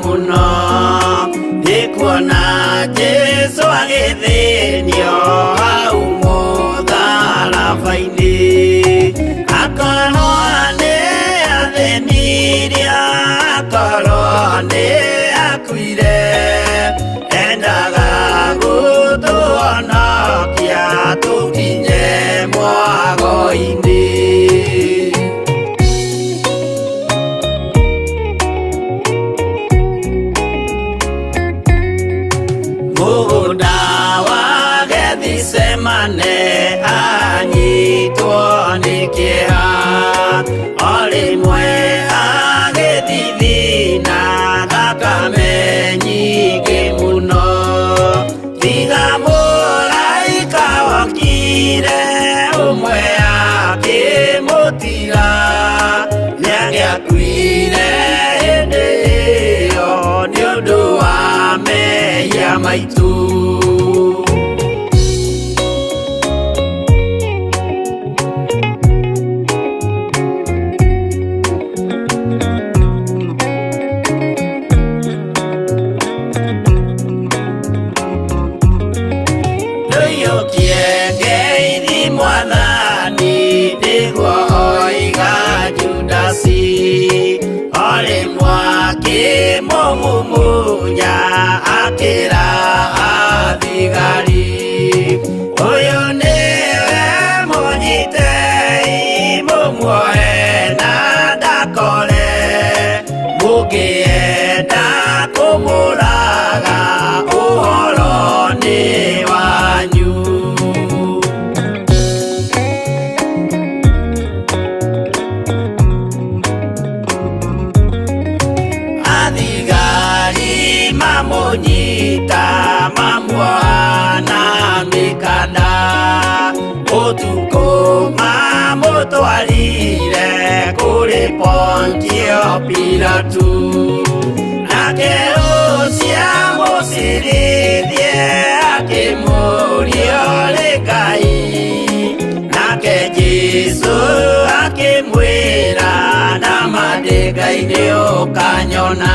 muno ndikuona Jesu agithinio hau mutharabaini akorwo nĩ athĩnirie akorwo nĩ akuire endaga gũtũhonokia tũkinye mwago-inĩ. Mũgũnda wa Gethisemane anyitwo nĩ kĩeha o rĩmwe agĩthithina thakame nyingĩ mũno tiga mũraika wokire ũmwe akĩmũtiga nĩagĩakuire hĩndĩ ĩyo nĩ ũndũ wa mehia maitũ. Mũmũnya akĩra athigari ũyũ nĩwe mũnyitei mũmuoe na ndakore mũngĩenda kũmũraga ũhoro nĩ wanyu. Mamũnyita mamuohana mĩkanda ũtukũ mamũtwarire kũrĩ Pontio Pilatu nake ũcio mũcirithie akĩmũria ũrĩ Ngai nake Jesũ akĩmwĩra nama ndĩ Ngai nĩ ũkanyona.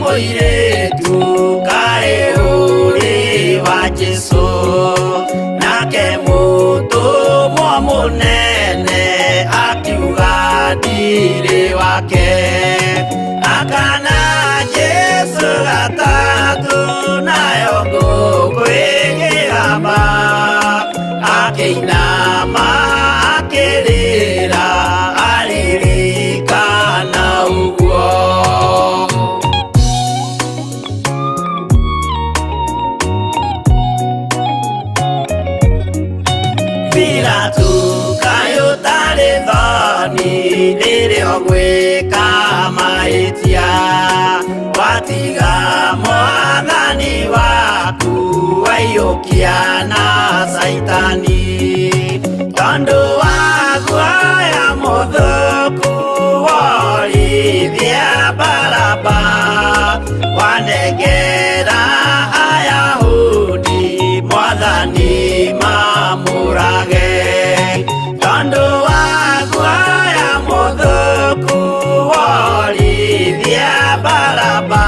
Mũirĩtu kaĩ ũrĩ wa Jesũ nake mũtũmwo mũnene akiuga ndirĩ wake akana Jesũ gatatũ nayo ngũkũ ĩkĩgamba akĩinama akĩrĩra aririkana ũguo. Pilatu kaĩ ũtarĩ thoni rĩrĩa ũgwĩka mahĩtia watiga mwathani waku waiyũkia na Saitani tondũ wa guoya mũthũku worithia Baraba wanengera Ayahudi mwathani mamũrage tondũ wa guoya mũthũku worithia Baraba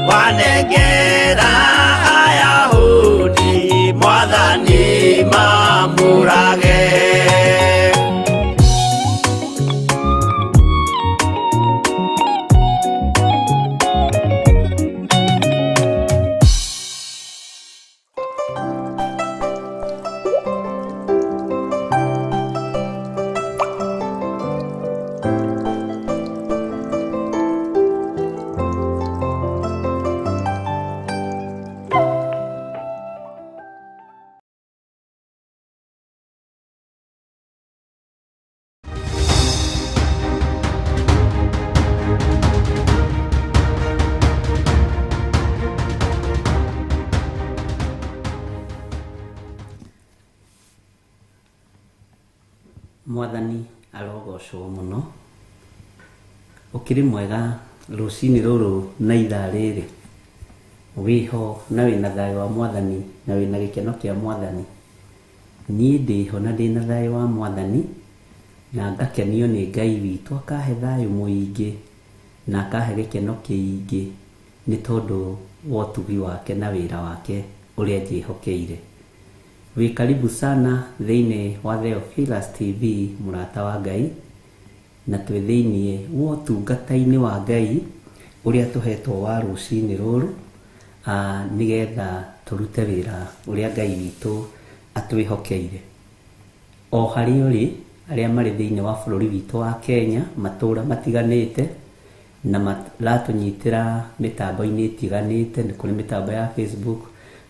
wanengera Ayahudi mwathani mamũrage. Mwathani arogocwo mũno Ukiri mwega rucini ruru na ithaa riri wiho na wina thayo wa Mwathani na wina gikeno kia Mwathani. Nie ndiho na ndina thayo wa Mwathani na ngakenio ni Ngai witu akahe thayo muingi na akahe gikeno kiingi ni tondu wa utugi wake na wira wake uria njihokeire. Wi karibu sana thiini wa Theophilus TV murata wa Ngai na twi thiini wa utungata-ini wa Ngai uria tuhetwo wa rucini ruru nigetha turute wira uria Ngai witu atwihokeire. O hari uri aria mari thiini wa bururi witu wa Kenya matura matiganite na maratunyitira mitambo-ini itiganite, ni kuri mitambo ya Facebook,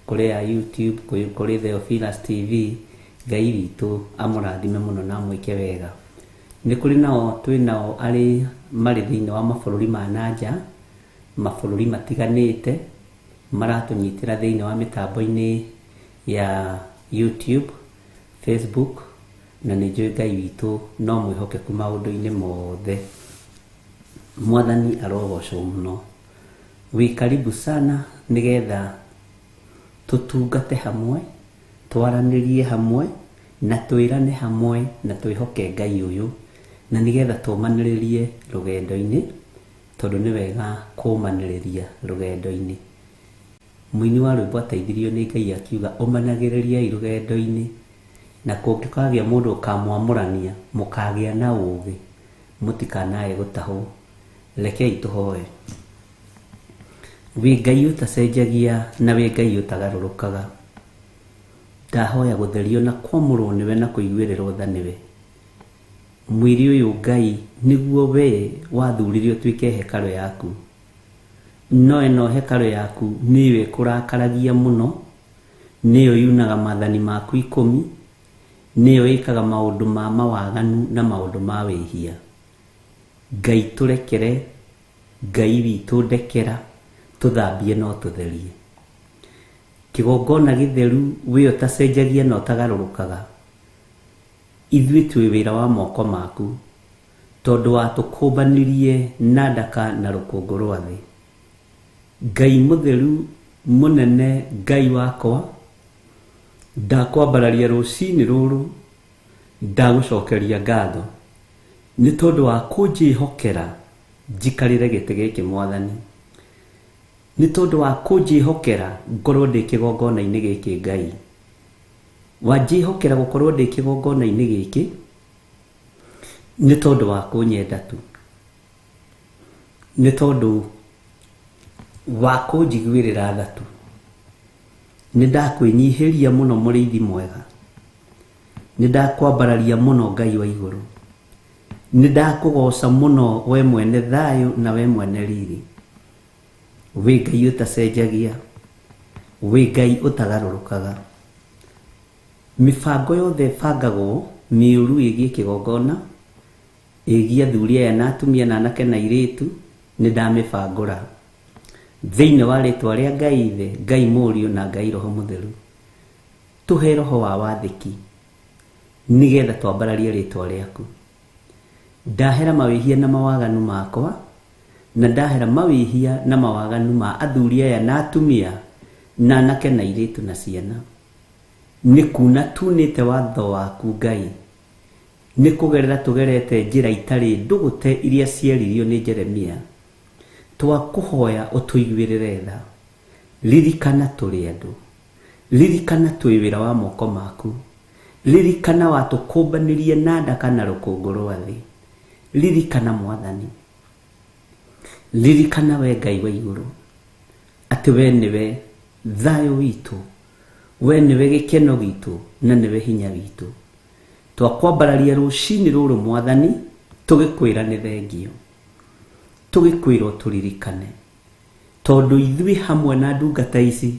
kuri ya YouTube, kuri Theophilus TV. Ngai witu amurathime muno na mwike wega. Ni kuri nao twinao ari mari thiini wa mabururi ma nanja, mabururi matiganite maratunyitira thiini wa mitambo-ini ya YouTube, Facebook, na ni njui Ngai witu no mwihokeku maundu-ini mothe. Mwathani arogocwo muno. Wi karibu sana nigetha tutungate hamwe, twaranirie hamwe na twirane hamwe na twihoke Ngai uyu, na nigetha tumaniririe rugendo-ini tondu ni wega kumaniriria rugendo-ini. Muini wa rwimbo ateithirio ni Ngai akiuga umanagiririe rugendo-ini na kungikagia mundu ukamwamurania mukagia na ugi mutikanae gutahu. Rekei tuhoe. Wi Ngai utacenjagia na wi Ngai utagarurukaga, ndahoya gutherio na kwamurwo niwe na kuiguirirwo tha niwe. Mwiri uyu Ngai niguo we wathuririe utwike hekalu yaku, no eno hekalu yaku niwe kurakaragia muno, niyo yunaga mathani maku 10, niyo ikaga maundu ma mawaganu na maundu ma wihia. Ngai turekere, Ngai witu ndekera, tuthambie no tutherie. Kigongona githeru we utacenjagia no utagarurukaga. Ithui twi wira wa moko maku tondu watukumbanirie na ndaka na rukungu rwa thi. Ngai mutheru munene, Ngai wakwa, ndakwambararia rucini ruru, ndagucokeria ngatho ni tondu wa kunjihokera njikarire giti giki Mwathani, ni tondu wa kunjihokera ngorwo ndi kigongona-ini giki Ngai. Wanjihokera gukorwo ndi kigongona-ini giki ni tondu wa kunyenda tu, ni tondu wa kunjiguirira tha tu. Ni ndakwinyihiria muno muriithi mwega, ni ndakwambararia muno Ngai wa iguru, ni ndakugoca muno we mwene thayo na we mwene riri. Wi Ngai utacenjagia, wi Ngai utagarurukaga. Mibango yothe bangagwo miuru igie kigongona, igie athuri aya na atumia na anake na airitu, ni ndamibangura thiini wa ritwa ria Ngai Ithe, Ngai Muriu na Ngai Roho Mutheru. Tuhe roho wa wathiki nigetha twambararie ritwa riaku. Ndahera mawihia na mawaganu makwa, na ndahera mawihia na mawaganu ma athuri aya na atumia na anake na airitu na ciana. Ni kuna tunite watho waku Ngai, ni kugerera tugerete njira itari ndugute iria cieririo ni Jeremia. Twakuhoya utuiguirire tha, ririkana turi andu, ririkana twi wira wa moko maku, ririkana watukumbanirie na ndaka na rukungu rwa thi. Ririkana Mwathani, ririkana we Ngai wa iguru ati we niwe thayo witu, we niwe gikeno gitu na niwe hinya witu. Twakwambararia rucini ruru Mwathani tugikwira ni thengio, tugikwira turirikane tondu ithui hamwe na ndungata ici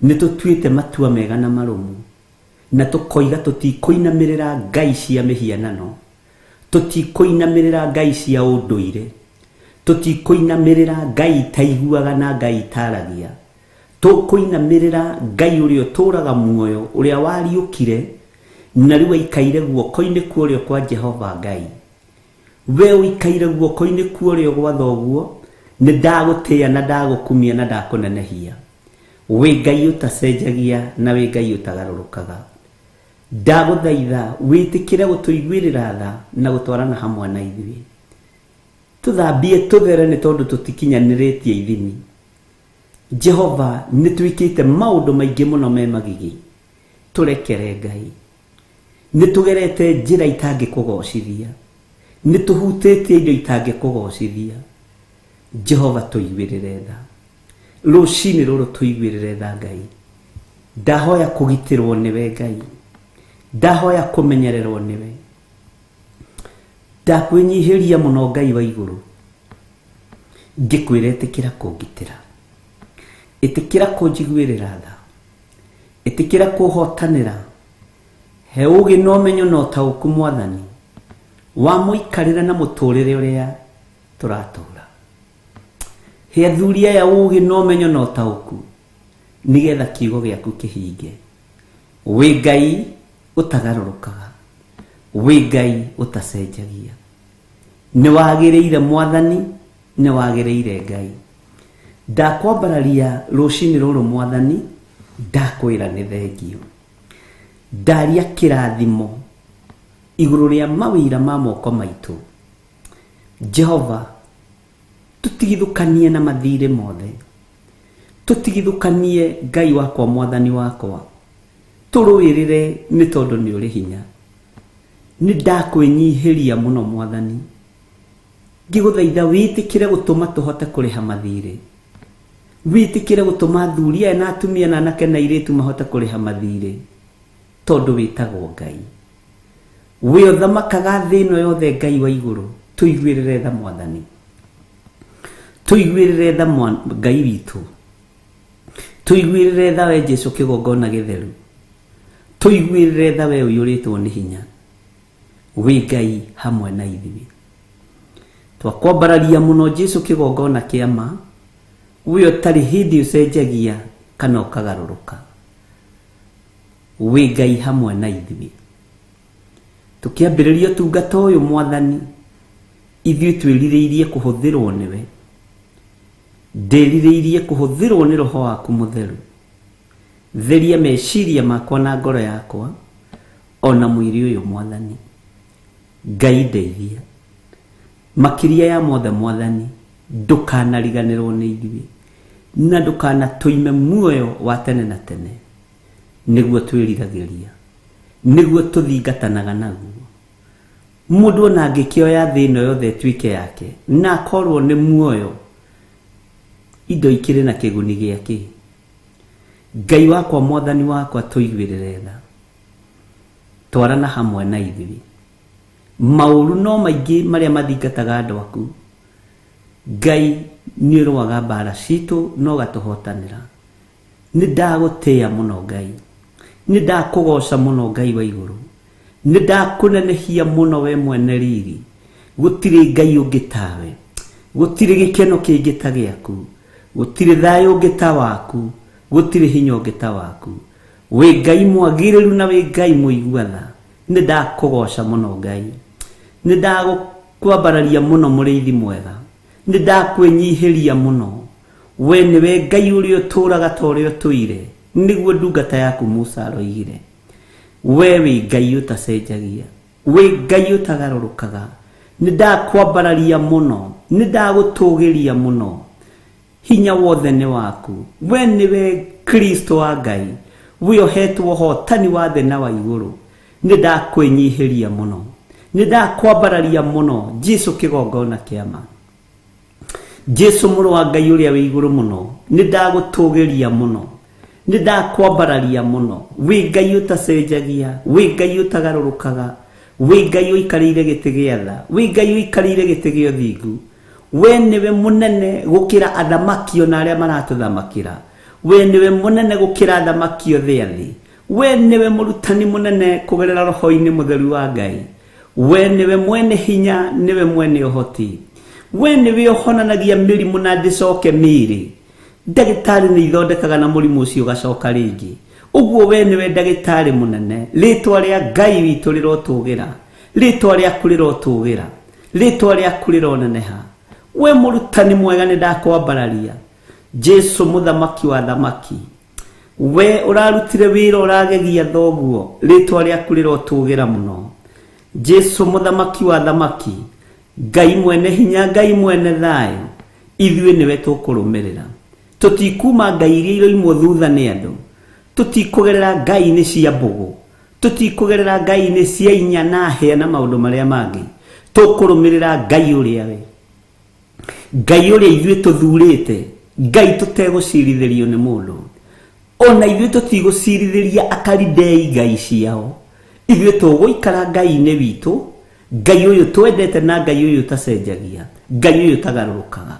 ni tutuite matua mega na marumu, na tukoiga tutikuinamirira ngai cia mihianano, tutikuinamirira ngai cia unduire, tutikuinamirira ngai taiguaga na ngai taragia, tukuinamirira ngai uria uturaga muoyo, uria wariukire na riu aikaire guoko-ini kwa uria kwa Jehova Ngai. we uikaire guoko-ini kuorio gwa thoguo nĩ ndagũtĩa na ndagũkumia na ndakũnenehia. Wĩ Ngai ũtacenjagia na wĩ Ngai ũtagarũrũkaga. Ndagũthaitha wĩtĩkĩre gũtũiguĩrĩra tha na gũtwarana hamwe na ithuĩ. Tũthambie tũthere nĩ tondũ tũtikinyanĩrĩtie ithimi. Jehova nĩ twĩkĩte maũndũ maingĩ mũno me magigi. Tũrekere Ngai. Nĩ tũgerete njĩra itangĩkũgocithia. Nĩ tũhutĩtie indo itangĩkũgocithia. Jehova tũiguĩrĩre tha. Rũcinĩ rũrũ tũiguĩrĩre tha Ngai. Ndahoya kũgitĩrwo nĩwe Ngai. Ndahoya kũmenyererwo nĩwe. Ndakwĩnyihĩria mũno Ngai wa igũrũ. Ngĩkwĩra ĩtĩkĩra kũngitĩra. Ĩtĩkĩra kũnjiguĩrĩra tha. Ĩtĩkĩra kũhotanĩra. He ũgĩ na ũmenyo na ũtaũku Mwathani wa mũikarĩre na mũtũrĩre ũrĩa tũratũra. He athuri aya ũgĩ na ũmenyo na ũtaũku nĩgetha kiugo gĩaku kĩhinge. Wĩ Ngai ũtagarũrũkaga. Wĩ Ngai ũtacenjagia. Nĩ wagĩrĩire Mwathani, nĩ wagĩrĩire Ngai. Ndakwambararia rũcinĩ rũrũ Mwathani, ndakwĩra nĩ thengio. Ndaria kĩrathimo igũrũ rĩa mawĩra ma moko maitũ. Jehova, tũtigithũkanie na mathirĩ mothe. Tũtigithũkanie Ngai wakwa Mwathani wakwa. Tũrũĩrĩre nĩ tondũ nĩ ũrĩ hinya. Nĩ ndakwĩnyihĩria mũno Mwathani. Ngĩgũthaitha wĩtĩkĩre gũtũma tũhote kũrĩha mathirĩ. Wĩtĩkĩre gũtũma athuri aya na atumia na anake na airĩtu mahote kũrĩha mathirĩ. Tondũ wĩtagwo Ngai. Wĩ ũthamakaga thĩ ĩno yothe Ngai wa igũrũ. Tũiguĩrĩre tha Mwathani. Tũiguĩrĩre tha Ngai witũ. Tũiguĩrĩre tha we Jesũ kĩgongona gĩtheru. Tũiguĩrĩre tha we ũiyũrĩtwo nĩ hinya. Wĩ Ngai hamwe na ithuĩ. Twakwambararia mũno Jesũ kĩgongona kĩa ma. Wĩ ũtarĩ hĩndĩ ũcenjagia kana ũkagarũrũka. Wĩ Ngai hamwe na ithuĩ. Tũkĩambĩrĩria ũtungata ũyũ Mwathani, ithuĩ twĩrirĩirie kũhũthĩrwo nĩwe. Ndĩrirĩirie kũhũthĩrwo nĩ Roho waku Mũtheru. Theria meciria makwa na ngoro yakwa ona mwĩrĩ ũyũ Mwathani. Ngai ndeithia. Makĩria ya mothe Mwathani, ndũkanariganĩrwo nĩ ithuĩ na ndũkanatũime muoyo wa tene na tene. Nĩguo twĩriragĩria, nĩguo tũthingatanaga naguo. Mũndũ ona angĩkĩoya thĩ ĩno yothe ĩtuĩke yake na akorwo nĩ muoyo, indo ikĩrĩ na kĩguni gĩake. Ngai wakwa Mwathani wakwa tũiguĩrĩre tha. Twarana hamwe na ithuĩ. Maũru no maingĩ marĩa mathingataga andũ aku. Ngai nĩ ũrũaga mbara citũ no gatũhotanĩra. Nĩ ndagũtĩĩa mũno Ngai. Nĩ ndakũgoca mũno Ngai wa igũrũ. Nĩ ndakũnenehia mũno we mwene riri. Gũtirĩ Ngai ũngĩ tawe. Gũtirĩ gĩkeno kĩngĩ ta gĩaku. Gũtirĩ thayũ ũngĩ ta waku. Gũtirĩ hinya ũngĩ ta waku. Wĩ Ngai mwagĩrĩru na wĩ Ngai mũigua-tha. Nĩ ndakũgoca mũno Ngai. Nĩ ndakwambararia mũno mũrĩithi mwega. Nĩ ndakwĩnyihĩria mũno. We nĩwe Ngai ũrĩa ũtũũraga ta ũrĩa ũtũire. Nĩguo ndungata yaku Musa aroigire. We wĩ Ngai ũtacenjagia. Wĩ Ngai ũtagarũrũkaga. Nĩ ndakwambararia mũno. Nĩ ndagũtũũgĩria mũno. Hinya wothe nĩ waku. We nĩwe Kristo wa Ngai. We ũhetwo ũhotani wa thĩ na wa igũrũ. Nĩ ndakwĩnyihĩria mũno. Nĩ ndakwambararia mũno Jesũ kĩgongona kĩa ma. Jesũ mũrũ wa Ngai ũrĩa wĩ igũrũ mũno. Nĩ ndagũtũũgĩria mũno. Nĩ ndakwambararia mũno. Wĩ Ngai ũtacenjagia. Wĩ Ngai ũtagarũrũkaga. Wĩ Ngai ũikarĩire gĩtĩ gĩa tha. Wĩ Ngai ũikarĩire gĩtĩ gĩa ũthingu. We nĩwe mũnene gũkĩra athamaki ona arĩa maratũthamakĩra. We nĩwe mũnene gũkĩra athamaki othe a thĩ. We nĩwe mũrutani mũnene kũgerera Roho-inĩ Mũtheru wa Ngai. We nĩwe mwene hinya, nĩwe mwene ũhoti. We nĩwe ũhonanagia mĩrimũ na ndĩcoke mĩĩrĩ. Ndagĩtarĩ nĩ ithondekaga na mũrimũ ũcio ũgacoka rĩngĩ. Ũguo we nĩwe ndagĩtarĩ mũnene. Rĩĩtwa rĩa Ngai witũ rĩrotũũgĩra. Rĩĩtwa rĩaku rĩrotũũgĩra. ritwa rĩaku rĩroneneha. We mũrutani mwega nĩ ndakwambararia Jesu mũthamaki wa thamaki. We ũrarutire wĩra ũragegia thoguo, ritwa rĩaku rĩrotũgĩra mũno. Jesu mũthamaki wa thamaki, Ngai mwene hinya, Ngai mwene thayũ, ithuĩ nĩwe tũkũrũmĩrĩra. Tũtikuma ngai iria iroimwo thutha nĩ andũ, tũtikũgerera ngai-inĩ cia mbũgũ, tũtikũgerera ngai-inĩ cia inya na hĩa na maũndũ marĩa mangĩ. Tũkũrũmĩrĩra Ngai ũrĩa we, Ngai ũrĩa ithuĩ tũthurĩte, Ngai tũtegũcirithĩrio nĩ mũndũ. Ona ithuĩ tũtigũcirithĩria akaridei ngai ciao. Ithuĩ tũgũikara ngai-inĩ witũ, Ngai ũyũ twendete na Ngai ũyũ tacenjagia, Ngai ũyũ tagarũrũkaga.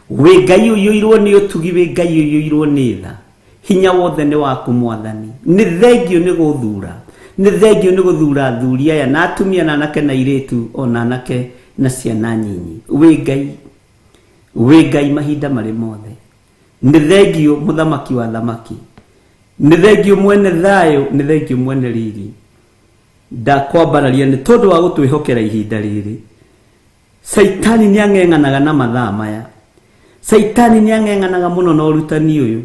We Ngai ũyũ irwo nĩ ũtugi, we Ngai ũyũ irwo nĩ tha, hinya wothe nĩ waku Mwathani. Nĩ thengio nĩ gũthura, nĩ thengio nĩ gũthura athuri aya na atumia na anake na airĩtu ona anake na ciana nyinyi. We Ngai, we Ngai mahinda marĩ mothe. Nĩ thengio mũthamaki wa thamaki, nĩ thengio mwene thayũ, nĩ thengio mwene riri. Ndakwambararia nĩ tondũ wa gũtwĩhokera ihinda rĩrĩ. Saitani nĩ ang'eng'anaga na mathaa maya, Saitani nĩ ang'eng'anaga mũno na ũrutani ũyũ,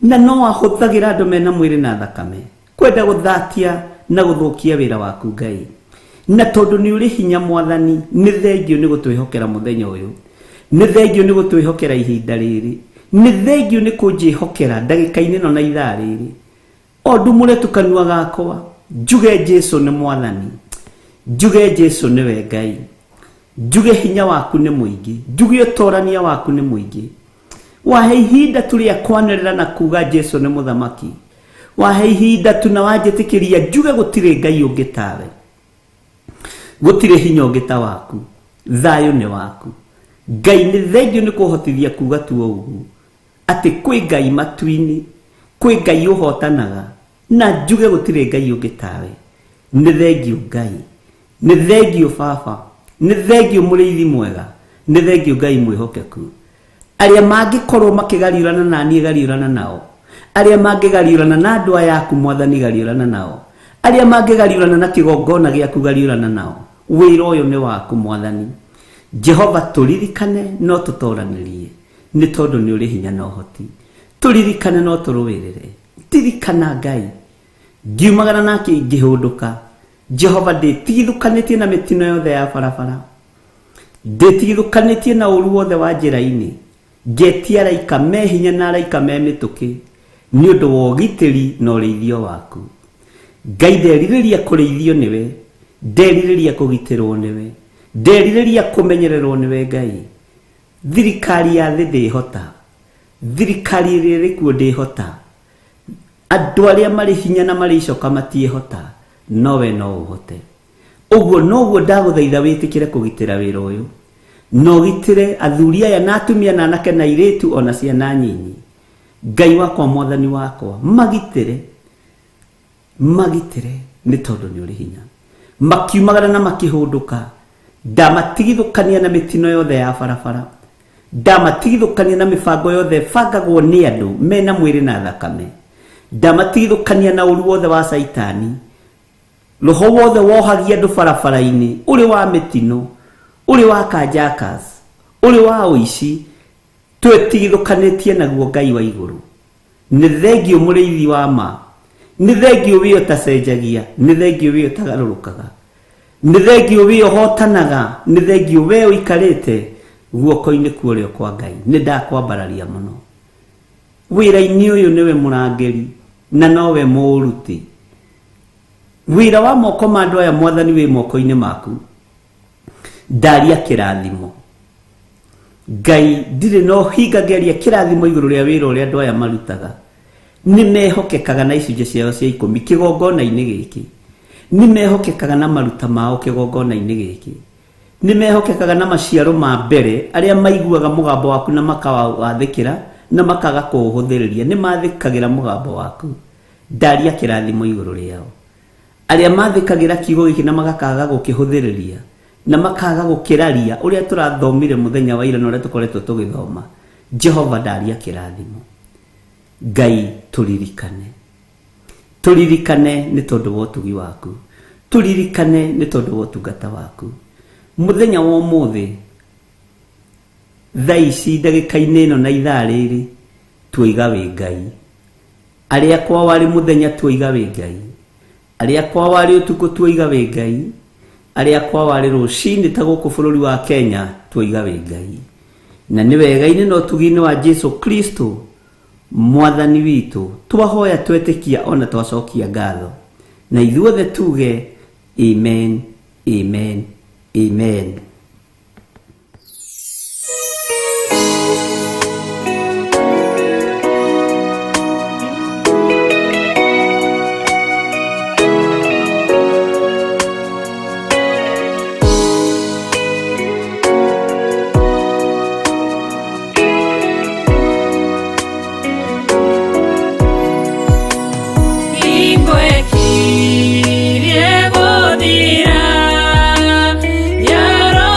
na no ahũthagĩra andũ mena mwĩrĩ na thakame kwenda gũthatia na gũthũkia wĩra waku Ngai. Na tondũ nĩ ũrĩ hinya Mwathani, nĩ thengio nĩ gũtwĩhokera mũthenya ũyũ, nĩ thengio nĩ gũtwĩhokera ihinda rĩrĩ, nĩ thengio nĩ kũnjĩhokera ndagĩka-inĩ ĩno na ithaa rĩrĩ. O ndumũre tukanua gakwa njuge Jesu nĩ Mwathani, njuge Jesu nĩwe Ngai, njuge hinya waku nĩ mũingĩ, njuge ũtorania waku nĩ mũingĩ. Wahe ihinda tu rĩa kwanĩrĩra na kuga Jesu nĩ mũthamaki, wahe ihinda tu na wanjĩtĩkĩria njuge gũtirĩ Ngai ũngĩ tawe, gũtirĩ hinya ũngĩ ta waku, thayũ nĩ waku. Ngai nĩ thengio nĩ kũhotithia kuga tu ũguo atĩ kwĩ Ngai matu-inĩ, kwĩ Ngai ũhotanaga, na njuge gũtirĩ Ngai ũngĩ tawe. Nĩ thengio Ngai, nĩ thengio Baba, nĩ thengio mũrĩithi mwega, nĩ thengio Ngai mwĩhokeku. Arĩa mangĩkorwo makĩgariũrana na niĩ gariũrana nao, arĩa mangĩgariũrana na andũ aya aku Mwathani gariũrana nao, arĩa mangĩgariũrana na kĩgongona gĩaku gariũrana nao. Wĩra ũyũ nĩ waku Mwathani. Jehova tũririkane no tũtoranĩrie, nĩ tondũ nĩ ũrĩ hinya na ũhoti. Tũririkane no tũrũĩrĩre, tirikana Ngai. Ngiumagara nake ngĩhũndũka, Jehova ndĩtigithũkanĩtie na mĩtino yothe ya barabara, ndĩtigithũkanĩtie na ũru wothe wa njĩra-inĩ, ngetia araika me hinya na araika me mĩtũkĩ nĩ ũndũ wa ũgitĩri na ũrĩithio waku. Ngai nderirĩria kũrĩithio nĩwe, nderirĩria kũgitĩrwo nĩwe, nderirĩria kũmenyererwo nĩwe Ngai. Thirikari ya thĩ ndĩhota, thirikari ĩrĩa ĩrĩ kuo ndĩhota, andũ arĩa marĩ hinya na marĩ icoka matiĩhota, nowe no ũhote. Ũguo noguo ndagũthaitha wĩtĩkĩre kũgitĩra wĩra ũyũ, no gitĩre athuri aya na atumia na anake na airĩtu ona ciana nyinyi. Ngai wakwa Mwathani wakwa, magitĩre, magitĩre nĩ tondũ nĩ ũrĩ hinya. Makiumagara na makĩhũndũka, ndamatigithũkania na mĩtino yothe ya barabara, ndamatigithũkania na mĩbango yothe bangagwo nĩ andũ mena mwĩrĩ na thakame, ndamatigithũkania na ũru wothe wa Saitani, roho wothe wohagia andũ barabara-inĩ, ũrĩ wa mĩtino, ũrĩ wa kanjakas, ũrĩ wa ũici, twĩtigithũkanĩtie naguo Ngai wa igũrũ. Nĩ thengio mũrĩithi wa ma, nĩ thengio wĩ ũtacenjagia, nĩ thengio wĩ ũtagarũrũkaga, nĩ thengio wĩ ũhotanaga, nĩ thengio wĩ ũikarĩte guoko-inĩ kuorĩo kwa Ngai. Nĩ ndakwambararia mũno. Wĩra-inĩ ũyũ nĩwe mũrangĩri na nowe mũũruti. Wĩra wa moko ma andũ aya Mwathani wĩ moko-inĩ maku. Ndaria kĩrathimo. Ngai ndirĩ no hinga ngeria kĩrathimo igũrũ rĩa wĩra ũrĩa andũ aya marutaga. Nĩ mehokekaga na icunjĩ ciao cia 10 kĩgongona-inĩ gĩkĩ. Nĩ mehokekaga na maruta mao kĩgongona-inĩ gĩkĩ. Nĩ mehokekaga na maciaro ma mbere arĩa maiguaga mũgambo waku na makawathĩkĩra na makaga kũũhũthĩrĩria. Nĩ mathĩkagĩra mũgambo waku. Ndaria kĩrathimo igũrũ rĩao. Arĩa mathĩkagĩra kiugo gĩkĩ na magakaga gũkĩhũthĩrĩria na makaga gũkĩraria ũrĩa tũrathomire mũthenya wa ira na ũrĩa tũkoretwo tũgĩthoma. Jehova ndaria kĩrathimo. Ngai tũririkane. Tũririkane nĩ tondũ wa ũtugi waku. Tũririkane nĩ tondũ wa ũtungata waku. muthenya wa umuthi thaa ici ndagika-inĩ ĩno na ithaa rĩrĩ tuoiga wĩ Ngai. Arĩa kwao warĩ mũthenya tuoiga wĩ Ngai, arĩa kwao warĩ ũtukũ tuoiga wĩ Ngai, arĩa kwao warĩ rũcinĩ ta gũkũ bũrũri wa Kenya tuoiga wĩ Ngai. Na nĩ wega-inĩ na ũtugi-inĩ wa Jesu Kristo mwathani witũ twahoya twetĩkia ona twacokia ngatho, na ithuothe tuge amen, amen, amen. Kirie godira yaro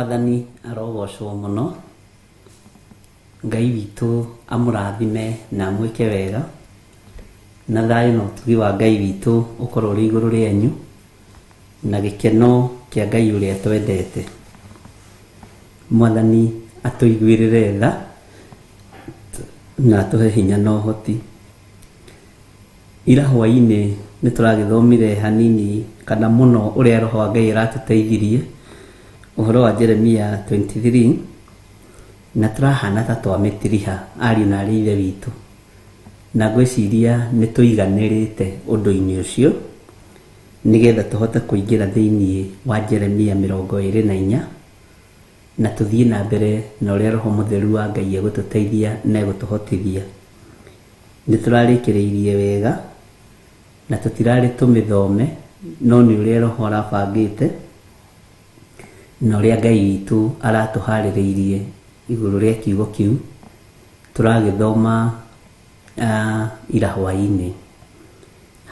Mwathani arogocwo muno. Ngai witũ amũrathime na amwĩke wega, na thayũ na ũtugi wa Ngai witũ ũkorwo ũrĩ igũrũ rĩanyu, na gĩkeno kĩa Ngai ũrĩa twendete. Mwathani atũiguĩrĩre tha na atũhe hinya na ũhoti. Ira hwaĩ-inĩ nĩ tũragĩthomire hanini kana mũno ũrĩa Roho wa Ngai aratũteithirie ũhoro wa Jeremia 23, na tũrahana ta twamĩtiriha ariũ na aarĩ ithe witũ, na ngwĩciria nĩ tũiganĩrĩte ũndũ-inĩ ũcio nĩgetha tũhote kũingĩra thĩinĩ wa Jeremia 24 na tũthiĩ na mbere na ũrĩa Roho Mũtheru wa Ngai egũtũteithia na egũtũhotithia. Nĩ tũrarĩkĩrĩirie wega na tũtirarĩ tũmĩthome, no nĩ ũrĩa Roho arabangĩte na ũrĩa Ngai witũ aratũharĩrĩirie igũrũ rĩa kiugo kĩu tũragĩthoma ira hwaĩ-inĩ.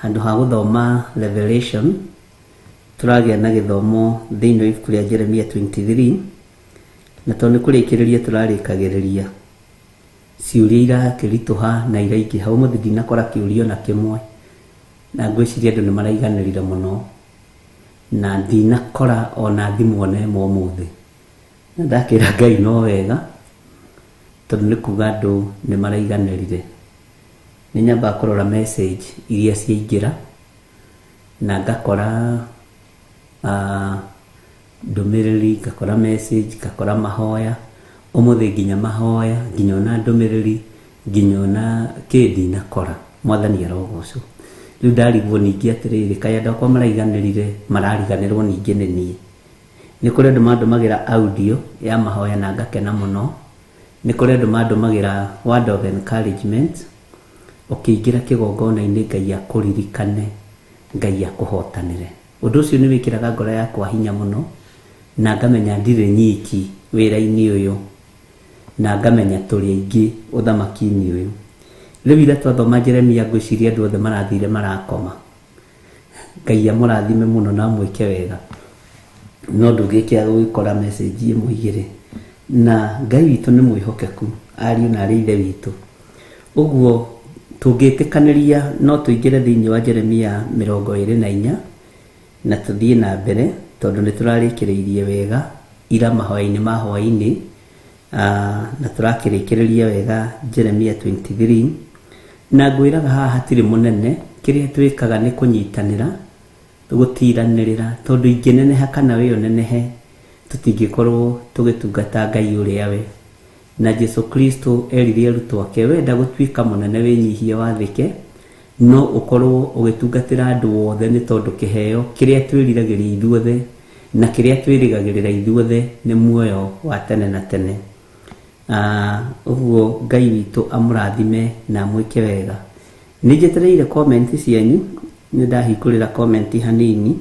Handũ ha gũthoma Revelation, tũragĩa na gĩthomo thĩinĩ wa ibuku rĩa Jeremia 23, na tondũ nĩ kũrĩkĩrĩria tũrarĩkagĩrĩria ciũria irakĩritũha na iraingĩha. Ũmũthĩ ndinakora kĩũrio na kĩmwe, na ngwĩciria andũ nĩ maraiganĩrire mũno, na ndinakora ona thimũ ona ĩmwe ũmũthĩ. Na ndakĩra Ngai no wega, tondũ nĩ kuga andũ nĩ maraiganĩrire. Nĩ nyambaga kũrora message iria ciaingĩra na ngakora ndũmĩrĩri, ngakora message, ngakora mahoya. Ũmũthĩ nginya mahoya, nginya ona ndũmĩrĩri, nginya ona ndinakora. Mwathani arogocwo. Rĩu ndarigwo ningĩ atĩrĩrĩ, kaĩ andũ akwa maraiganĩrire, marariganĩrwo ningĩ nĩ niĩ? Nĩ kũrĩ andũ mandũmagĩra audio ya mahoya na ngakena mũno. Nĩ kũrĩ andũ mandũmagĩra word of encouragement. Ũkĩingĩra kĩgongona-inĩ Ngai akũririkane, Ngai akũhotanĩre. Ũndũ ũcio nĩ wĩkĩraga ngoro yakwa hinya mũno, na ngamenya ndirĩ nyiki wĩra-inĩ ũyũ, na ngamenya tũrĩ aingĩ ũthamaki-inĩ ũyũ. Rĩu ira twathoma Jeremia, ngwĩciria andũ othe marathire marakoma. Ngai amũrathime mũno na amwĩke wega. No ndũngĩkĩaga gũgĩkora message ĩmwe igĩrĩ, na Ngai witũ nĩ mwĩhokeku, ariũ na aarĩ ithe witũ. Ũguo tũngĩtĩkanĩria no tũingĩre thĩinĩ wa Jeremia 24 na tũthiĩ na mbere, tondũ nĩ tũrarĩkĩrĩirie wega ira mahoya-inĩ ma hwaĩ-inĩ, na tũrakĩrĩkĩrĩria wega Jeremia 23. Na ngwĩraga haha hatirĩ mũnene, kĩrĩa twĩkaga nĩ kũnyitanĩra, gũtiranĩrĩra, tondũ ingĩneneha kana we ũnenehe tũtingĩkorwo tũgĩtungata Ngai ũrĩa we. Na Jesu Kristo erire arutwo ake, wenda gũtuĩka mũnene wĩnyihie wathĩke, no ũkorwo ũgĩtungatĩra andũ othe, nĩ tondũ kĩheo kĩrĩa twĩriragĩria ithuothe na kĩrĩa twĩrĩgagĩrĩra ithuothe nĩ muoyo wa tene na tene. Ũguo Ngai witũ amũrathime na amwĩke wega. Nĩ njetereire comment cianyu, nĩ ndahingũrĩra comment hanini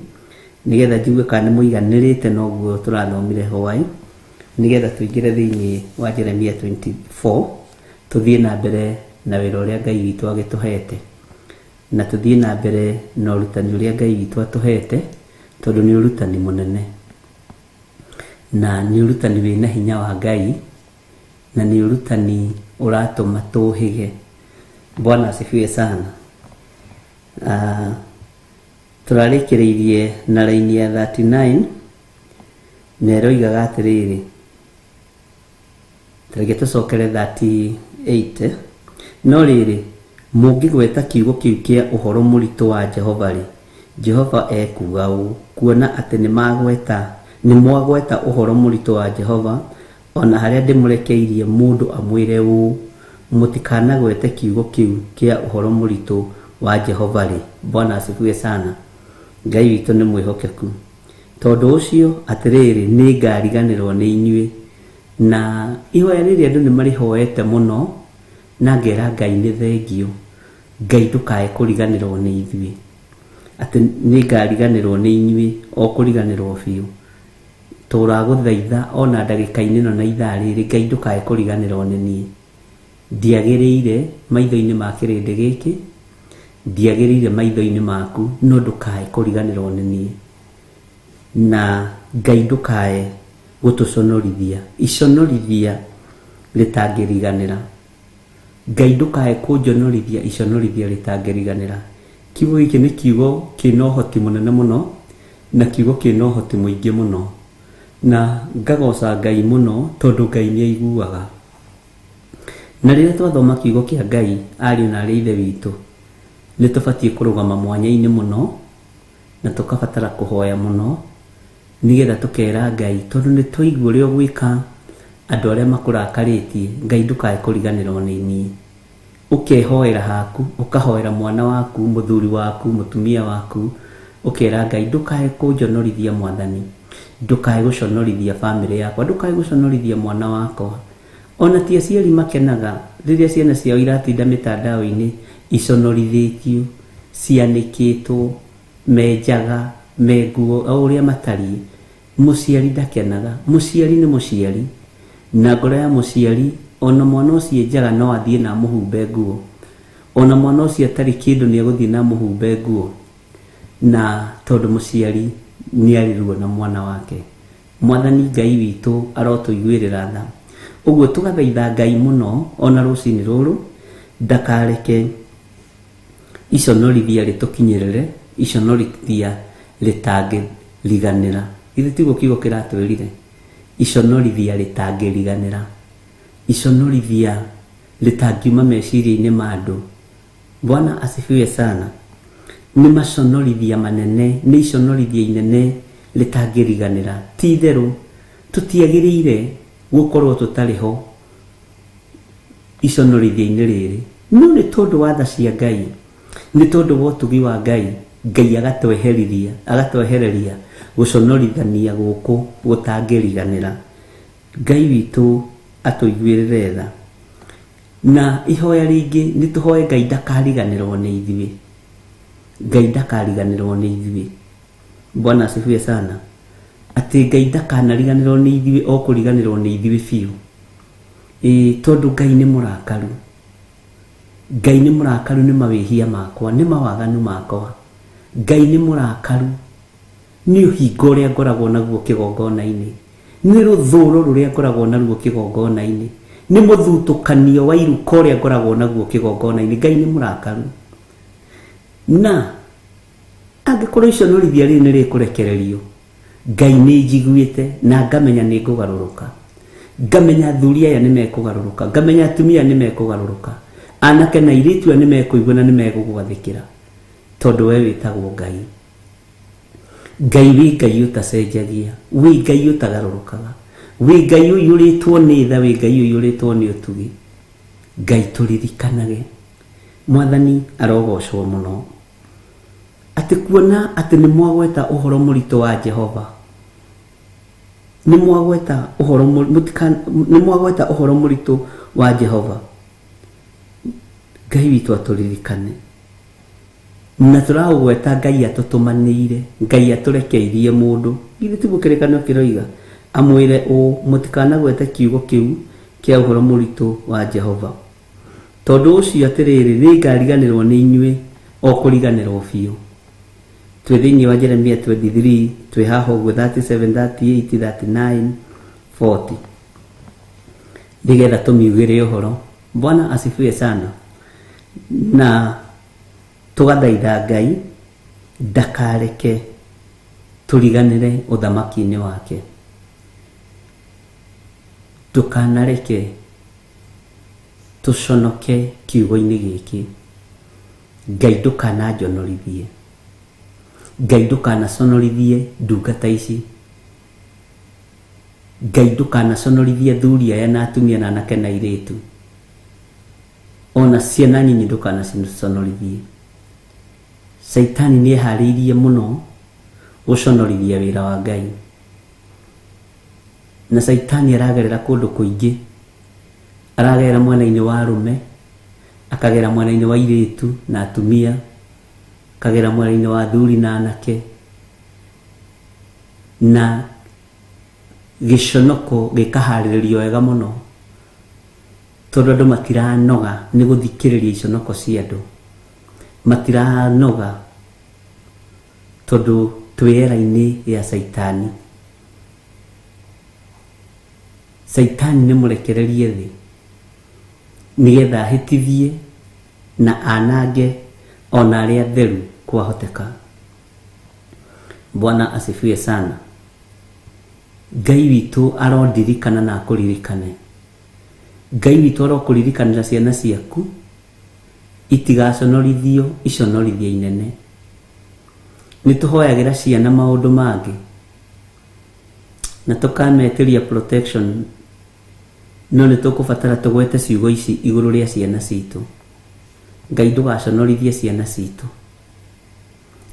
nĩgetha njigue kana nĩ mũiganĩrĩte na ũguo tũrathomire hwaĩ, nĩgetha tũingĩre thĩinĩ wa Jeremia 24 tũthiĩ na mbere na wĩra ũrĩa Ngai witũ agĩtũhete, na tũthiĩ na mbere na ũrutani ũrĩa Ngai witũ atũhete, tondũ nĩ ũrutani mũnene na nĩ ũrutani wĩna hinya wa Ngai, na nĩ ũrutani ũratũma tũhĩge. Bwana asifiwe sana. Tũrarĩkĩrĩirie na raini ya 39 na ĩroigaga atĩrĩrĩ, tarĩke tũcokere 38. No rĩrĩ, mũngĩgweta kiugo kĩu kĩa ũhoro mũritũ wa Jehova-rĩ, Jehova ekuga ũũ, kuona atĩ nĩ mwagweta ũhoro mũritũ wa Jehova, ona harĩa ndĩmũrekeirie mũndũ amwĩre ũũ, mũtikanagwete kiugo kĩu kĩa ũhoro mũritũ wa Jehova-rĩ. Bwana asifiwe sana. Ngai witũ nĩ mwĩhokeku. Tondũ ũcio atĩrĩrĩ, nĩ ngariganĩrwo nĩ inyuĩ. Na ihoya rĩrĩ andũ nĩ marĩhoete mũno, na ngera Ngai nĩ thengio. Ngai ndũkae kũriganĩrwo nĩ ithuĩ, atĩ nĩ ngariganĩrwo nĩ inyuĩ o kũriganĩrwo biũ. Tũragũthaitha ona ndagĩka-inĩ ĩno na ithaa rĩrĩ, Ngai ndũkae kũriganĩrwo nĩ niĩ. Ndiagĩrĩire maitho-inĩ ma kĩrĩndĩ gĩkĩ, ndiagĩrĩire maitho-inĩ maku, no ndũkae kũriganĩrwo nĩ niĩ. Na Ngai ndũkae gutuconorithia iconorithia ritangiriganira. Ngai ndukae kunjonorithia iconorithia ritangiriganira. Kiugo giki ni kiugo kina uhoti munene muno na kiugo kina uhoti muingi muno, na ngagoca Ngai muno tondu Ngai ni aiguaga. Na riria twathoma kiugo kia Ngai ari na ari ithe witu ni tubatie kurugama mwanya-ini muno na tukabatara kuhoya muno nigetha tukera Ngai tondu ni twaigua rio gwika andu aria makurakaritie. Ngai ndukae kuriganirwo ni nie. Ukehoera haku, ukahoera mwana waku, muthuri waku, mutumia waku, ukera Ngai ndukae kunjonorithia Mwathani, ndukae guconorithia family yakwa, ndukae guconorithia mwana wakwa. Ona ti aciari makenaga riria ciana ciao iratinda mitandao-ini iconorithitio, cianikitwo, menjaga, menguo o uria matariĩ. Muciari ndakenaga. Muciari ni muciari, na ngoro ya muciari ona mwana ucio njaga no athie na muhumbe nguo, ona mwana ucio atari kindu ni aguthie na muhumbe nguo, na tondu muciari ni arirwo na mwana wake. Mwathani Ngai witu arotuiguirira tha. Uguo tugathaitha Ngai muno ona rucini ruru ndakareke iconorithia ritukinyirire, iconorithia ritangiriganira. Ithe tiguo kiugo kiratwirire, iconorithia ritangiriganira, iconorithia ritangiuma meciria-ini ma andu. Bwana asifiwe sana. Ni maconorithia manene, ni iconorithia inene ritangiriganira. Ti theru tutiagiriire gukorwo tutariho iconorithia-ini riri, no ni tondu wa tha cia Ngai, ni tondu wa utugi wa Ngai, Ngai agatwehereria guconorithania guku gutangiriganira. Ngai witu atuiguirire tha. Na ihoya ringi ni tuhoe Ngai ndakariganirwo ni ithuĩ, Ngai ndakariganirwo ni ithuĩ. Bwana asifiwe sana. Ati Ngai ndakanariganirwo ni ithuĩ, o kuriganirwo ni ithuĩ biũ. Tondu Ngai ni murakaru. Ngai ni murakaru ni mawihia makwa, ni mawaganu makwa. Ngai ni murakaru ni uhingo uria ngoragwo naguo kigongona-ini, ni ruthuro ruria ngoragwo naruo kigongona-ini, ni muthutukanio wa iruka uria ngoragwo naguo kigongona-ini. Ngai ni murakaru. Na angikorwo iconorithia riri ni rikurekererio, Ngai ni njiguite na ngamenya ni ngugaruruka, ngamenya athuri aya ni mekugaruruka, ngamenya atumia ni mekugaruruka, anake na airitu ni mekuigua na ni megugwathikira, tondu we witagwo Ngai. Ngai wi Ngai utacenjagia, wi Ngai utagarurukaga, wi Ngai uyuritwo ni tha, wi Ngai uyuritwo ni utugi. Ngai turirikanaga. Mwathani arogocwo muno ati kuona ati ni mwagweta uhoro murito wa Jehova, ni mwagweta uhoro murito wa Jehova. Ngai witu aturirikane, na turaugweta Ngai atutumanire, Ngai aturekeirie mundu. Githĩ tiguo kĩrĩkanĩro kĩroiga amwĩre mũtikanagwete kiugo kĩu kĩa ũhoro mũritũ wa Jehova, tondu ũcio atĩrĩrĩ nĩngariganĩrwo nĩ inyuĩ o kũriganĩrwo biũ. Twĩ thĩinĩ wa Jeremia 23, twĩ haha ũguo 37, 38, 39, 40, nĩgetha tũmiugĩre ũhoro. Bwana asifiwe sana. Na tugathaitha Ngai ndakareke turiganire uthamaki-ini wake, tukanareke tuconoke kiugo-ini giki. Ngai ndukananjonorithie, Ngai ndukanaconorithie ndungata ici, Ngai ndukanaconorithie athuri aya na atumia na anake na airitu, ona ciana nyinyi ndukanaconorithie. Saitani ni ehariirie muno guconorithia wira wa Ngai, na Saitani aragerera kundu kuingi. Aragerera mwena-ini wa arume, akagera mwena-ini wa airitu na atumia, akagera mwena-ini wa athuri na anake, na giconoko gikaharirio wega muno, tondu andu matiranoga ni guthikiriria iconoko cia andu, matiranoga tondu twĩera-ini ya Saitani. Saitani nĩ mũrekererie thĩ nigetha ahĩtithie na anange ona arĩa atheru kwahoteka. Bwana asifiwe sana. Ngai witũ arondirikana na akũririkane. Ngai witũ arokũririkanĩra ciana ciaku itigaconorithio iconorithia inene. Nĩtũhoyagĩra ciana maũndũ mangĩ na tũkametĩria protection, no nĩtũkũbatara tũgwete ciugo ici igũrũ rĩa ciana citũ. Ngai ndũgaconorithie ciana citũ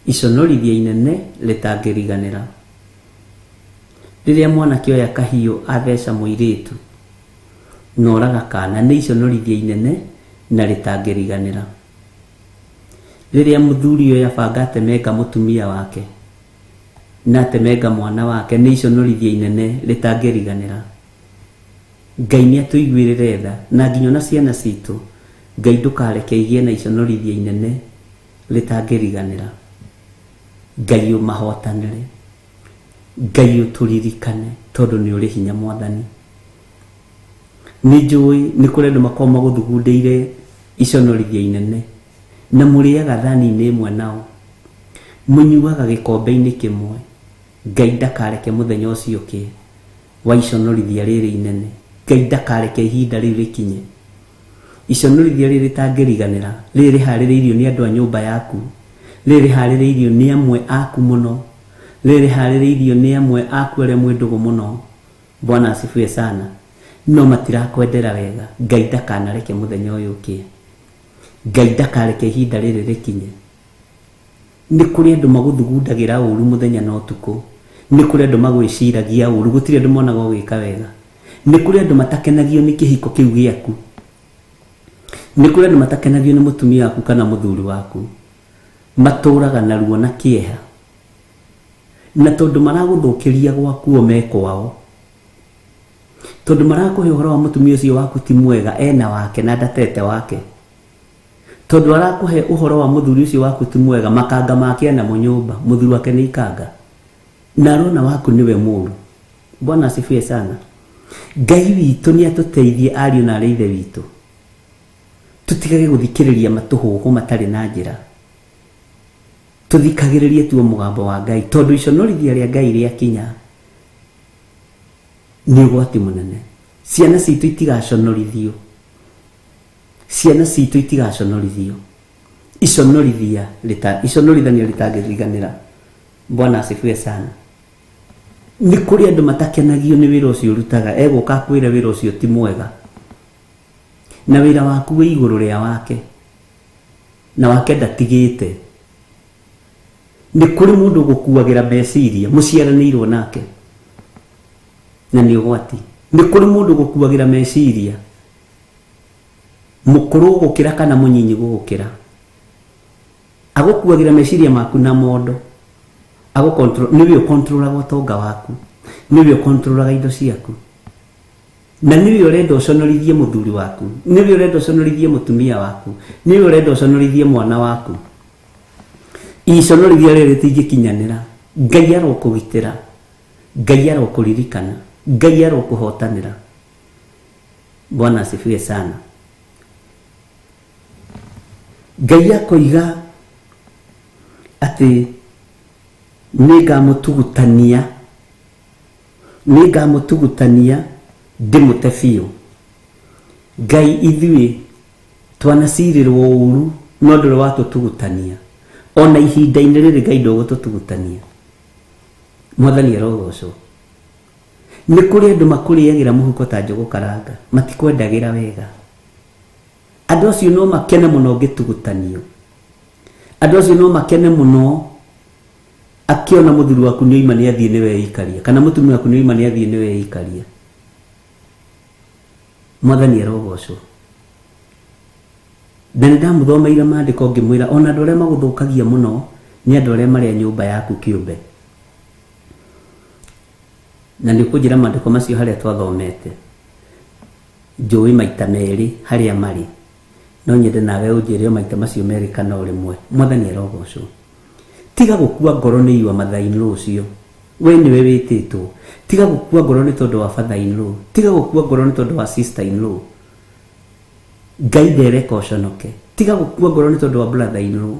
iconorithia inene rĩtangĩriganĩra. Rĩrĩa mwanake oya kahiũ atheca mũirĩtu na oraga kana, nĩ iconorithia inene na rĩtangĩriganĩra. Rĩrĩa mũthuri oya banga atemenga mũtumia wake na atemenga mwana wake, nĩ iconorithia inene rĩtangĩriganĩra. Ngai nĩatũiguĩrĩre tha, na nginya na ciana citũ Ngai ndũkareke igĩe na iconorithia inene rĩtangĩriganĩra. Ngai ũmahotanĩre, Ngai ũtũririkane tondũ nĩ ũrĩ hinya Mwathani. Nĩ njũĩ nĩ kũrĩ andũ makoragwo magũthugundĩire iconorithia inene na mũrĩaga thani-inĩ ĩmwe nao, mũnyuaga gĩkombe-inĩ kĩmwe. Ngai ndakareke mũthenya ũcio ũkĩe wa iconorithia rĩrĩ inene. Ngai ndakareke ihinda rĩu rĩkinye. Iconorithia rĩrĩ rĩtangĩriganĩra, rĩrĩ rĩharĩrĩirio nĩ andũ a nyũmba yaku, rĩrĩ rĩharĩrĩirio nĩ amwe aku mũno, rĩrĩ rĩharĩrĩirio nĩ amwe aku arĩa mwĩ ndũgũ mũno. Bwana asifiwe sana. No matirakwendera wega. Ngai ndakanareke mũthenya ũyũ ũkĩe. Ngai ndakareke ihinda rĩrĩ rĩkinye. Nĩ kũrĩ andũ magũthugundagĩra ũru mũthenya na ũtukũ. Nĩ kũrĩ andũ magwĩciragia ũru, gũtirĩ andũ monaga ũgĩka wega. Nĩ kũrĩ andũ matakenagio nĩ kĩhiko kĩu gĩaku. Nĩ kũrĩ andũ matakenagio nĩ mũtumia waku kana mũthuri waku. Matũraga na ruo na kĩeha, na tondũ maragũthũkĩria gwaku o mekwao, tondũ marakũhe ũhoro wa mũtumia ũcio waku ti mwega, ena wake na ndatete wake, tondũ arakũhe ũhoro wa mũthuri ũcio waku ti mwega, makanga make na mũnyũmba, mũthuri wake nĩ ikanga, na arona waku niwe mũru. Bwana asifiwe sana. Ngai witũ nĩ atũteithie ariũ na arĩa ithe witũ, tũtigage gũthikĩrĩria matũhũhũ matarĩ na njĩra, tũthikagĩrĩrie tuo mũgambo wa Ngai, tondũ iconorithia rĩa Ngai rĩakinya nĩ ũgwati mũnene. Ciana citũ itigaconorithio, ciana citũ itigaconorithio. Iconorithania rĩtangĩriganĩra. Bwana asifiwe sana. Nĩ kũrĩ andũ matakenagio nĩ wĩra ũcio ũrutaga, egũka kwĩra wĩra ũcio ti mwega, na wĩra waku wĩ igũrũ rĩa wake, na wake ndatigĩte. Nĩ kũrĩ mũndũ gũkuagĩra meciria, mũciaranĩirwo nake, na nĩ ũgwati. Nĩ kũrĩ mũndũ gũkuagĩra meciria, mũkũrũ gũkĩra kana mũnyinyi gũgũkĩra, agũkuagĩra meciria maku na mondo, nĩwe ũkontrolaga ũtonga waku, nĩwe ũkontrolaga indo ciaku, na nĩwe ũrenda ũconorithie mũthuri waku, nĩwe ũrenda ũconorithie mũtumia waku, nĩwe ũrenda ũconorithie mwana waku. Iconorithia rĩrĩ rĩtingĩkinyanĩra. Ngai arokũgitĩra, Ngai arokũririkana, Ngai arokũhotanĩra. Bwana asifiwe sana. Ngai akoiga atĩ nĩngamũtugutania ndĩmũte biũ. Ngai ithuĩ twanacirĩrwo ũru, no ndũrĩ watũtugutania. Ona ihinda-inĩ rĩrĩ Ngai ndũgũtũtugutania. Mwathani arogocwo. Nĩ kũrĩ andũ makũrĩagĩra mũhuko ta njũgũ karanga, matikwendagĩra wega. Andũ acio no makene mũno ũngĩtugutanio. Andũ acio no makene mũno akiona mũthuri waku nĩ oima nĩ athiĩ nĩwe ikaria, kana mũtumia waku nĩ oima nĩ athiĩ nĩwe ikaria. Mwathani arogocwo. Na nĩndamũthomeire maandĩko ngĩmwĩra ona andũ arĩa magũthũkagia mũno nĩ andũ arĩa marĩa nyũmba yaku kĩũmbe. Na nĩ ũkũnjĩra maandĩko macio harĩa twathomete. Njũĩ maita merĩ harĩa marĩ, no nyende nawe ũnjĩre maita macio merĩ kana o rĩmwe. Mwathani arogocwo. Tiga gũkua ngoro nĩ iwa mathainĩ rũciũ. we niwe wititwo. Tiga gukua ngoro ni tondu wa father in law, tiga gukua ngoro ni tondu wa sister in law. Ngai ndereka uconoke. Tiga gukua ngoro ni tondu wa brother in law.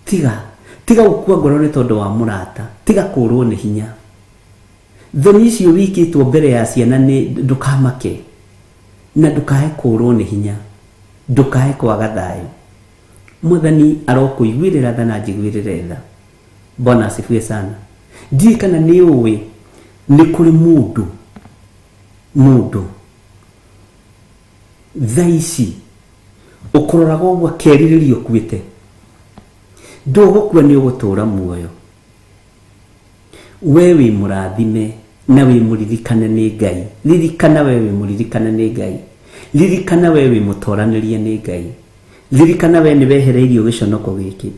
Tiga gukua ngoro ni tondu wa murata. Tiga kurwo ni hinya. Thoni icio wikitwo mbere ya ciana ni ndukamake na ndukahe kurwo ni hinya, ndukahe kwaga thayu. Mwathani arokuiguirira tha na njiguirire tha. Bwana asifiwe sana. Ndiĩ kana nĩ ũĩ nĩ kũrĩ mũndũ thaa ici ũkũroraga ũguo akerirĩria ũkuĩte, ndũgũkua nĩ ũgũtũũra muoyo. We wĩ mũrathime na wĩ mũririkane nĩ Ngai. Ririkana we wĩ mũririkane nĩ Ngai. Ririkana we wĩ mũtoranĩrie nĩ Ngai. Ririkana we nĩ wehereirio gĩconoko gĩkĩ,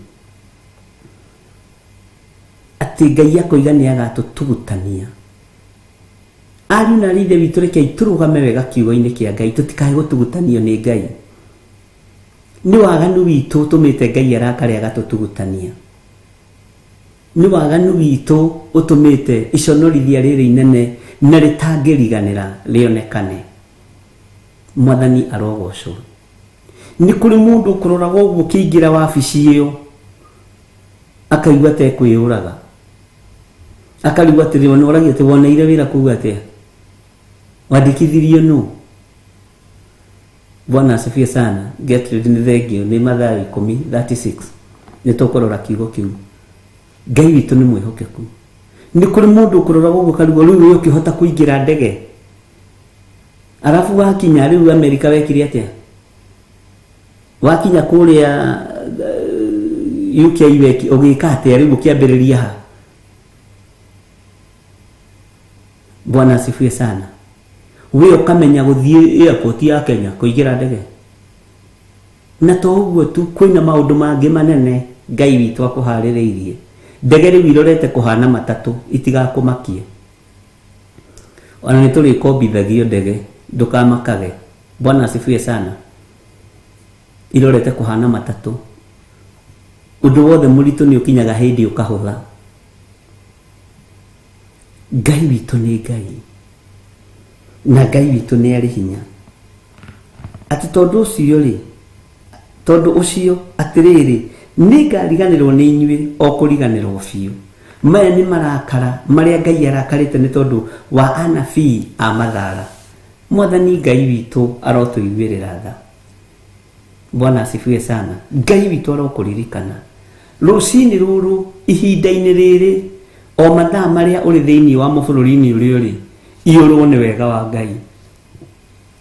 atĩ Ngai akoiga nĩ agatũtugutania. Ariũ na ithe witũ rekei tũrũgame wega kiugo-inĩ kĩa Ngai, tũtikae gũtugutanio nĩ Ngai. Nĩ waganu witũ ũtũmĩte Ngai arakare agatũtugutania. Nĩ waganu witũ ũtũmĩte iconorithia rĩrĩ inene na rĩtangĩriganĩra rĩonekane. Mwathani arogocwo. Nĩ kũrĩ mũndũ ũkũroraga ũguo kĩingĩra wabici ĩyo akaigua ta ekwĩyũraga, akarigwo atĩ nĩ ũragia atĩ woneire wĩra kũu atĩa, wandĩkithirio nũ? Bwana asifiwe sana. Get ready nĩ thengio, nĩ mathaa 10:36 nĩ tũkũrora kiugo kĩu. Ngai witũ nĩ mwĩhokeku. Nĩ kũrĩ mũndũ ũkũroraga ũguo akarigwo rĩu ũyũ ũkĩhota kũingĩra ndege, arabu wakinya rĩu Amerika wekire atĩa? Wakinya kũrĩa UK weki ũgĩka atĩa rĩu ũkĩambĩrĩria ha? Bwana asifiwe sana. We ukamenya gũthiĩ airport ya Kenya kũingĩra ndege. Na to ũguo tu, kwĩna maũndũ mangĩ manene Ngai witũ akũharĩrĩirie. Ndege rĩu irorete kũhana matatũ, itigakũmakie. Ona nĩ tũrĩkombithagio ndege, ndũkamakage. Bwana asifiwe sana. Irorete kũhana matatũ. Ũndũ wothe mũritũ nĩ ũkinyaga hĩndĩ ũkahũtha. Ngai witũ nĩ Ngai. Na Ngai witũ nĩ arĩ hinya. Atĩ tondũ ũcio atĩrĩrĩ, nĩ ngariganĩrwo nĩ inyuĩ o kũriganĩrwo biũ. Maya nĩ marakara marĩa Ngai arakarĩte nĩ tondũ wa anabii a mathaara. Mwathani Ngai witũ arotũiguĩrĩra tha. Bwana asifiwe sana. Ngai witũ arokũririkana. Rũcinĩ rũrũ, ihinda-inĩ rĩrĩ, o mathaa marĩa ũrĩ thĩinĩ wa mabũrũri-inĩ ũrĩa ũrĩ, iyũrwo nĩ wega wa Ngai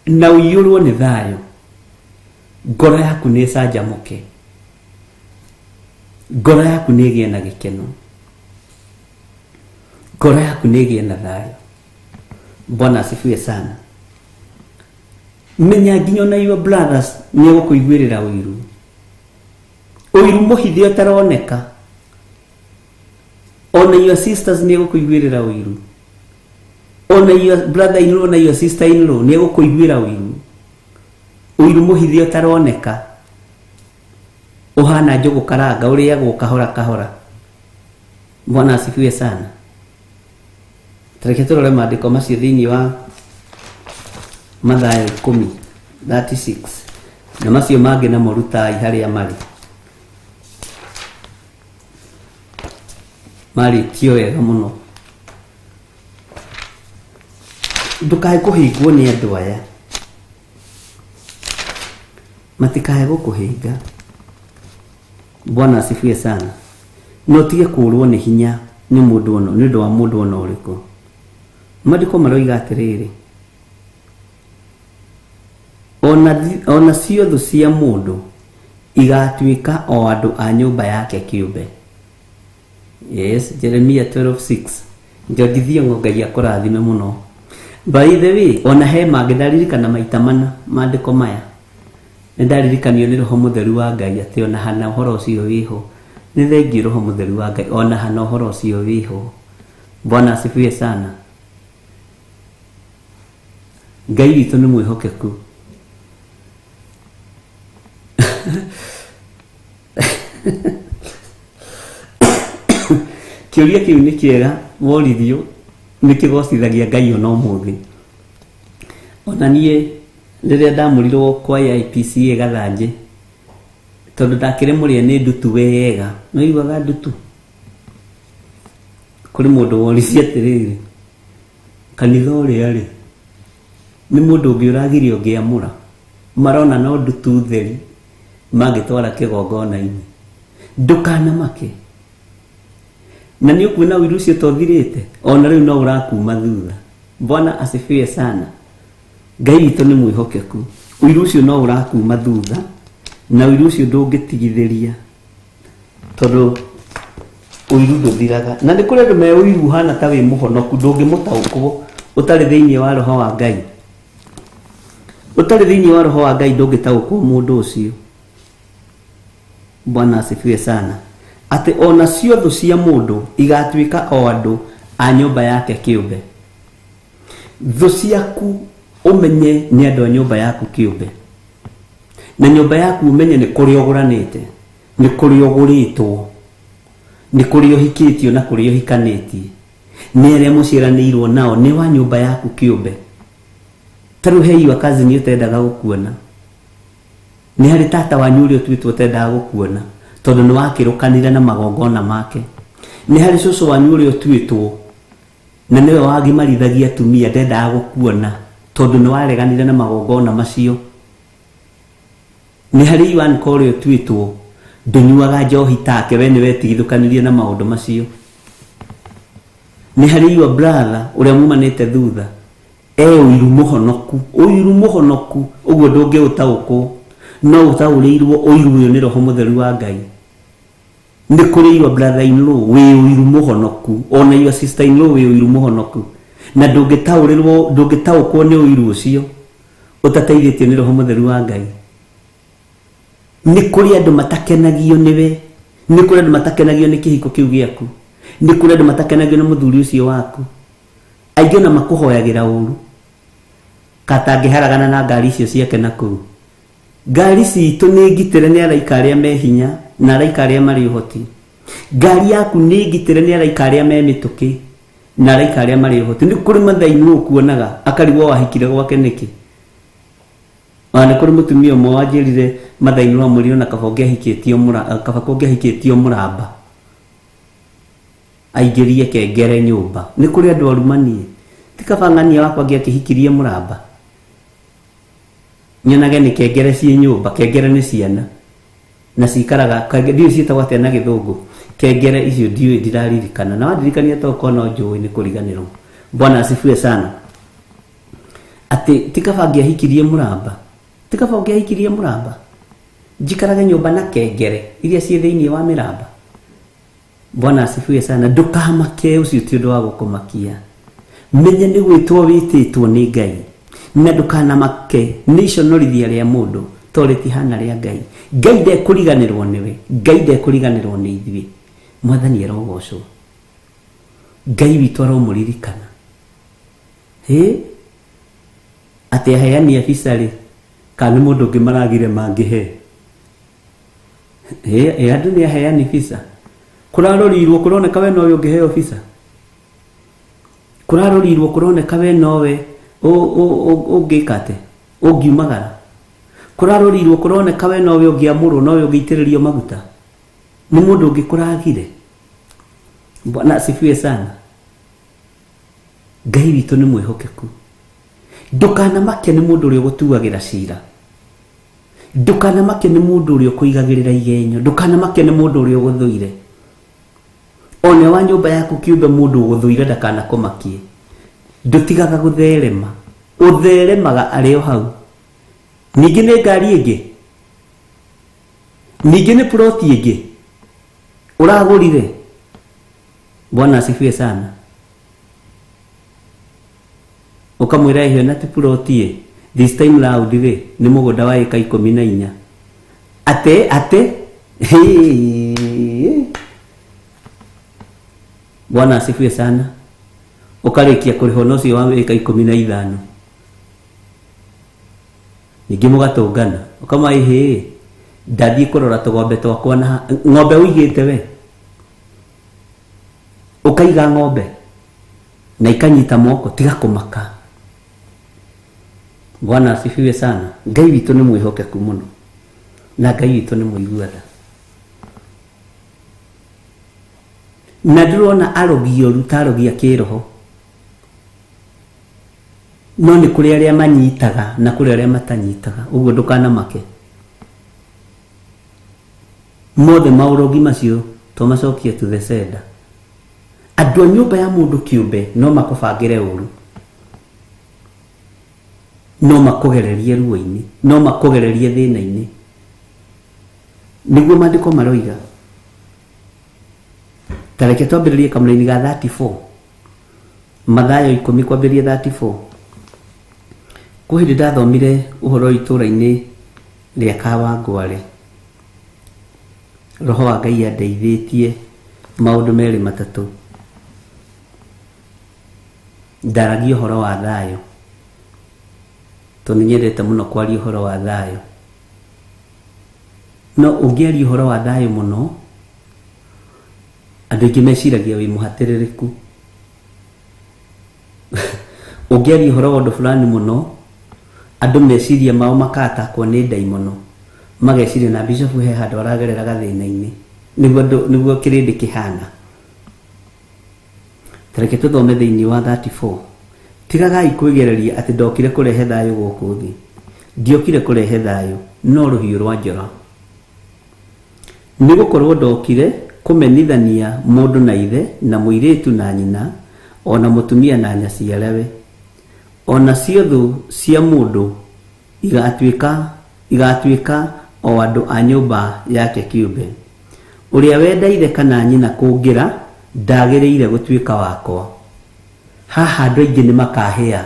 na ũiyũrwo nĩ thayũ. Ngoro yaku nĩ ĩcanjamũke, ngoro yaku nĩ ĩgĩe na gĩkeno, ngoro yaku nĩ ĩgĩe na thayũ. Bwana asifiwe sana. Menya nginya na your brothers nĩ egũkũiguĩrĩra ũiru, ũiru mũhithe ũtaroneka. Ona your sisters nĩ egũkũiguĩrĩra ũiru, ona your brother in law na your sister in law nĩ egũkũiguĩra ũiru, ũiru mũhithe ũtaroneka. Ũhana njũgũ karanga ũrĩagwo kahora kahora. Bwana asifiwe sana. Tareke tũrore maandĩko macio thĩinĩ wa Mathayo 10:36 na macio mangĩ na morutai harĩa marĩ tio wega mũno. Ndũkae kũhingwo nĩ andũ aya, matikae gũkũhĩnga. Bwana asifiwe sana. No tige kũrwo nĩ hinya nĩ mũndũ ono, nĩ ũndũ wa mũndũ ono ũrĩkũ. Maandĩko maroiga atĩrĩrĩ, ona cio thũ cia mũndũ igatuĩka o andũ a nyũmba yake kĩũmbe. Yes, Jeremia 12:6. Njodithio Ngai akũrathime mũno. By the way, ona he mangĩ ndaririkana maita mana maandĩko maya. Nĩ ndaririkanio nĩ Roho Mũtheru wa Ngai atĩ ona hana ũhoro ũcio wĩho. Nĩ thengiũ Roho Mũtheru wa Ngai, ona hana ũhoro ũcio wĩho. Bwana asifiwe sana. Ngai witũ nĩ mwĩhokeku. kiuria kiu ni kiega worithio ni kigocithagia Ngai ona umuthi. Ona nie riria ndamurirwo kwa IPC Gathanje tondu ndakire murie ni ndutu wega no igwaga ndutu kuri mundu worisi atiriri kanitha uria ri ni mundu ungi uragirio ngiamura marona no ndutu theri magitwara kigongona-ini ndukana make na ni ukuona wiru ucio tothirite ona riu no urakuma thutha. Bwana asifiwe sana. Ngai witũ nĩ mwĩhokeku. Wiru ucio no urakuma thutha na wiru ucio ndũngĩtigithĩria tondũ wiru ndũthiraga na nĩ kũrĩ andũ me wiru hana ta wĩ mũhonoku ndũngĩmũtaũkwo ũtarĩ thĩinĩ wa roho wa Ngai. Ũtarĩ thĩinĩ wa roho wa Ngai ndũngĩtaũkwo mũndũ ũcio. Bwana asifiwe sana. Ati ona ciothe cia mundu igatuika o andu a nyumba yake kiumbe. Thu ciaku umenye ni andu a nyumba yaku kiumbe. Na nyumba yaku umenye ni kuri oguranite, ni kuri oguritwo, ni kuri ohikitio na kuri ohikanitie. Ni aria muciranirwo nao ni wa nyumba yaku kiumbe. Taru hei wa kazi ni utendaga gukuona. Ni hari tata wanyu uri utwitwo utendaga gukuona. Tondu ni wakirukanire na magongona make. Ni hari cucu wanyu uri utwitwo na niwe wagimarithagia atumia ndendaga gukuona tondu ni wareganire na magongona macio. Ni hari Iwan Kore utwitwo ndunyuaga njohi take we niwe tigithukanirie na maundu macio. Ni hari your brother uria mumanite thutha uiru muhonoku uguo ndungiutaũkwo no utaũrĩirwo uiru uyu ni roho mutheru wa Ngai. Ni kuri your brother in law we uiru muhonoku ona your sister in law we uiru muhonoku na ndungitaũkwo ni uiru ucio utateithĩtio ni roho mutheru wa Ngai. Ni kuri andu matakenagio niwe, ni kuri andu matakenagio ni kihiko kiu giaku, ni kuri andu matakenagio ni muthuri ucio waku. Aingĩ na makuhoyagira uru katangĩharagana na ngari icio ciake na kuu. Ngari citũ nĩ ngitĩre nĩ araika arĩa me hinya na araika arĩa marĩ ũhoti. Ngari yaku nĩ ngitĩre nĩ araika arĩa me mĩtũkĩ na araika arĩa marĩ ũhoti. Nĩ kũrĩ mathainũ ũkuonaga akarigwo wahikire gwake nĩkĩ. Nĩ kũrĩ mũtumia ũmwe wanjĩrire mathainũ amũrirwo na kaba ũngĩahikĩtio mũramba aingĩrie kengere nyũmba. Nĩ kũrĩ andũ arumanie ti kaba ng'ania wakwa angĩakihikirie mũramba nyonage ni kengere ci nyumba. Kengere ni ciana na cikaraga ndiũ ciĩtagwo atĩa na gĩthũngũ. Kengere icio ndiũ ndiraririkana na wandirikania to kono njũĩ ni kũriganĩrwo. Bwana asifiwe sana. Ati tikaba angĩahikirie mũramba, tikaba angĩahikirie mũramba njikarage nyumba na kengere iria ciĩ thĩinĩ wa mĩramba. Bwana asifiwe sana. Ndukamake ucio ti ũndũ wa gũkũmakia. Menya nĩ gwĩtwo wĩtĩtwo nĩ Ngai na ndukanamake nĩ iconorithia rĩa mũndũ to rĩtihana rĩa Ngai. Ngai ndekũriganĩrwo nĩwe, Ngai ndekũriganĩrwo nĩ ithuĩ. Mwathani arogocwo. Ngai witũ aromũririkana. Atĩ aheani a visa rĩ kana nĩ mũndũ ũngĩ maragire mangĩhe. Andũ nĩ aheani visa. Kũrarorirwo kũroneka we nowe ũngĩheo visa. Kũrarorirwo kũroneka we nowe ũngĩkate ũngiumagara. Kũrarorirwo kũroneka we nowe ũngĩamũrwo nowe ũngĩitĩrĩrio maguta. Nĩ mũndũ ũngĩ kũragire. Bwana asifiwe sana. Ngai witũ nĩ mwĩhokeku. Ndukanamake nĩ mũndũ ũrĩa ũgũtuagĩra cira. Ndukanamake nĩ mũndũ ũrĩa ũkũigagĩrĩra igenyo. Ndukanamake nĩ mũndũ ũrĩa ũgũthũire. One wa nyumba yaku kiumbe mũndũ ũgũthũire ndakanakũmakie. Ndutigaga gũtherema. Ũtheremaga arĩ o hau. Ningĩ nĩ ngari ĩngĩ. Ningĩ nĩ ploti ĩngĩ. Ũragũrire. Bwana asifiwe sana. Ukamwĩra ihyo na ti ploti this time round rĩ nĩ mũgũnda wa eka 14. Ate Bwana asifiwe sana. Ukarikia kũrĩho na ũcio wa eka 15. Ningĩ mũgatũngana ukama ndathiĩ kũrora tũgombe twakwa na ng'ombe ũigĩte we. ukaiga ng'ombe na ikanyita moko tiga kumaka. Bwana asifiwe sana. Ngai witũ nĩ mwĩhokeku mũno na Ngai witũ nĩ mũiguatha. Na ndĩrona arogi ũru ta arogia kĩroho, no nĩ kũrĩ arĩa manyitaga na kũrĩ arĩa matanyitaga, ũguo ndũkanamake. Mothe maũrogi macio tũmacokie to the sender. Andũ a nyũmba ya mũndũ kĩũmbe no makũbangĩre ũru, no makũgererie ruo-inĩ, no makũgererie thĩna-inĩ. Nĩguo maandĩko maroiga. Tareke twambĩrĩrie kamũra-inĩ ga 34, Mathayo 10 kwambĩrĩria 34. Kwa hĩndĩ ndathomire ũhoro itũũra-inĩ rĩa Kawangware, Roho wa Ngai andeithĩtie maũndũ merĩ matatũ. Ndaragia ũhoro wa thayũ, tondũ nĩnyendete mũno kwaria ũhoro wa thayũ. No ũngĩaria ũhoro wa thayũ mũno, andũ aingĩ meciragia wĩ mũhatĩrĩrĩku. Ũngĩaria ũhoro wa ũndũ fulani mũno, andũ meciria mao makatakwo nĩ ndaimono, mageciria na bishop he handũ aragerera gathĩna-inĩ, nĩguo kĩrĩndĩ kĩhana. Tareke tũthome thĩinĩ wa 34. Tigagai kwĩgereria atĩ ndokire kũrehe thayũ gũkũ thĩ. Ndiokire kũrehe thayũ, no rũhiũ rwa njora. Nĩgũkorwo ndokire kũmenithania mũndũ na ithe na mũirĩtu na nyina, ona mũtumia na nyaciarawe, ona ciothe cia mũndũ igatuĩka o andũ a nyũmba yake kĩũmbe. Ũrĩa wenda ithe kana nyina kũngĩra ndagĩrĩire gũtuĩka wakwa. Haha andũ aingĩ nĩ makahĩa.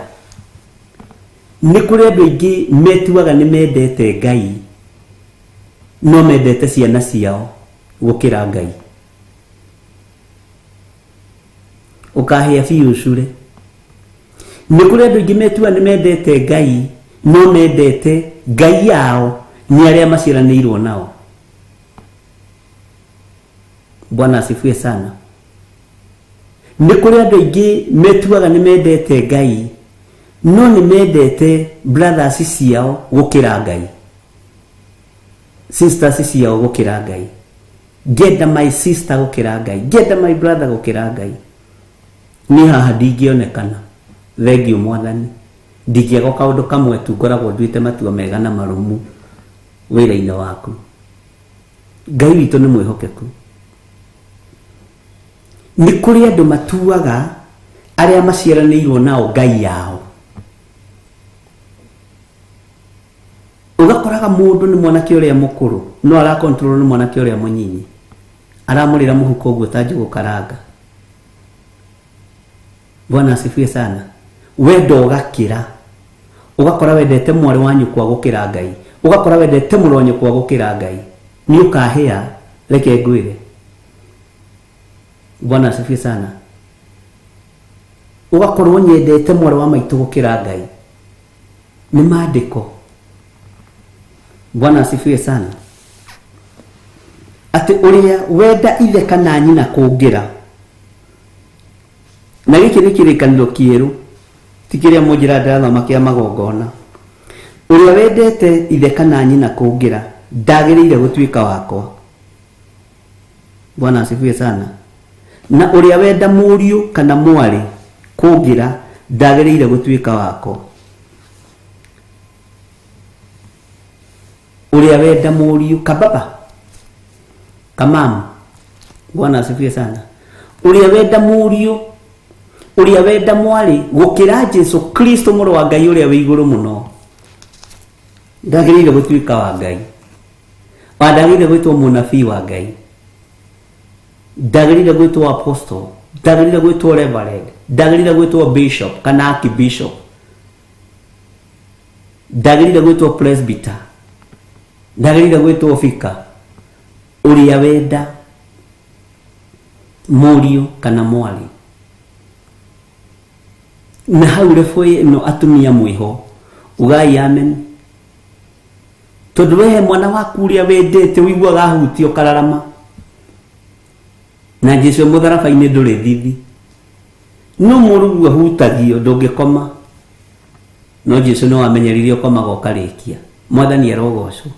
Nĩ kũrĩ andũ aingĩ metuaga nĩ mendete Ngai, no mendete ciana ciao gũkĩra Ngai. Ũkahĩa biũ cure. Nĩ kũrĩ andũ aingĩ metuaga nĩ mendete Ngai, no mendete Ngai yao nĩ arĩa maciaranĩirwo nao. Bwana asifiwe sana. Nĩ kũrĩ andũ aingĩ metuaga nĩ mendete Ngai, no nĩ mendete brothers ciao gũkĩra Ngai, sisters ciao gũkĩra Ngai. Ngenda my sister gũkĩra Ngai, ngenda my brother gũkĩra Ngai. Niĩ haha ndingĩonekana, thengiũ Mwathani, ndingĩaga kaũndũ kamwe tu ngoragwo nduĩte matua mega na marũmu wĩra-inĩ waku. Ngai witũ nĩ mwĩhokeku. Nĩ kũrĩ andũ matuaga arĩa maciaranĩirwo nao Ngai yao. Ũgakoraga mũndũ nĩ mwanake ũrĩa mũkũrũ, no arakontrol nĩ mwanake ũrĩa mũnyinyi, aramũrĩra mũhuko ũguo ta njũgũ karanga. Bwana asifiwe sana. Wenda ũgakĩra, ũgakora wendete mwarĩ wa nyũkwa gũkĩra Ngai, ũgakora wendete mũrũ wa nyũkwa gũkĩra Ngai. Nĩ ũkahĩa, reke ngwĩre. Bwana asifiwe sana. Ugakorwo nyendete mwarĩ wa maitũ gũkĩra Ngai. Nĩ maandĩko. Bwana asifiwe sana. Atĩ ũrĩa wenda ithe kana nyina kũngĩra. Na gĩkĩ nĩ kĩrĩkanĩro kĩerũ, ti kĩrĩa mũnjĩra ndĩrathoma kĩa magongona. Ũrĩa wendete ithe kana nyina kũngĩra ndagĩrĩire gũtuĩka wakwa. Bwana asifiwe sana. Na ũrĩa wenda mũriũ kana mwarĩ kũngĩra ndagĩrĩire gũtuĩka wakwa. Ũrĩa wenda mũriũ kababa kamamu. Bwana asifiwe sana. Ũrĩa wenda mũriũ, ũrĩa wenda mwarĩ gũkĩra Jesu Kristo mũrũ wa Ngai ũrĩa wĩ igũrũ mũno ndagĩrĩire gũtuĩka wa Ngai. Ndagĩrĩire gwĩtwo mũnabii wa Ngai, ndagĩrĩire gwĩtwo apostle, ndagĩrĩire gwĩtwo reverend, ndagĩrĩire gwĩtwo bishop kana archbishop, ndagĩrĩire gwĩtwo presbyter, ndagĩrĩire gwĩtwo vicar. Ũrĩa wenda mũriũ kana mwarĩ. Na hau refoi no atumia mwĩho ugai amen. Tondũ wehe mwana waku ũrĩa wendete wĩiguaga hutio kararama, na Jesu mutharabai-inĩ ndũrĩ thithi, no mũrũgu ahutagio ndũngĩkoma, no Jesu no amenyerire ũkomaga ũkarĩkia. Mwathani arogocwo.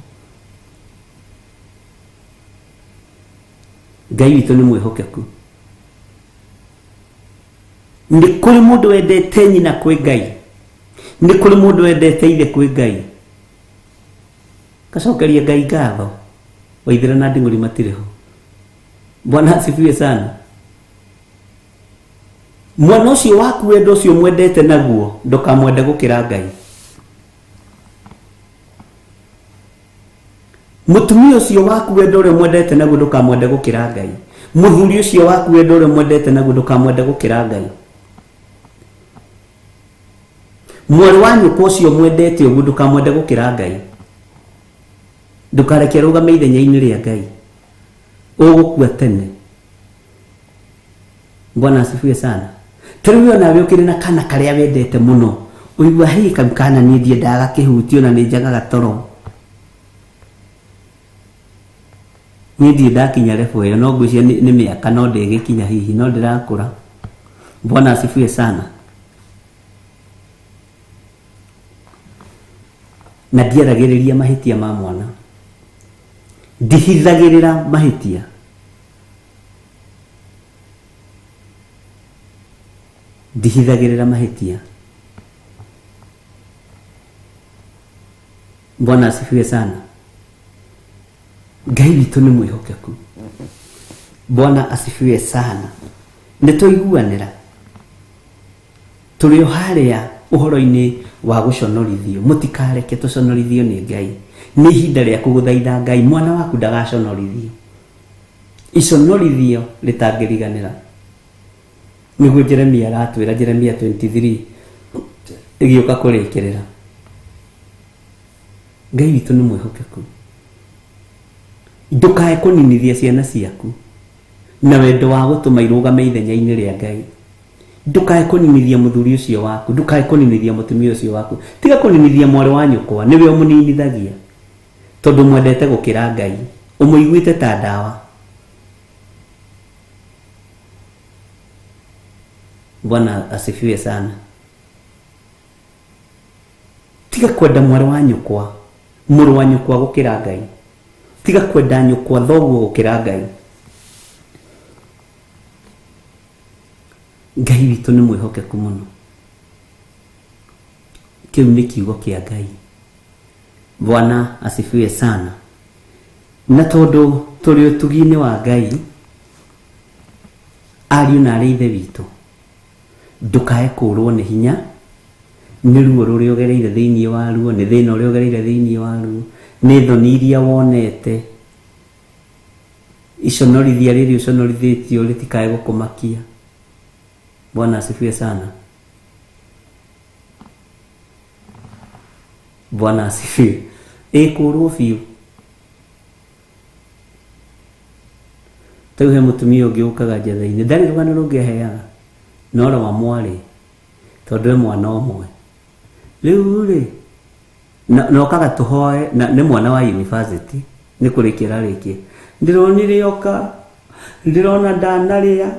Ngai witũ nĩ mwĩhokeku. Nĩ kũrĩ mũndũ wendete nyina kwĩ Ngai, nĩ kũrĩ mũndũ wendete ithe kwĩ Ngai. Kacokeria Ngai ngatho. Waithĩra na Nding'ũri matirĩ ho. Bwana asifiwe sana. Mwana ũcio waku wendo ũcio mwendete naguo ndũkamwende gũkĩra Ngai. Mũtumia ũcio waku wendo ũrĩa mwendete naguo ndũkamwende gũkĩra Ngai. Mũthuri ũcio waku wendo ũrĩa mwendete naguo ndũkamwende gũkĩra Ngai. Mwarĩ wa nyũkwa ũcio mwendete ũguo ndũkamwende gũkĩra Ngai. Ndũkareke arũgame ithenya-inĩ rĩa Ngai, ũgũkua tene. Bwana asifiwe sana. Tarĩu onawe ũkĩrĩ na kana karĩa wendete mũno, ũigua hĩ kana niĩ ndiendaga gakĩhutio na nĩ njagaga toro. Niĩ ndirĩ ndakinya level ĩyo, no ngwĩciria nĩ mĩaka no ndĩgĩkinya hihi, no ndĩrakũra. Bwana asifiwe sana. Na ndiaragĩrĩria mahĩtia ma mwana, ndihithagĩrĩra mahĩtia. Ndihithagĩrĩra mahĩtia. Bwana asifiwe sana. Ngai witũ nĩ mwĩhokeku. Bwana asifiwe sana. Nĩtũiguanĩra tũrĩ o harĩa ũhoro-inĩ wa gũconorithio. Mũtikareke tũconorithio nĩ Ngai. Nĩ ihinda rĩa kũgũthaitha Ngai mwana waku ndagaconorithio. Iconorithio rĩtangĩriganĩra. Nĩguo Jeremia aratwĩra, Jeremia 23 ĩgĩũka kũrĩkĩrĩra. Ngai witũ nĩ mwĩhokeku. Ndũkae kũninithia ciana ciaku na wendo wa gũtũma irũgame ithenya-inĩ rĩa Ngai. Ndũkae kũninithia mũthuri ũcio waku, ndũkae kũninithia mũtumia ũcio waku. Tiga kũninithia mwarĩ wa nyũkwa, nĩwe ũmũninithagia tondũ mwendete gũkĩra Ngai, ũmũiguĩte ta ndawa. Bwana asifiwe sana. Tiga kwenda mwarĩ wa nyũkwa, mũrũ wa nyũkwa gũkĩra Ngai. Tiga kwenda nyũkwa thoguo gũkĩra Ngai. Ngai witũ nĩ mwĩhokeku mũno. Kĩu nĩ kiugo kĩa Ngai. Bwana asifiwe sana. Na tondũ tũrĩ ũtugi-inĩ wa Ngai, ariũ na arĩ ithe witũ, ndũkae kũrwo nĩ hinya, nĩ ruo rũrĩa ũgereire thĩinĩ wa ruo, nĩ thĩna ũrĩa ũgereire thĩinĩ wa ruo, nĩ thoni iria wonete. Iconorithia rĩrĩ ũconorithĩtio rĩtikae gũkũmakia. Bwana asifiwe sana. Bwana asifiwe. Kũrwo biũ. Tau he mũtumia ũngĩ ũkaga njatha-inĩ, ndarĩ rũgano rũngĩ aheaga, no rwa mwarĩ, tondũ e mwana ũmwe. Rĩu rĩ, na okaga tũhoe, nĩ mwana wa university, nĩ kũrĩkia ararĩkia. Ndĩronire oka, ndĩrona ndanarĩa,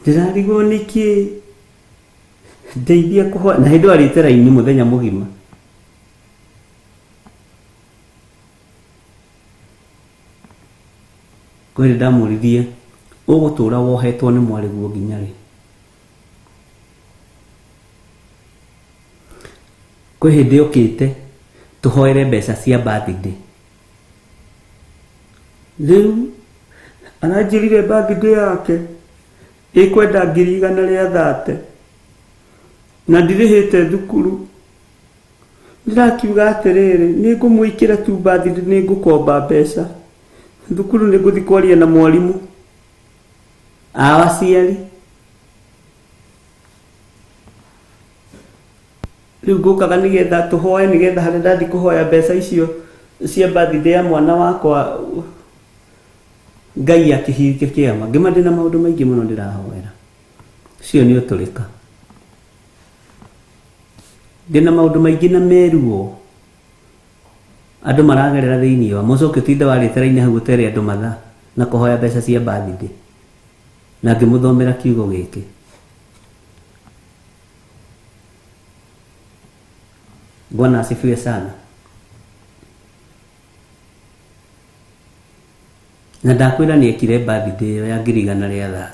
ndĩrarigwo nĩkĩ, ndeithia kũhoya, na hĩndĩ arĩte raini mũthenya mũgima. Kwĩrĩ ndamũrithie, ũgũtũra wohetwo nĩ mwarĩguo nginya rĩ? Kwĩ hĩndĩ ũkĩte tũhoere mbeca cia birthday. Rĩu aranjĩrire birthday yake ĩkwenda 130 na ndirĩhĩte thukuru. Ndĩrakiuga atĩrĩrĩ, nĩ ngũmwĩkĩra tu birthday, nĩ ngũkomba mbeca thukuru, nĩ ngũthiĩ kwaria na mwarimũ aciari. Rĩu ngũkaga nĩgetha tũhoe, nĩgetha harĩa ndathiĩ kũhoya mbeca icio cia birthday ya mwana wakwa, Ngai akĩhinge kĩama. Ngĩma ndĩna maũndũ maingĩ mũno ndĩrahoera. Cio nĩ ũtũrĩka. Ndĩna maũndũ maingĩ na meruo andũ maragerera thĩinĩ wa mũcoke tinda warĩte raini hau gũtere andũ mathaa. na kuhoya mbeca cia birthday na ngimuthomera kiugo giki. Bwana asifiwe sana. Na ndakwira ni ekire birthday iyo ya 130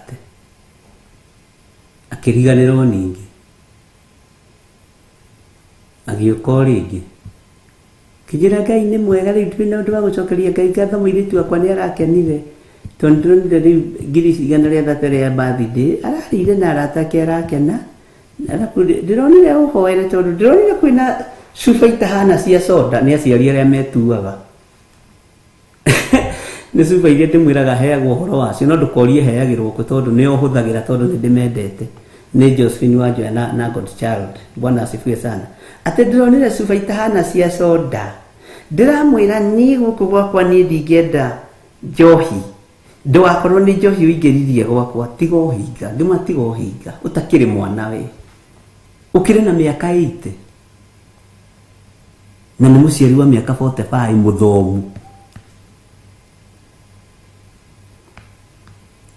akiriganirwo ningi agĩũka rĩngĩ kijira Ngai nĩ mwega rĩu twĩna ũndũ wa gũcokeria Ngai ngatho mũirĩtu wakwa nĩ arakenire tondũ ndĩronire rĩu 130 ya birthday ararĩire na arata ake arakena ndĩronire ũhoere tondũ ndĩronire kwĩna cuba itahana cia soda nĩ aciari arĩa metuaga nĩ cuba iria ndĩmwĩraga heagwo ũhoro wacio no ndũkorie heagĩrwo kũ tondũ nĩo hũthagĩra tondũ nĩ ndĩmendete nĩ Josephine Wanjoya na Godchild. Bwana asifiwe sana. Ate ndĩronire cuba itahana cia soda ndiramwĩra niĩ gũkũ gwakwa niĩ ndingĩenda njohi ndũgakorwo nĩ njohi ũingĩririe gwakwa tiga ũhinga ndĩmatiga ũhinga ũtakĩrĩ mwana we ũkĩrĩ na mĩaka 80 na nĩ mũciari wa mĩaka 45 mũthomu.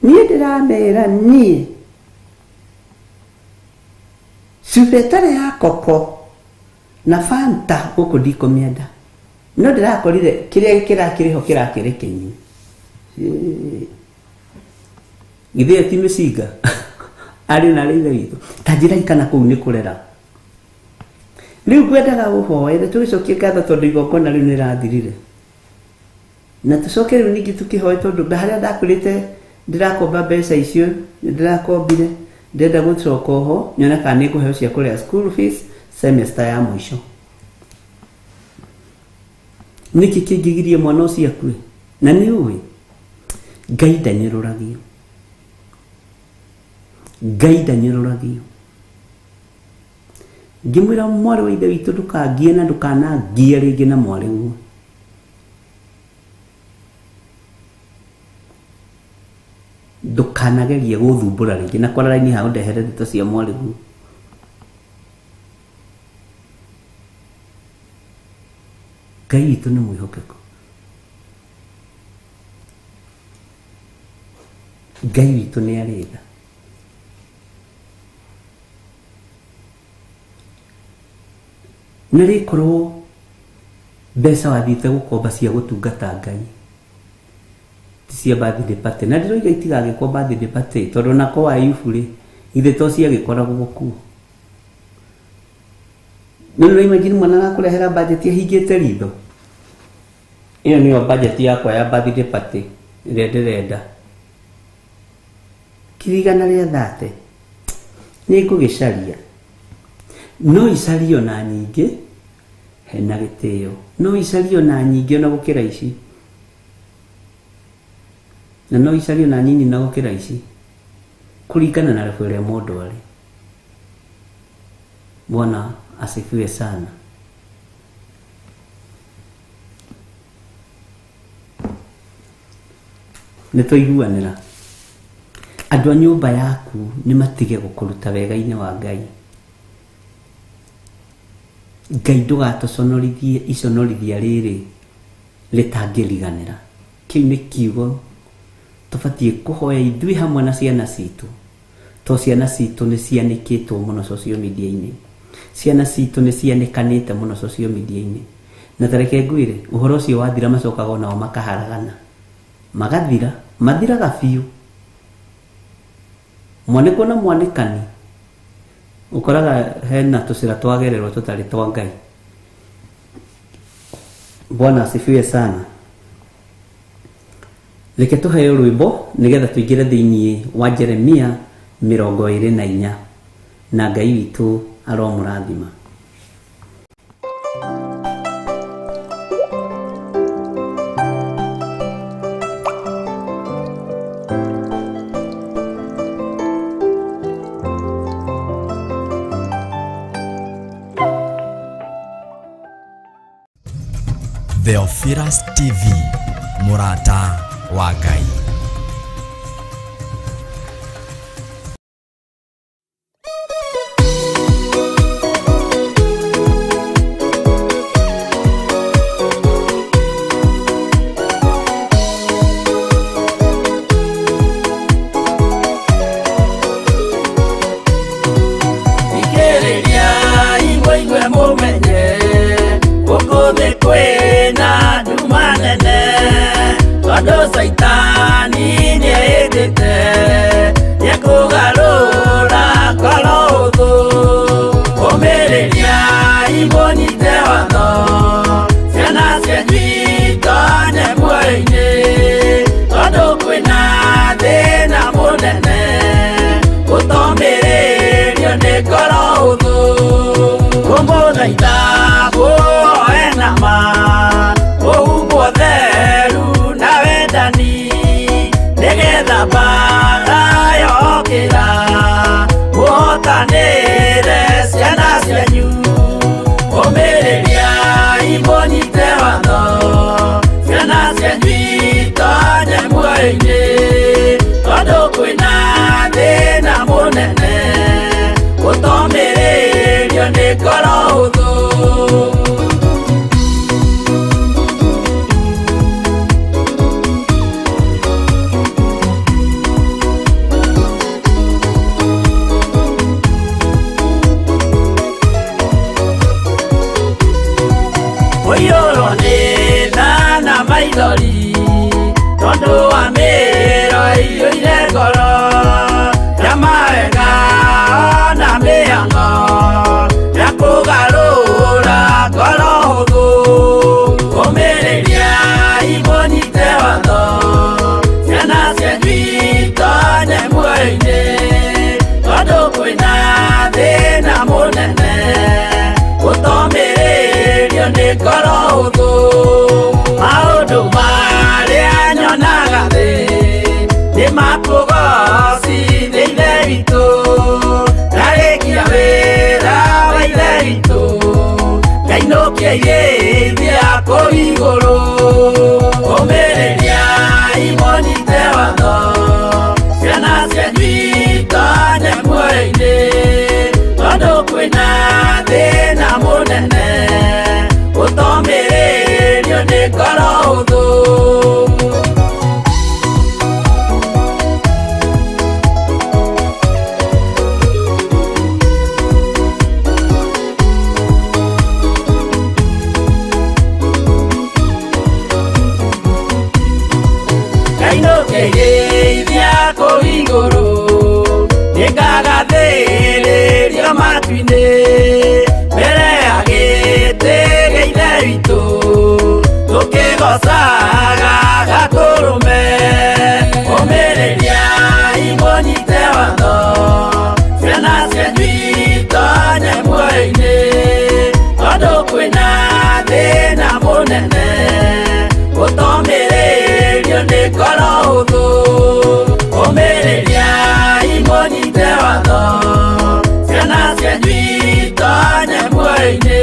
Niĩ ndĩramera niĩ cuba ĩtarĩ ya koko na Fanta gũkũ ndikũmĩenda no ndĩrakorire kĩrĩa kĩrakĩrĩho kĩrakĩrĩ kĩnyi githĩ ti mĩcinga arĩ na rĩithe witũ ta njĩra ikana kũu nĩ kũrera rĩu ngwendaga ũhoere tũgĩcokie ngatho tondũ igongona rĩu nĩ rĩrathirire na tũcoke rĩu ningĩ tũkĩhoe tondũ harĩa ndakwĩrĩte ndĩrakomba mbeca icio ndĩrakombire ndenda gũcoka ho nyone kana nĩ ngũheo cia kũrĩha school fees semester ya mũico. Niki kĩngĩgirie mwana ũcio akue na nĩ ũĩ Ngai ndanyũrũragio ngĩmwĩra mwarĩ wa ithe witũ ndũkangie na ndũkanangie rĩngĩ na mwarĩ guo ndũkanagerie gũthumbũra rĩngĩ na kwara raini hau ndehere ndeto cia mwarĩ guo. Ngai witũ nĩ mwĩhokeku. Ngai witũ nĩ arĩtha. Nĩ rĩkorwo mbeca wathiĩte gũkomba cia gũtungata Ngai ti cia birthday party na ndĩroiga itigagĩkwo birthday party tondũ nako wa yubu rĩ ithe to ciagĩkoragwo kuo. Nĩ imagine mwana agakũrehera budget ahingĩte ritho. Iyo nĩyo budget yakwa ya birthday party ĩrĩa ndĩrenda. Kirigana rĩa 30 nĩ ngũgĩcaria no icario na nyingĩ hena gĩtĩo no icario na nyingĩ na gũkĩra ici na no icario na nini na gũkĩra ici kũringana na level ya mũndũ arĩ. Bwana asifiwe sana. Nĩtũiguanĩra andũ a nyũmba yaku nĩ matige gũkũruta wega-inĩ wa Ngai. Ngai ndũgatũconorithie iconorithia rĩrĩ rĩtangĩriganĩra. Kĩu nĩ kiugo tũbatiĩ kũhoya ithuĩ hamwe na ciana citũ to ciana citũ nĩ cianĩkĩtwo mũno social media-inĩ. Ciana citũ nĩ cianĩkanĩte mũno social media-inĩ na tareke ngwĩre ũhoro ũcio wathira macokaga o nao makaharagana magathira mathiraga biũ. Mwanĩko na mwanĩkani ũkoraga hena tũcĩra twagererwo tũtarĩ twa Ngai. Bwana asifiwe sana. Reke tũheo rwĩmbo nĩgetha tũingĩre thĩinĩ wa Jeremia 24 na Ngai witũ aromũrathima. Theophilus TV, Murata wa Ngai. imunyite watho ciana cianyu itonye muoyo-inĩ tondũ kwĩna thĩna mũnene gũtomĩrĩrio nĩ ngoro hũthũ ngũmũthaitha mũoe na ma mũhumbwo theru na wendani nĩgetha mbara yokĩra mũhotanĩre ciana cianyu ũmĩrĩria imunyite watho ciana cianyu itonye muoyo-inĩ tondũ kwĩna thĩna mũnene gũtomĩrĩrio nĩ ngoro hũthũ ũiyũrwo nĩ tha na maithori tondũ wa mĩĩro ĩiyũire ngoro ya mawega na mĩhang'o ya kũgarũra ngoro hũthũ ũmĩrĩria imunyite watho ciana cianyu itonye muoyo-inĩ tondũ kwĩna thĩna mũnene gũtomĩrĩrio nĩ ngoro hũthũ maũndũ marĩa nyonaga thĩ nĩ makũgocithia ithe witũ ndarĩkia wĩra wa ithe witũ ngainũkia igĩthia kũu igũrũ ũmĩrĩria imunyite watho ciana cianyu itonye muoyo-inĩ tondũ kwĩna thĩna mũnene gũtomĩrĩrio nĩ ngoro hũthũ ngainũkĩgĩithia kũu igũrũ nĩngagathĩrĩrio matu-inĩ mbere ya gĩtĩ gĩa ithe witũ tũkĩgocaga gakũrũme ũmĩrĩria imunyite watho ciana cianyu itonye muoyo-inĩ tondũ kwĩna thĩna mũnene gũtomĩrĩrio nĩ ngoro hũthũ ũmĩrĩria imunyite watho ciana cianyu itonye muoyo-inĩ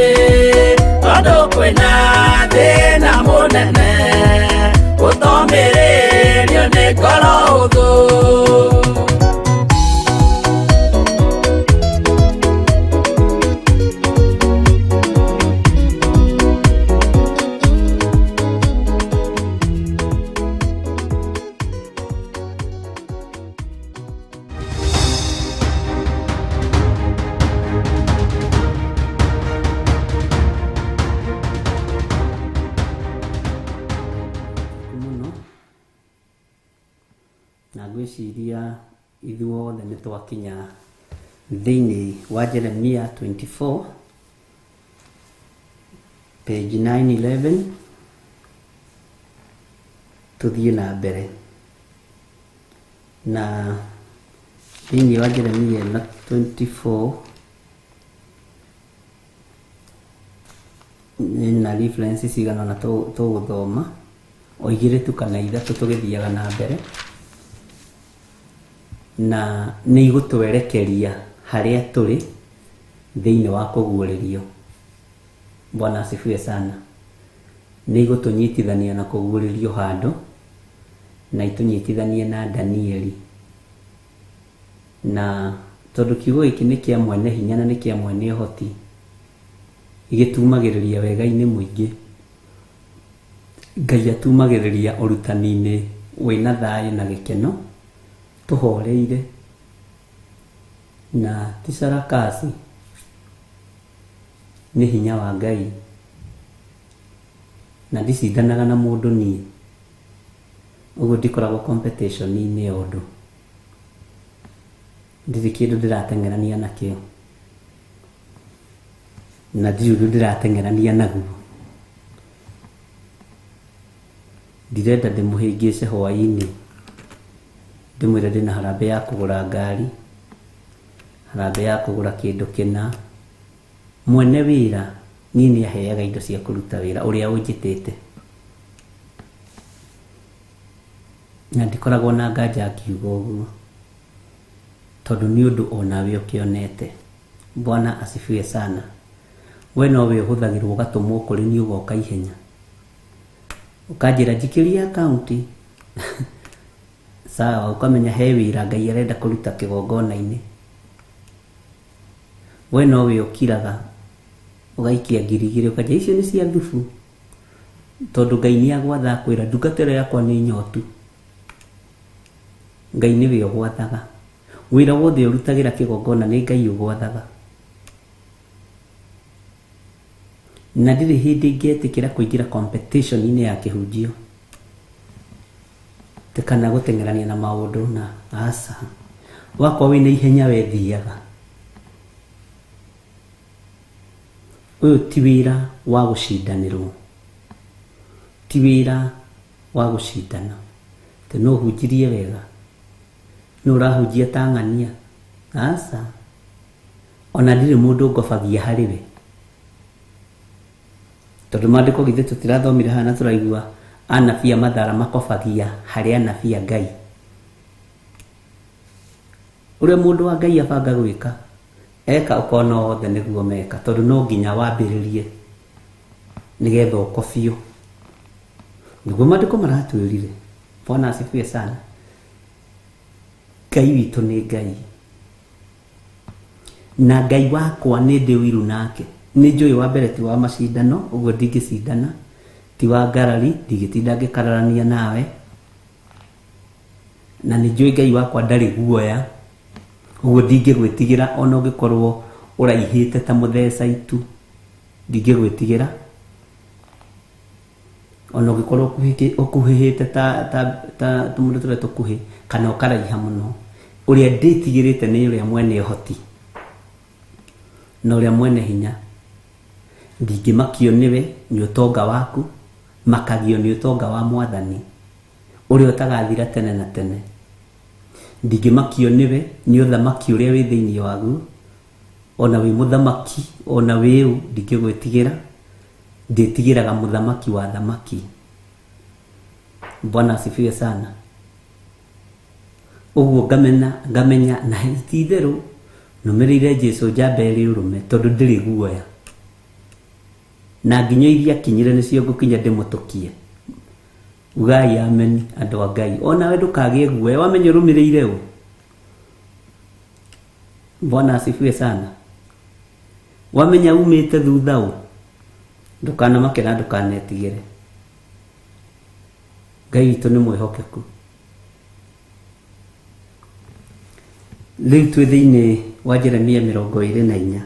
tondũ kwĩna thĩna mũnene gũtomĩrĩrio nĩ ngoro hũthũ na ngwĩciria ithuothe nĩ twakinya thĩinĩ wa Jeremia 24 page 911 tũthiĩ na mbere na thĩinĩ wa Jeremia 24 na references cigana na tũgũthoma o igĩrĩ tu kana ithatũ tũgĩthiaga na mbere na nĩ igũtwerekeria harĩa tũrĩ thĩinĩ wa kũguũrĩrio. Bwana asifiwe sana. Nĩ igũtũnyitithania na kũguũrĩrio handũ na itũnyitithanie na Danieli, na tondũ kiugo gĩkĩ nĩ kĩa mwene hinya na nĩ kĩa mwene ũhoti igĩtumagĩrĩria wega-inĩ mũingĩ. Ngai atumagĩrĩria ũrutani-inĩ wĩna thayũ na gĩkeno tũhoreire na tisarakasi nĩ hinya wa Ngai na ndicindanaga na mũndũ niĩ, ũguo ndikoragwo competition-inĩ ya ũndũ, ndirĩ kĩndũ ndĩrateng'erania nakĩo. na ndiru ndirateng'erania naguo. Ndirenda ndĩmũhĩngĩce hwaĩ-inĩ, ndĩmwĩre ndĩna harambĩ ya kũgũra ngari, harambĩ ya kũgũra kĩndũ kĩna. Mwene wĩra niĩ nĩ aheaga indo cia kũruta wĩra ũrĩa ũnjĩtĩte, na ndikoragwo na nganja ngiuga ũguo, tondũ nĩ ũndũ onawe ũkĩonete. Bwana asifiwe sana. We nowe ũhũthagĩrwo ũgatũmwo kũrĩ niĩ ũgoka ihenya, ũkanjĩra njikĩria akaunti sawa, ũkamenya he wĩra Ngai arenda kũruta kĩgongona-inĩ. We nowe ũkiraga ũgaikia 2,000 ũkanjĩra icio nĩ cia thubu, tondũ Ngai nĩ agwatha kwĩra ndungatĩra yakwa nĩ nyotu. Ngai nĩwe ũgwathaga wĩra wothe ũrutagĩra kĩgongona, nĩ Ngai ũgwathaga. Na ndirĩ hĩndĩ ingĩetĩkĩra kũingĩra competition-inĩ ya kĩhunjio, kana gũteng'erania na maũndũ na aca. Wakwa wĩna ihenya we thiaga. Ũyũ ti wĩra wa gũcindanĩrwo, ti wĩra wa gũcindana. Te no ũhunjirie wega, no ũrahunjia ta ng'ania, aca. Ona ndirĩ mũndũ ngobagia harĩ we, tondũ maandĩko githĩ tũtirathomire hana tũraigua anabii a mathara makobagia harĩ anabii a Ngai. Ũrĩa mũndũ wa Ngai abanga gwĩka eka ũkona othe nĩguo meka, tondũ no nginya wambĩrĩrie nĩgetha ũkobio. Nĩguo maandĩko maratwĩrire. Bwana asifiwe sana. Ngai witũ nĩ Ngai, na Ngai wakwa nĩ ndĩ ũiru nake. Nĩ njũĩ wa mbere ti wa macindano, ũguo ndingĩcindana, ti wa ngarari, ndingĩtinda ngĩkararania nawe, na nĩ njũĩ Ngai wakwa ndarĩ guoya, ũguo ndingĩgwĩtigĩra ona ũngĩkorwo ũraihĩte ta mũtheca itu, ndingĩgwĩtigĩra. Ona ũngĩkorwo ũkuhĩhĩte ta tũmũndũ tũrĩa tũkuhĩ, kana ũkaraiha mũno, ũrĩa ndĩtigĩrĩte nĩ ũrĩa mwene ũhoti na ũrĩa mwene hinya. Ndingĩmakio nĩwe, nĩ ũtonga waku, makagio nĩ ũtonga wa Mwathani ũrĩa ũtagathira tene na tene. Ndingĩmakio nĩwe, nĩ ũthamaki ũrĩa wĩ thĩinĩ waguo. Ona wĩ mũthamaki, ona wĩũ, ndingĩgwĩtigĩra, ndĩtigĩraga mũthamaki wa thamaki. Bwana asifiwe sana. Ũguo ngamenya na ti-itherũ nũmĩrĩire Jesũ njamba ĩrĩ ũrũme, tondũ ndĩrĩ guoya, na nginya iria kinyire nĩcio ngũkinya ndĩmũtũkie. Ugai ameni andũ a Ngai. Ona we ndũkagĩe guoya, wamenya ũrũmĩrĩire ũ. Bwana asifiwe sana. Wamenya umĩte thutha ũ, ndũkanamake na ndũkanetigĩre. Ngai witũ nĩ mwĩhokeku. Rĩu twĩ thĩinĩ wa Jeremia 24,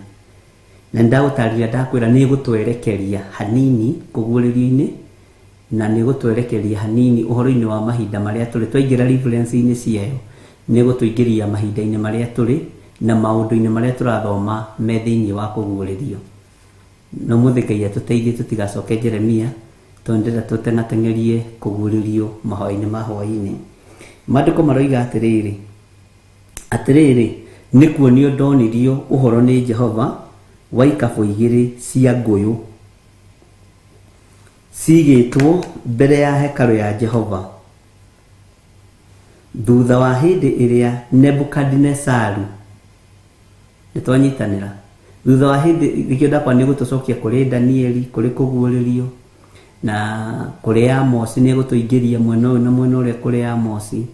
na ndagũtarĩria ndakwĩra nĩ gũtwerekeria hanini kũguũrĩrio-inĩ, na nĩ gũtwerekeria hanini ũhoro-inĩ wa mahinda marĩa tũrĩ. Twaingĩra reference-inĩ ciayo nĩ gũtũingĩria mahinda-inĩ marĩa tũrĩ na maũndũ-inĩ marĩa tũrathoma me thĩinĩ wa kũguũrĩrio. No mũthĩ Ngai atũteithie tũtigacoke Jeremia, tondũ ndĩrenda tũtengateng'erie kũguũrĩrio mahoya-inĩ ma hwaĩ-inĩ. Maandĩko maroiga atĩrĩrĩ, nĩ kuonio ndonirio ũhoro nĩ Jehova wa ikabũ 2 cia ngũyũ cigĩtwo mbere ya hekarũ ya Jehova, thutha wa hĩndĩ ĩrĩa Nebukadinezaru, nĩtwanyitanĩra, thutha wa hĩndĩ, nĩkĩo ndakwa nĩ gũtũcokia kũrĩ Danieli, kũrĩ kũguũrĩrio, na kũrĩ Amosi, nĩ gũtũingĩria mwena ũyũ na mwena ũrĩa kũrĩ Amosi.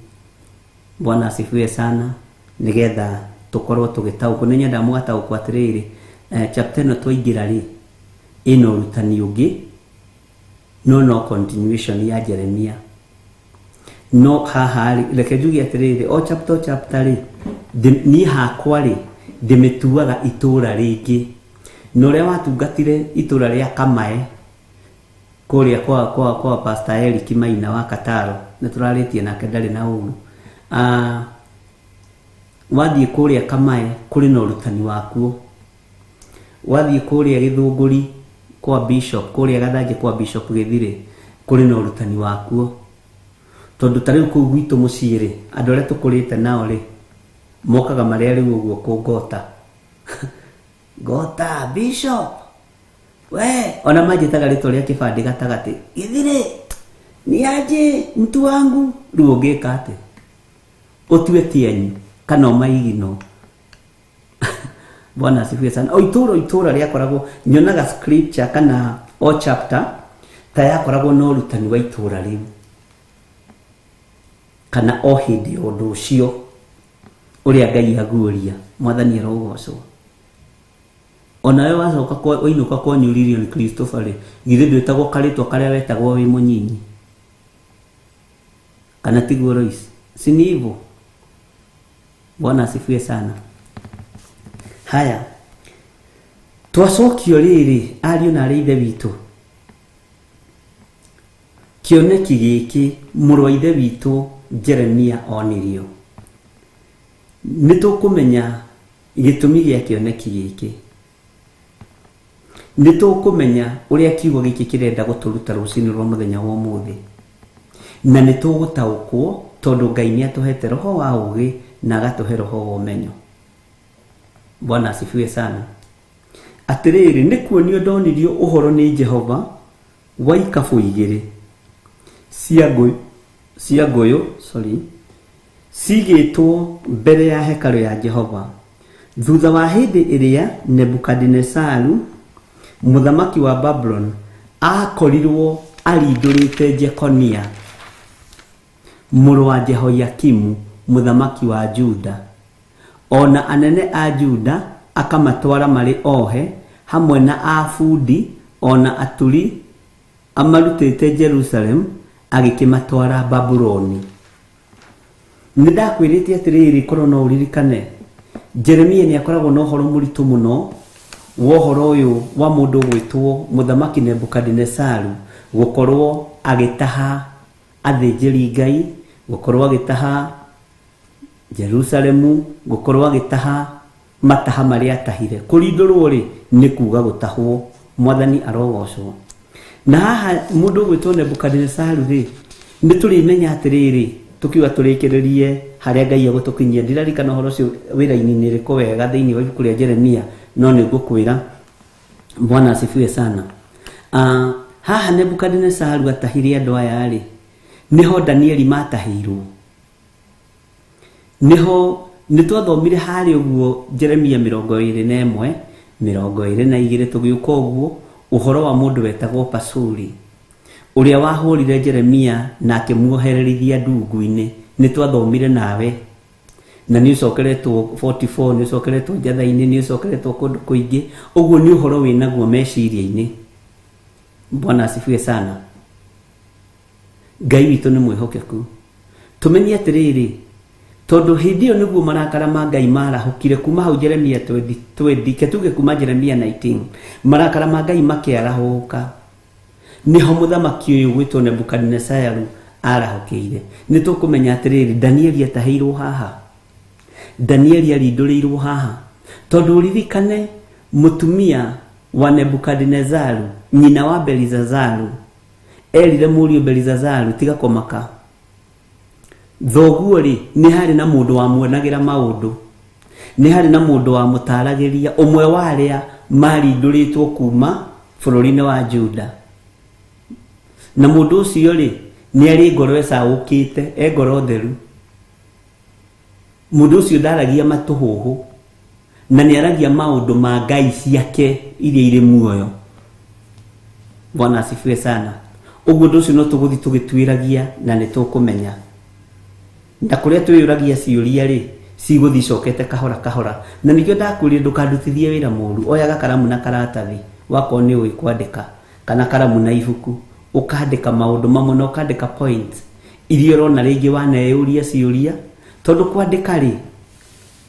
Bwana asifiwe sana. Nĩgetha tũkorwo tũgĩtaũkwo, nĩ nyenda mũgataũkwo atĩrĩrĩ, chapter ĩno twaingĩra rĩ, ĩno ũrutani ũngĩ, no continuation ya Jeremia. No haha rĩ, reke njuge atĩrĩrĩ, o chapter rĩ, niĩ hakwa rĩ, ndĩmĩtuaga itũũra rĩngĩ. Na ũrĩa watungatire itũũra rĩa Kamae kũrĩa kwa Pastor Eric Maina wa Kataro, nĩ tũrarĩtie nake ndarĩ na ũru. Wathiĩ kũrĩa Kamae kũrĩ na ũrutani wakuo. wathie kuria Githunguri kwa bishop kuria Gathange kwa bishop Githire kuri na urutani wakuo tondu tariu ku gwitu muciiri andu aria tukurite nao ri mokaga maria riu uguo kungota gota bishop we ona majitaga ritwa ria kibandi gatagati Githire ni aje mtu wangu riu ungika ati otue tienyu kana maigino Bwana asifiwe sana. Itura riakoragwo nyonaga scripture kana o chapter ta yakoragwo no rutani wa itura riu kana o hindi undu ucio uria Ngai aguoria mwathani arogocwo ona we wacoka kwa oinuka kwa nyuririo ni Christopher ri githe ndwetagwo karitwa karia wetagwo wi munyinyi kana tiguo Royce sinivo. Bwana asifiwe sana. Haya twacokio riri ariu na ithe witu kioneki giki muru ithe witu Jeremia onirio nitukumenya gitumi gia kioneki giki nitukumenya uria kiugo giki kirenda guturuta rucini rwa muthenya wa umuthi na nitugutaukwo tondu Ngai ni atuhete roho wa ugi na agatuhe roho wa umenyo. Bwana asifiwe sana. Atiriri nikuonio ndonirio uhoro ni Jehova wa ikabu igiri cia ngoyo cigitwo mbere ya hekalu ya Jehova thutha wa hindi iria Nebukadnezaru muthamaki wa Babylon akorirwo arindurite Jekonia muru wa Jehoiakimu muthamaki wa Juda ona anene a Juda akamatwara mari ohe hamwe na afundi ona aturi amarutite Jerusalem agikimatwara Babuloni. Nindakwirite atiriri korona uririkane Jeremia ni akoragwo no horo muritu muno wohoro uyu wa mundu gwitwo muthamaki Nebukadnezaru gukorwo agitaha athinjiri Ngai gukorwo agitaha Jerusalemu gukorwo agitaha mataha maria atahire kurindurwo ri ni kuga gutahwo mwathani arogocwo na haha mundu gwitwo Nebukadnezaru ri ni turimenya atiriri tukiwa turikiririe haria Ngai agutukinyia ndirarikana horo cio wira-ini ni riko wega thiini wa ibuku ria Jeremia no ni ngukwira. Bwana asifiwe sana. Haha Nebukadnezaru atahire andu aya ri niho Danieli matahirwo niho nitwathomire hari uguo Jeremia 21:22 tugiuka uguo uhoro wa mundu wetagwo Pasuri uria wahurire Jeremia na akimuohererithia ndungu-ini nitwathomire nawe na ni ucokeretwo 44 ni ucokeretwo njatha-ini ni ucokeretwo kundu kuingi uguo ni uhoro winaguo meciria-ini. Bwana asifiwe sana. Ngai witu ni mwihokeku tumenye atiriri tondu hindi yo niguo marakara ma Ngai marahukire kuma hau Jeremia 20 ketuge kuma Jeremia 19 marakara ma Ngai makiarahuka niho muthamaki uyu gwitwo Nebukadnezaru arahukire. Nitukumenya atiriri Danieli atahirwo haha Danieli arindurirwo haha tondu ririkane mutumia wa Nebukadnezaru nyina wa Belizazaru erire murio Belizazaru tiga komaka thoguo ri ni hari na mundu wa muonagira maundu ni hari na mundu wa mutaragiria umwe wa aria marinduritwo kuma bururi-ini wa Juda na mundu ucio ri ni ari ngoro ecaukite ngoro theru mundu ucio ndaragia matuhuhu na ni aragia maundu ma Ngai ciake iria iri muoyo. Bwana asifiwe sana. Uguo nducio no tuguthi tugitwiragia na nitukumenya ndakuria twiyuragia ciuria ri ciguthi cokete kahora kahora na nikio ndakuria ndukandutithie wira muru oyaga karamu na karatathi wako ni ui kwandika kana karamu na ibuku ukandika maundu mamwe na ukandika points iria rona ringi waneyuria ciuria tondu kwandika ri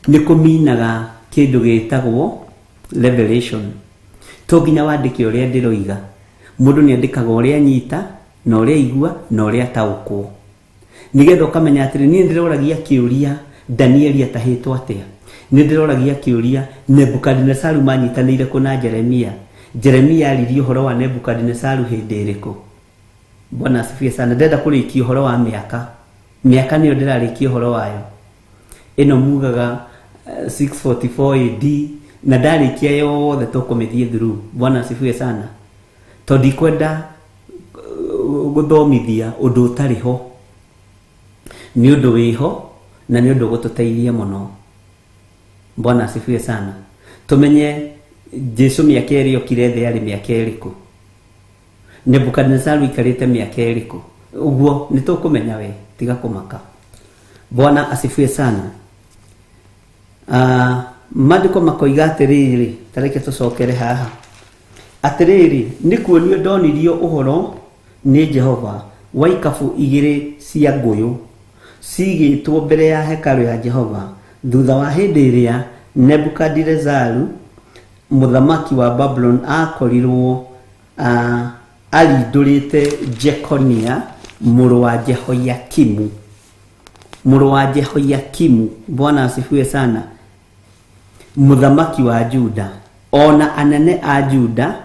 ni kuminaga kindu gitagwo revelation to nginya wandike uria ndiroiga mundu ni andikaga uria nyita na uria igua na uria taukwo nigetha ukamenya atiri ni ndiroragia kiuria Danieli atahitwo atia Nindiroragia kiuria Nebukadnezaru manyitanire kuna Jeremia. Jeremia aririo horo wa Nebukadnezaru hindi iriku. Bwana asifiwe sana. Ndenda kurikia horo wa miaka niyo ndirarikia horo wayo. Ino mugaga 644 AD na ndarikia yothe tukumithie through. Bwana asifiwe sana. Tondi kwenda guthomithia undu utariho ni undu wiho na ni undu gututeithia muno. Bwana asifiwe sana. Tumenye Jesu miaka iri okire thi ari miaka iriku. Nebukadnezaru ikarite miaka iriku. Uguo nitukumenya we tiga kumaka. Bwana asifiwe sana. Maandiko makoiga atiriri, tareke tucokere haha. Atiriri nikuonio ndonirio uhoro ni Jehova wa ikabu igiri cia nguyu cigitwo mbere ya hekalu ya Jehova thutha wa hindi iria Nebukadnezaru muthamaki wa Babylon akorirwo alindurite Jekonia muru wa Jehoyakimu. Bwana asifiwe sana. Muthamaki wa Juda ona anene a Juda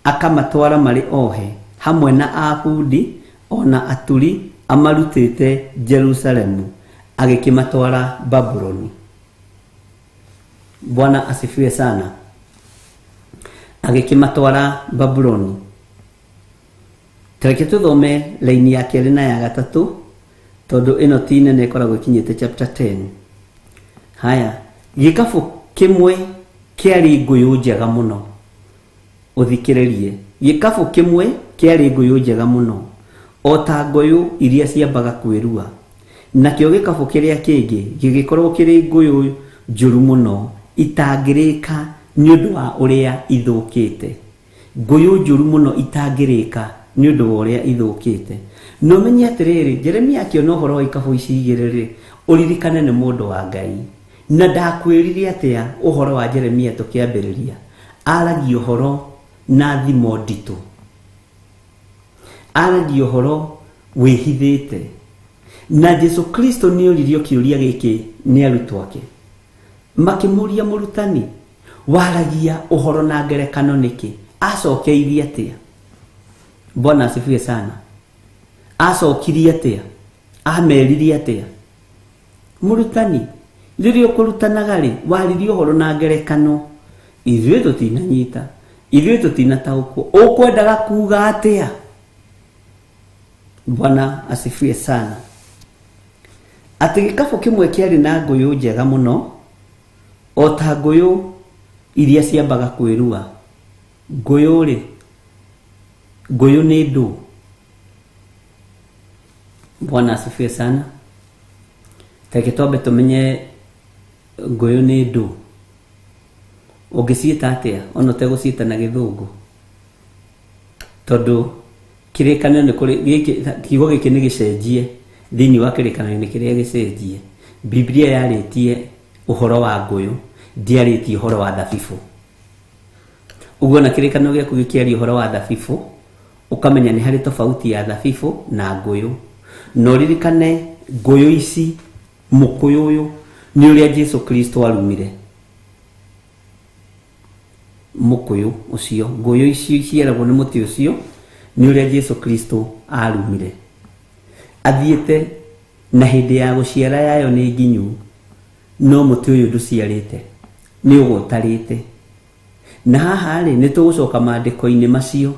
akamatwara mari ohe hamwe na abudi ona aturi amarutite Jerusalemu agikimatwara Babyloni. Bwana asifiwe sana. Agikimatwara Babyloni. Tareke tuthome laini ya keri na ya gatatu tondu ino tine ne koragwo kinyite chapter 10. Haya, gikabu kimwe kiari nguyu njega muno. Uthikiririe. Gikabu kimwe kiari nguyu njega muno. Ota nguyu iria ciambaga kwirua. Nakio gikabu kiria kingi gigikorwo kiri nguyu njuru muno itangirika ni undu wa uria ithukite. Nguyu njuru muno itangirika ni undu wa uria ithukite. No menye atiriri Jeremia akiona uhoro wa ikabu ici igiriri uririkane ni mundu wa Ngai. Na ndakwirire atia uhoro wa Jeremia tukiambiriria aragia uhoro na thimo nditu. Aragia uhoro wihithite. Na Jesu Kristo ni oririo kiuria giki ni arutwo ake. Makimuria murutani waragia uhoro na ngerekano niki acokeirie atia. Bwana asifiwe sana. Acokirie atia, ameririe atia. Murutani ririo kurutanaga ri waririo horo na ngerekano ithuĩ tutinanyita, ithuĩ tutinataũkwo. Ukwendaga kuga atia? Bwana asifiwe sana. Ati gikabu kimwe kiari na nguyu njega muno o ta nguyu iria ciambaga kwirua. Nguyu ri nguyu ni ndu. Bwana asifiwe sana. Takitobe tumenye nguyu ni ndu. Ugiciita atia ono teguciita na githungu. Tondu kirikanio ni kuri kigo giki ni gicenjie thini wa kirikanio ni kiria gicenjie. Biblia yaritie uhoro wa nguyu, ndiaritie uhoro wa thabibu. Uguo na kirikanio giaku gikiari uhoro wa thabibu, ukamenya ni hari tofauti ya thabibu na nguyu. No ririkane nguyu ici mukuyu uyu ni uria Jesu Kristo arumire. Mukuyu ucio nguyu ici cieragwo ni muti ucio ni uria Jesu Kristo arumire. Athiete na hindi ya guciara yayo ni nginyu, no muti uyu nduciarite ni ugutarite. Na haha ri ni tugucoka maandiko-ini macio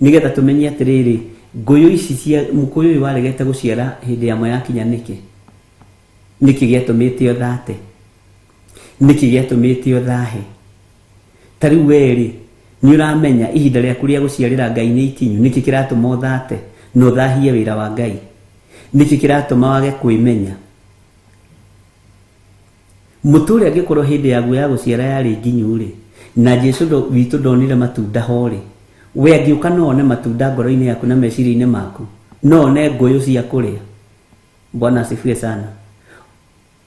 nigetha tumenye atiriri nguyu ici cia mukuyu uyu waregete guciara hindi ya moya kinya niki giatumite othate, niki giatumite othahe. Tariu weri ni uramenya ihinda riaku ria guciarira Ngai ni ikinyu, niki kiratuma othate no thahie wira wa Ngai, niki kiratuma wage kwimenya. Muturi agikorwo hindi yagu ya guciara yari nginyu ri na Jesu witu ndonire matunda hori, we agiuka none matunda ngoro-ini yaku na meciria-ini maku, none nguyu cia kuria. Bwana asifiwe sana.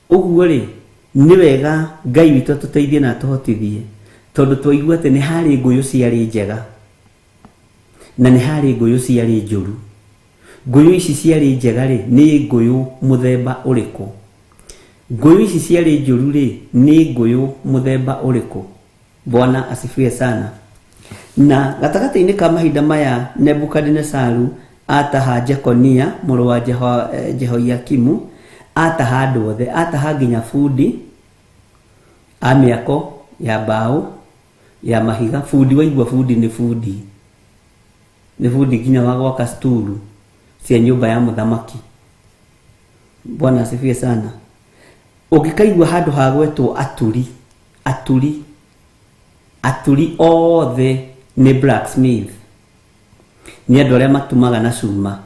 Uguo ri ni wega Ngai witu tuteithie na tuhotithie, tondu twaigua ati ni hari nguyu ciari njega na ni hari nguyu ciari njuru. Nguyu ici ciari njega ri ni nguyu muthemba uriku? Ngũyũ ici ciarĩ njũru rĩ, nĩ ngũyũ mũthemba ũrĩkũ? Bwana asifiwe sana. Na gatagatĩ-inĩ ka mahinda maya Nebukadnezaru ataha Jekonia mũrũ wa Jehoiakimu, ataha andũ othe, ataha nginya bundi a mĩako ya mbaũ ya mahiga. Bundi waigua bundi nĩ bundi, nĩ bundi nginya wa gwaka sturu cia nyũmba ya mũthamaki. Bwana asifiwe sana. Ũngĩkaigua handũ hagwetwo aturi othe nĩ blacksmith, ni andũ arĩa matumaga na cuma.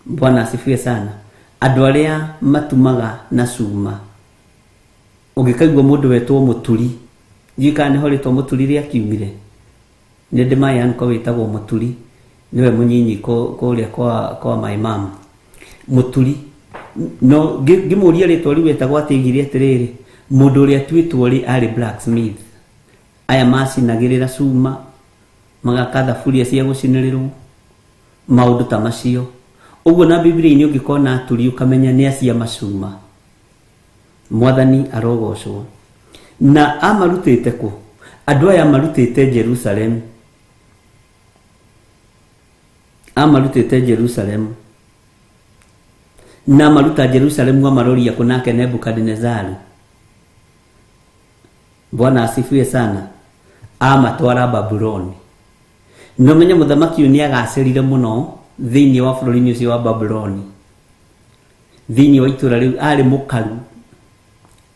Bwana asifiwe sana. Andũ arĩa matumaga na cuma. Ũngĩkaigua mũndũ wetwo mũturi, njika nĩ horitwo mũturi rĩa kiumire, nĩ ndĩmaya nko wĩtagwo mũturi, niwe mũnyinyi kũrĩa kwa my mom. Mũturi no ngĩmũria rĩtwa rĩu wetagwo atigire atĩrĩrĩ, mũndũ ũrĩa tuĩtwo rĩ arĩ blacksmith. Aya macinagĩrĩra cuma, magaka thaburia cia gũcinĩrĩrwo, maũndũ ta macio. Ũguo na Biblia-inĩ ũngĩkona aturi ũkamenya nĩ acia macuma. Mwathani arogocwo. Na amarutĩte kũ? Andũ aya marutĩte Jerusalem. Amarutĩte Jerusalem. Na maruta Jerusalem amaroria kunake Nebukadnezaru. Bwana asifiwe sana. Amatwara Babuloni. No menya mũthamaki ũyũ nĩ agacerire mũno thĩinĩ wa bũrũri ũcio wa Babuloni. Thĩinĩ wa itũra rĩu arĩ mũkaru,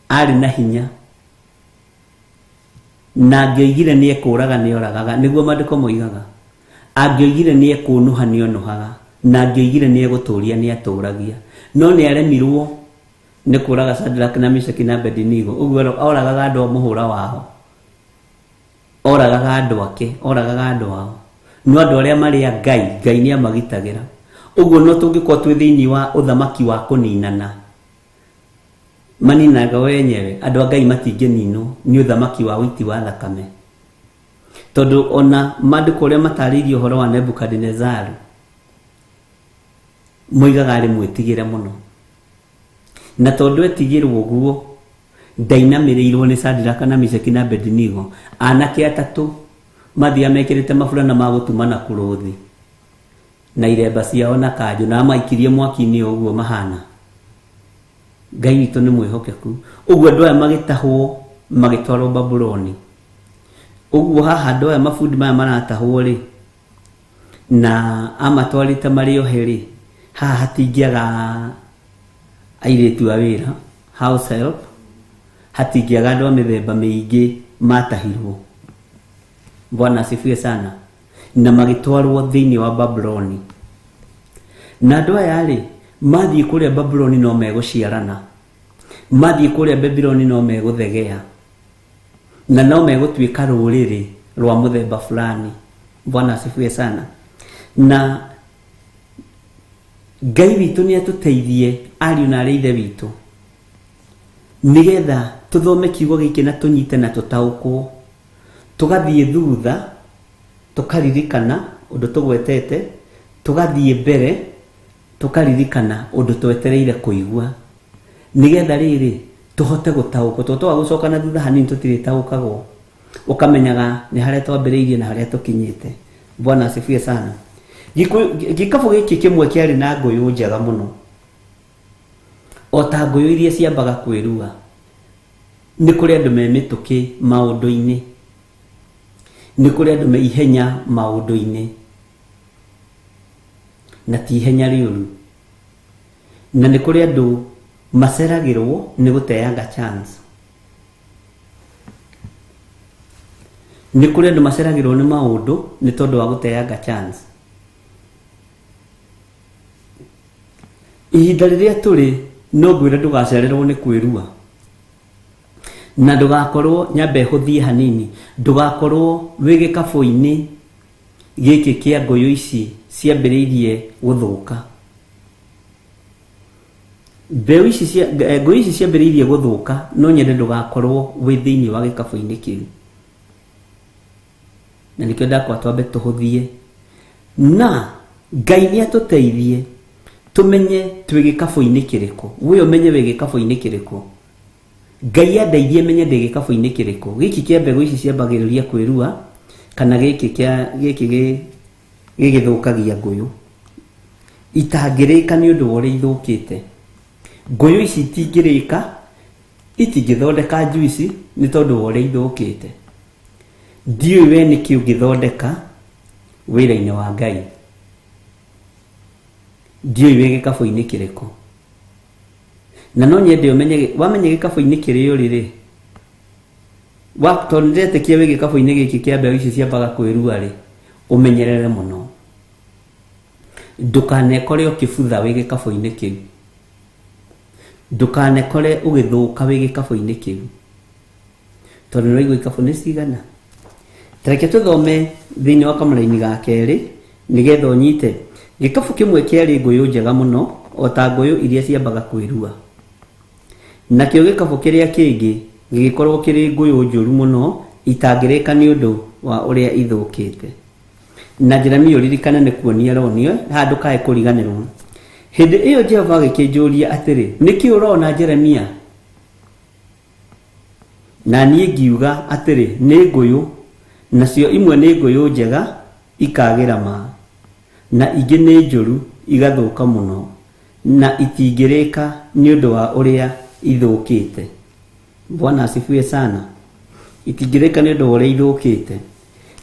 arĩ na hinya, na angĩoigire nĩ ekũraga nĩ oragaga, nĩguo maandĩko moigaga. Angĩoigire nĩ ekũnuha nĩ onuhaga, na angĩoigire nĩ egũtũũria nĩ atũũragia. No nĩ aremirwo nĩ kũraga Shadraka na Meshaki na Abednego. Ũguo oragaga andũ a mũhũra wao, oragaga andũ ake, oragaga andũ ao. No andũ arĩa marĩ a Ngai nĩ amagitagĩra. Ũguo no tũngĩkorwo twĩ thĩinĩ wa ũthamaki wa kũninana, maninaga wenyewe, andũ a Ngai matingĩninwo nĩ ũthamaki wa ũiti wa thakame. Tondũ ona maandĩko ũrĩa matarĩirie ũhoro wa Nebukadnezaru moigaga arĩ mwĩtigĩre mũno. Na tondũ etigĩrwo ũguo, ndainamĩrĩirwo nĩ Shadraka na Meshaki na Abednego. Anake atatũ mathia mekĩrĩte maburana ma gũtumana kũrũthi na iremba ciao na kanjũ, na amaikirie mwaki-inĩ ũguo mahana. Ngai witũ nĩ mwĩhokeku. Ũguo andũ aya magĩtahwo magĩtwarwo Babuloni. Ũguo haha andũ aya mabundi maya maratahwo rĩ, na amatwarĩte marĩ ohe rĩ, haha hatingĩaga airĩtu a wĩra, house help, hatingĩaga andũ a mĩthemba mĩingĩ matahirwo. Bwana asifiwe sana. Na magĩtwarwo thĩinĩ wa Babuloni. Na andũ aya rĩ, mathiĩ kũrĩa Babuloni no megũciarana, mathiĩ kũrĩa Babuloni no megũthegea, na no megũtuĩka rũrĩrĩ rwa mũthemba fulani. Bwana asifiwe sana. Na Ngai witũ nĩ atũteithie, ariũ na arĩa ithe witũ, nĩgetha tũthome kiugo gĩkĩ na tũnyite na tũtaũkwo, tũgathiĩ thutha, tũkaririkana ũndũ tũgwetete, tũgathiĩ mbere, tũkaririkana ũndũ twetereire kũigua, nĩgetha rĩrĩ tũhote gũtaũkwo. Twaga gũcoka na thutha hanini tũtirĩtaũkagwo, ũkamenyaga nĩ harĩa twambĩrĩirie na harĩa tũkinyĩte. Bwana asifiwe sana. Gĩkabũ gĩkĩ kĩmwe kĩarĩ na ngũyũ njega mũno, o ta ngũyũ iria ciambaga kwĩrua. Nĩ kũrĩ andũ me mĩtũkĩ maũndũ-inĩ, nĩ kũrĩ andũ me ihenya maũndũ-inĩ, na ti ihenya rĩũru. Na nĩ kũrĩ andũ maceragĩrwo nĩ gũteanga chance. Nĩ kũrĩ andũ maceragĩrwo nĩ maũndũ nĩ tondũ wa gũteanga chance. Ihinda rĩrĩa tũrĩ, no ngwĩre ndũgacererwo nĩ kwĩrua, na ndũgakorwo, nyambe hũthie hanini, ndũgakorwo wĩ gĩkabũ-inĩ gĩkĩ kĩa ngũyũ ici ciambĩrĩirie gũthũka. Ngũyũ ici ciambĩrĩirie gũthũka, no nyende ndũgakorwo wĩ thĩinĩ wa gĩkabũ-inĩ kĩu. Na nĩkĩo ndakwa twambe tũhũthie, na Ngai nĩ atũteithie tumenye twi gikabu-ini kiriku we umenye we gikabu-ini kiriku Ngai andeithie menye ndi gikabu-ini kiriku giki kia mbegu ici ciambagiriria kwirua kana giki gigithukagia nguyu itangirika ni undu wore ithukite nguyu ici itingirika itingithondeka juici ni tondu wore ithukite ndiu we niki ungithondeka wira-ini wa Ngai ndiu we gikabu-ini kiriku na no nyende umenye wamenye gikabu-ini kirio riri watonete kia we gikabu-ini giki kia mbegu ici ciambaga kwirua ri umenyerere muno ndukanekore ukibutha we gikabu-ini kiu ndukanekore ugithuka we gikabu-ini kiu tondu no igwa ikabu ni cigana tareke tuthome thiini wa kamaraini ga keri nigetha unyite gikabu kimwe kiari nguyu njega muno o ta nguyu iria ciambaga kwirua nakio gikabu kiria kingi gigikorwo kiri nguyu njuru muno itangirika ni undu wa uria ithukite na Jeremia uririkana ni kuonia ronio handu kae kuriganirwo hindi iyo Jehova agikinjuria atiri niki urona Jeremia na nie ngiuga atiri ni nguyu nacio imwe ni nguyu njega ikagira ma na ingi ni njuru igathuka muno na itingirika ni undu wa uria ithukite Bwana asifiwe sana itingirika ni undu wa uria ithukite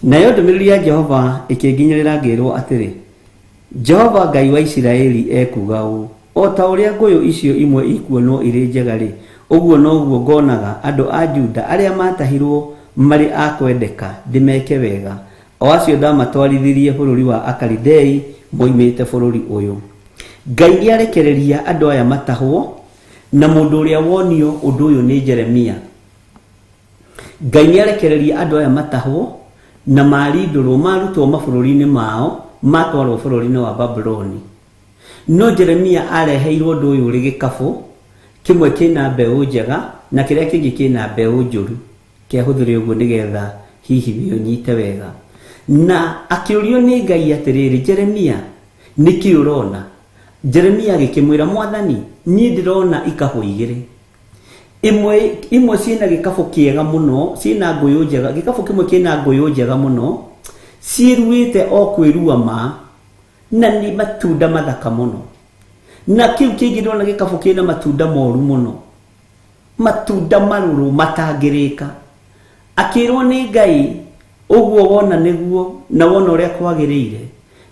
nayo ndumiriri ya Jehova ikinginyirira ngirwo atiri Jehova Ngai wa Isiraeli ekuga u o ta uria nguyu icio imwe ikuonwo iri njega ri uguo noguo ngonaga andu a Juda aria matahirwo mari akwendeka ndimeke wega o acio ndamatwarithirie bururi wa Akalidei moimite bururi uyu Ngai niarekereria andu aya matahwo na mundu uria wonio undu uyu ni Jeremia Ngai niarekereria andu aya matahwo na marindurwo marutwo mabururi-ini mao matwarwo bururi-ini wa Babuloni no Jeremia areheirwo undu uyu uri gikabu kimwe kina mbeu njega na kiria kingi kina mbeu njuru kiahuthure uguo nigetha hihi bionyite wega na akiurio ni Ngai atiriri Jeremia niki urona Jeremia agikimwira Mwathani ni ndirona ikabu igiri imwe ciina gikabu kiega muno ciina nguyu njega gikabu kimwe kina nguyu njega muno ciruite o kwirua ma na ni matunda mathaka muno na kiu kingi ndona gikabu kina matunda moru muno matunda maruru matangirika akirwo ni Ngai uguo wona niguo na wona uria kwagirire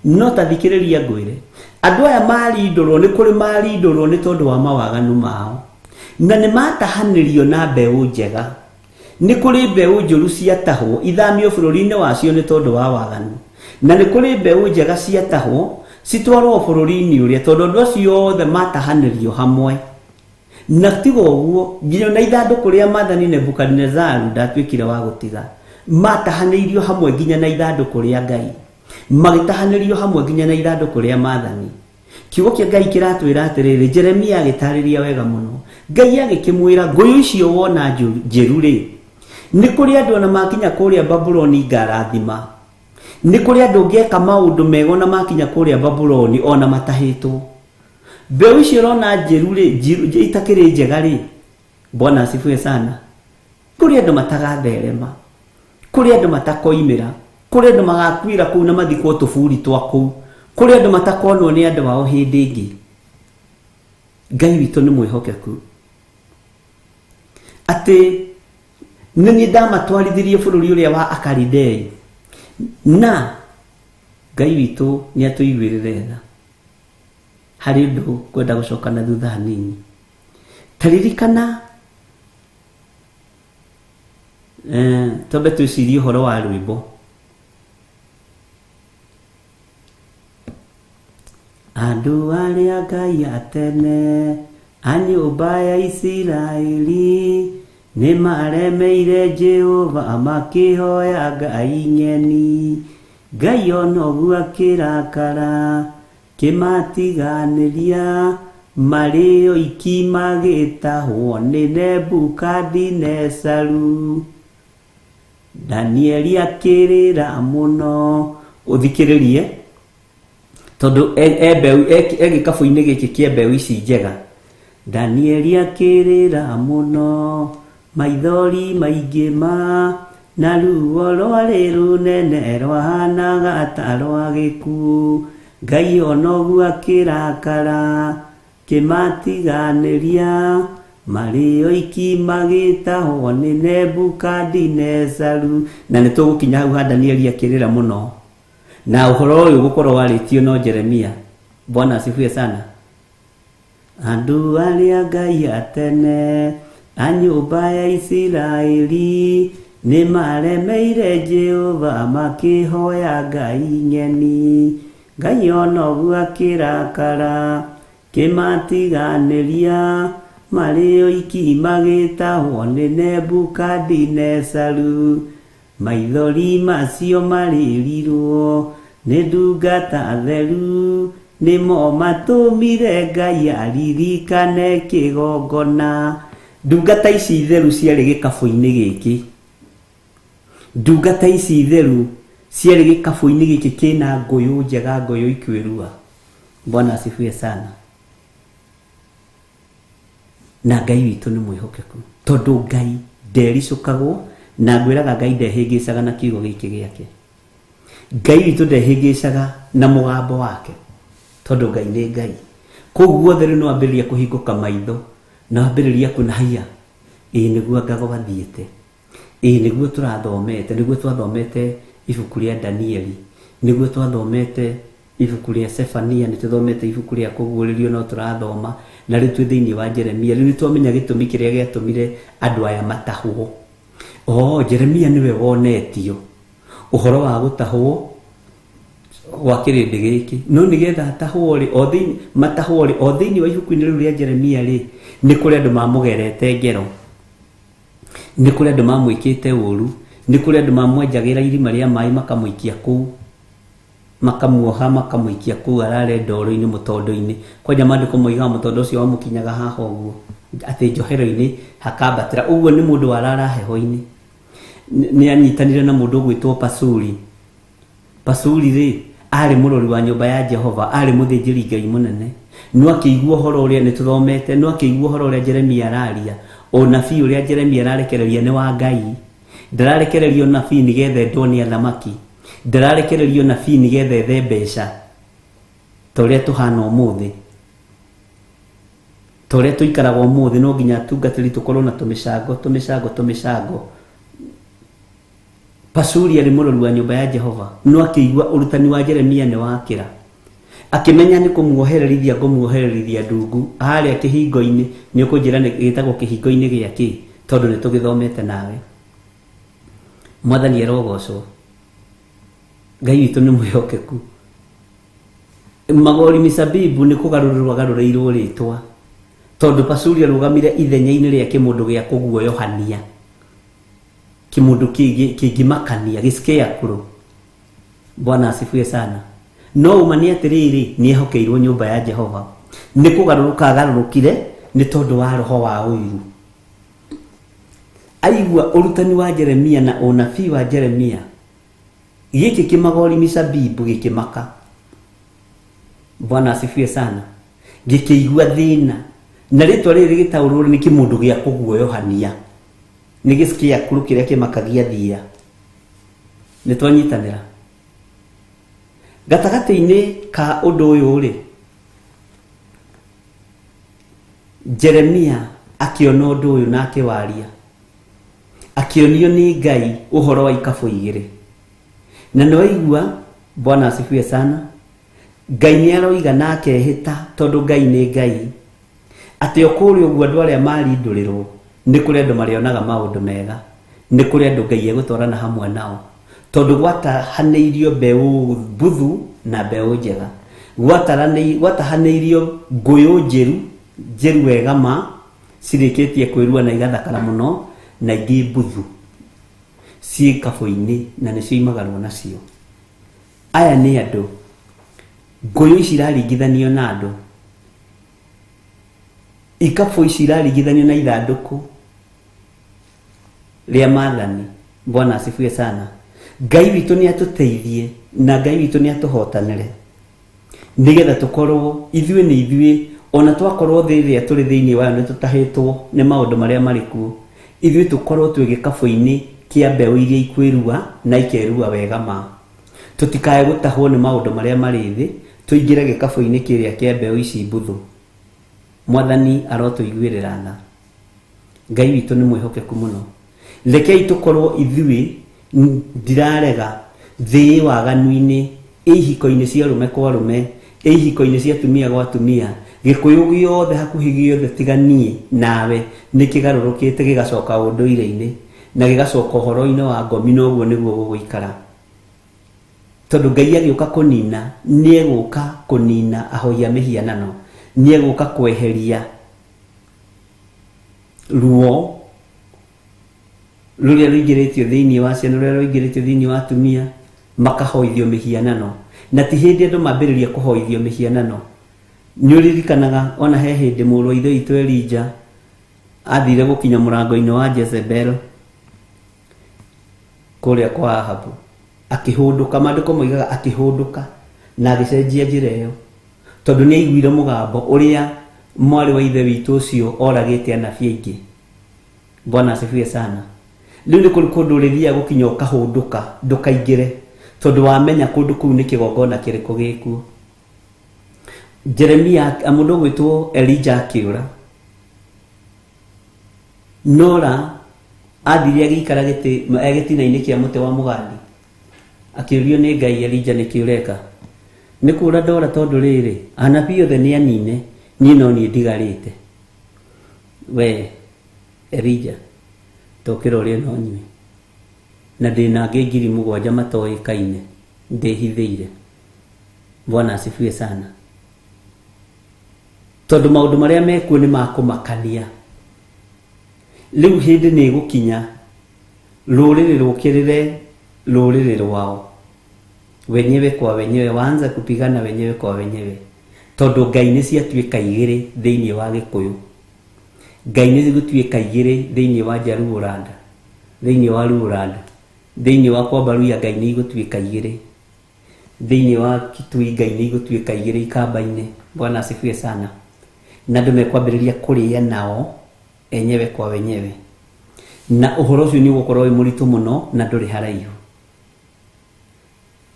no tathikiriria ngwire andu aya marindurwo ni kuri marindurwo ni tondu wa mawaganu mao na ni matahanirio na mbeu njega ni kuri mbeu njuru ciatahwo ithamio bururi-ini wacio ni tondu wa waganu na ni kuri mbeu njega ciatahwo citwarwo bururi-ini uria tondu andu acio othe matahanirio hamwe na tigo uguo nginya na ithanduku ria Mwathani Nebukadnezaru ndatwikire wa gutiga matahanirio hamwe nginya na ithanduku ria Ngai magitahanirio hamwe nginya na ithanduku ria Mwathani kiugo kia Ngai kiratwira atiriri Jeremia agitariria wega muno Ngai agikimwira nguyu icio wona njeru ri ni kuri andu na makinya kuria Babuloni ngarathima ni kuri andu ngeka maundu mego na makinya kuria Babuloni ona matahitwo mbeu icio rona njeru ri itakiri njega ri Bwana asifiwe sana kuri andu matagatherema kuri andu matakoimira kuri andu magakwira kuu na mathikwo tuburi twaku kuri andu matakonwo ni andu wao hindi ingi Ngai witu ni mwihokeku ati nini ndamatwarithirie bururi uria wa Akalidei na Ngai witu ni atuiguirire tha hari ndu kwenda gucoka na thutha hanini taririkana tobe twicirie uhoro wa rwimbo andu aria Ngai atene a nyumba ya Isiraeli ni maremeire Jehova makihoya Ngai ng'eni Ngai onoguo akirakara kimatiganiria mario ikimagitahwo ni Nebukadnezaru Danieli akirira muno uthikiririe tondu gikabu-ini giki kia mbeu ici njega. Danieli akirira muno maithori maingi na ruo rwari runene rwahanaga ta rwa gikuũ. Ngai onoguo akirakara kimatiganiria mari oiki magitahwo ni Nebukadinezaru. Na nĩ tũgũkinya hau ha Danieli akirira muno, na ũhoro ũyũ gũkorwo warĩtio no Jeremia. Bwana asifiwe sana. Andũ arĩa Ngai atene a nyũmba ya Isiraeli nĩ maremeire Jehova makĩhoya ngai ng'eni. Ngai onoguo akĩrakara kĩmatiganĩria marĩ oiki magĩtahwo nĩ Nebukadinezaru. Maithori macio marĩrirwo nĩ ndungata theru, nĩmo matũmire Ngai aririkane kĩgongona. Ndungata ici theru ciarĩ gĩkabũ-inĩ gĩkĩ. Ndungata ici theru ciarĩ gĩkabũ-inĩ gĩkĩ kĩna ngũyũ njega, ngũyũ ikwĩrua. Bwana asifiwe sana. Na Ngai witũ nĩ mwĩhokeku, tondũ Ngai ndericũkagwo, na ngwĩraga Ngai ndehĩngĩcaga na kiugo gĩkĩ gĩake. Ngai witũ ndehĩngĩcaga na mũgambo wake, tondũ Ngai nĩ Ngai. Koguo guothe rĩu no ambĩrĩria kũhingũka maitho na ambĩrĩria kuona haya, nĩguo Ngago gathiĩte, nĩguo tũrathomete, nĩguo twathomete ibuku rĩa Danieli, nĩguo twathomete ibuku rĩa Sefania, nĩ tũthomete ibuku rĩa kũguũrĩrio no tũrathoma, na rĩu twĩ thĩinĩ wa Jeremia. Rĩu nĩ twamenya gĩtũmi kĩrĩa gĩatũmire andũ aya matahwo. Jeremia nĩwe wonetio ũhoro wa gũtahwo gwa kĩrĩndĩ gĩkĩ, no nĩgetha matahwo o thĩinĩ wa ibuku-inĩ rĩu rĩa Jeremia rĩ, nĩ kũrĩ andũ mamũgerete ngero, nĩ kũrĩ andũ mamwĩkĩte ũru, nĩ kũrĩ andũ mamwenjagĩra irima rĩa maĩ makamũikia kũu, makamuoha makamũikia kũu arare ndoro-inĩ mũtondo-inĩ. Kwanja maandĩko moigaga mũtondo ũcio wamũkinyaga haha ũguo atĩ njohero-inĩ hakambatĩra. Ũguo nĩ mũndũ warara heho-inĩ. Nĩ anyitanire na mũndũ ũgwĩtwo Pasuri. Pasuri rĩ arĩ mũrori wa nyũmba ya Jehova, arĩ mũthĩnjĩri Ngai mũnene. No akĩigua ũhoro ũrĩa nĩ tũthomete, no akĩigua ũhoro ũrĩa Jeremia araria, ũnabii ũrĩa Jeremia ararekereria nĩ wa Ngai. Ndararekererio nabii nĩgetha endwo nĩ athamaki, ndararekererio nabii nĩgetha ethe mbeca ta ũrĩa tũhana ũmũthĩ, ta ũrĩa tũikaraga ũmũthĩ. No nginya atungatĩri tũkorwo na tũmĩcango. Pasuri arĩ mũrori wa nyũmba ya Jehova, no akĩigua ũrutani wa Jeremia nĩ wakĩra, akĩmenya nĩ kũmuohererithia ngũmuohererithia ndungu harĩa kĩhingo-inĩ. Nĩ ũkũnjĩra nĩ gĩtagwo kĩhingo-inĩ gĩakĩ, tondũ nĩ tũgĩthomete nawe. Mwathani arogocwo. Ngai witũ nĩ mwĩhokeku. Magori Misabibu nĩ kũgarũrĩrwo agarũrĩirwo rĩtwa, tondũ Pasuri arũgamire ithenya-inĩ rĩa kĩmũndũ gĩa kũguoyohania, kĩmũndũ kĩngĩmakania, gĩscarecrow. Bwana asifiwe sana. No uma nĩ atĩrĩrĩ, nĩ ehokeirwo nyũmba ya Jehova, nĩ kũgarũrũka agarũrũkire nĩ tondũ wa roho wa ũiru. Aigua ũrutani wa Jeremia na ũnabii wa Jeremia, gĩkĩ kĩmagori Misabibu gĩkĩmaka. Bwana asifiwe sana. Gĩkĩigua thĩna, na rĩtwa rĩrĩ rĩgĩtaũrwo nĩ kĩmũndũ gĩa kũguoyohania, nĩ gĩscarecrow kĩrĩa kĩmakagia thia. Nĩ twanyitanĩra gatagatĩ-inĩ ka ũndũ ũyũ rĩ, Jeremia akĩona ũndũ ũyũ na akĩwaria, akĩonio nĩ Ngai ũhoro wa ikabũ igĩrĩ. Na nĩwaigua, Bwana asifiwe sana, Ngai nĩ aroiga na akehĩta, tondũ Ngai nĩ Ngai, atĩ o kũrĩa ũguo andũ arĩa marindũrĩrwo nĩ kũrĩ andũ marĩonaga maũndũ mega, nĩ kũrĩ andũ Ngai egũtwarana hamwe nao, tondũ gwatahanĩirio mbeũ mbuthu na mbeũ njega, gwatahanĩirio ngũyũ njĩru wega ma cirĩkĩtie kwĩrua na igathakara mũno, na ingĩ mbuthu ciĩ kabũ-inĩ na nĩcio imagarwo nacio. Aya nĩ andũ, ngũyũ ici iraringithanio na andũ, ikabũ ici iraringithanio na ithandũkũ rĩa maathani. Bwana asifiwe sana. Ngai witũ nĩ atũteithie na Ngai witũ nĩ atũhotanĩre. nigetha tukorwo ithuĩ nĩ ithuĩ ona twakorwo thĩ ĩrĩa tũrĩ thĩinĩ wayo nĩ tũtahĩtwo nĩ maũndũ marĩa marĩ kuo, ithuĩ tũkorwo twĩ gĩkabũ-inĩ kĩa mbeũ iria ikwĩrua na ikerua wega ma. Tũtikae gũtahwo nĩ maũndũ marĩa marĩ thĩ, tũingĩre gĩkabũ-inĩ kĩrĩa kĩa mbeũ ici mbuthu. Mwathani arotũiguĩrĩra tha. Ngai witũ nĩ mwĩhokeku mũno. Rekei tũkorwo ithuĩ, ndirarega, thĩ waganu-inĩ, ihiko-inĩ cia rũme kwa rũme, ihiko-inĩ cia tumia gwa tumia, gĩkũyũ gĩothe hakuhĩ gĩothe tiga niĩ nawe nĩ kĩgarũrũkĩte gĩgacoka ũndũire-inĩ na gĩgacoka ũhoro-inĩ wa ngomi, na ũguo nĩguo gũgũikara. Tondũ Ngai agĩũka kũnina, nĩ egũka kũnina ahoi a mĩhianano, nĩ egũka kweheria ruo rũrĩa rũingĩrĩtio thĩinĩ wa ciana, rũrĩa rũingĩrĩtio thĩinĩ wa tumia, makahoithio mĩhianano. Na ti hĩndĩ andũ mambĩrĩria kũhoithio mĩhianano. Nĩ ũririkanaga ona he hĩndĩ mũrũ wa ithe witũ Elija athire gũkinya mũrango-inĩ wa Jezebel kũrĩa kwa Ahabu, akĩhũndũka, maandĩko moigaga akĩhũndũka na agĩcenjia njĩra ĩyo, tondũ nĩ aiguire mũgambo ũrĩa mwarĩ wa ithe witũ ũcio oragĩte anabii aingĩ. Bwana asifiwe sana. Rĩu nĩ kũrĩ kũndũ ũrĩthiaga gũkinya ũkahũndũka, ndũkaingĩre, tondũ wamenya kũndũ kũu nĩ kĩgongona kĩrĩkũ gĩkuo. Jeremia, mũndũ ũgwĩtwo Elija akĩũra, Nora athire agĩikara gĩtina-inĩ kĩa mũtĩ wa mũgandi, akĩũrio nĩ Ngai, Elija nĩkĩ ũreka? Nĩ kũũra ndora, tondũ rĩrĩ anabii othe nĩ anine, niĩ no niĩ ndigarĩte. We Elija, tokĩra ũrĩa no nyue, na ndĩna angĩ 7,000 matoĩkaine ndĩhithĩire. Bwana asifiwe sana. Tondũ maũndũ marĩa mekuo nĩ makũmakania. Rĩu hĩndĩ nĩ gũkinya rũrĩrĩ rũkĩrĩre rũrĩrĩ rwao wenyewe kwa wenyewe, waanza kupigana wenyewe kwa wenyewe, tondũ ngai nĩ ciatuĩka igĩrĩ thĩinĩ wa Gĩkũyũ, ngai nĩ gũtuĩka igĩrĩ thĩinĩ wa Jaluo-land, thĩinĩ wa Luo-land, thĩinĩ wa Kwambaruya ngai nĩ igũtuĩka igĩrĩ, thĩinĩ wa Kitui ngai nĩ igũtuĩka igĩrĩ Ikamba-inĩ. Bwana asifiwe sana. Na andũ mekwambĩrĩria kũrĩa nao enyewe kwa wenyewe, na ũhoro ũcio nĩ ũgũkorwo wĩ mũritũ mũno na ndũrĩ haraihu.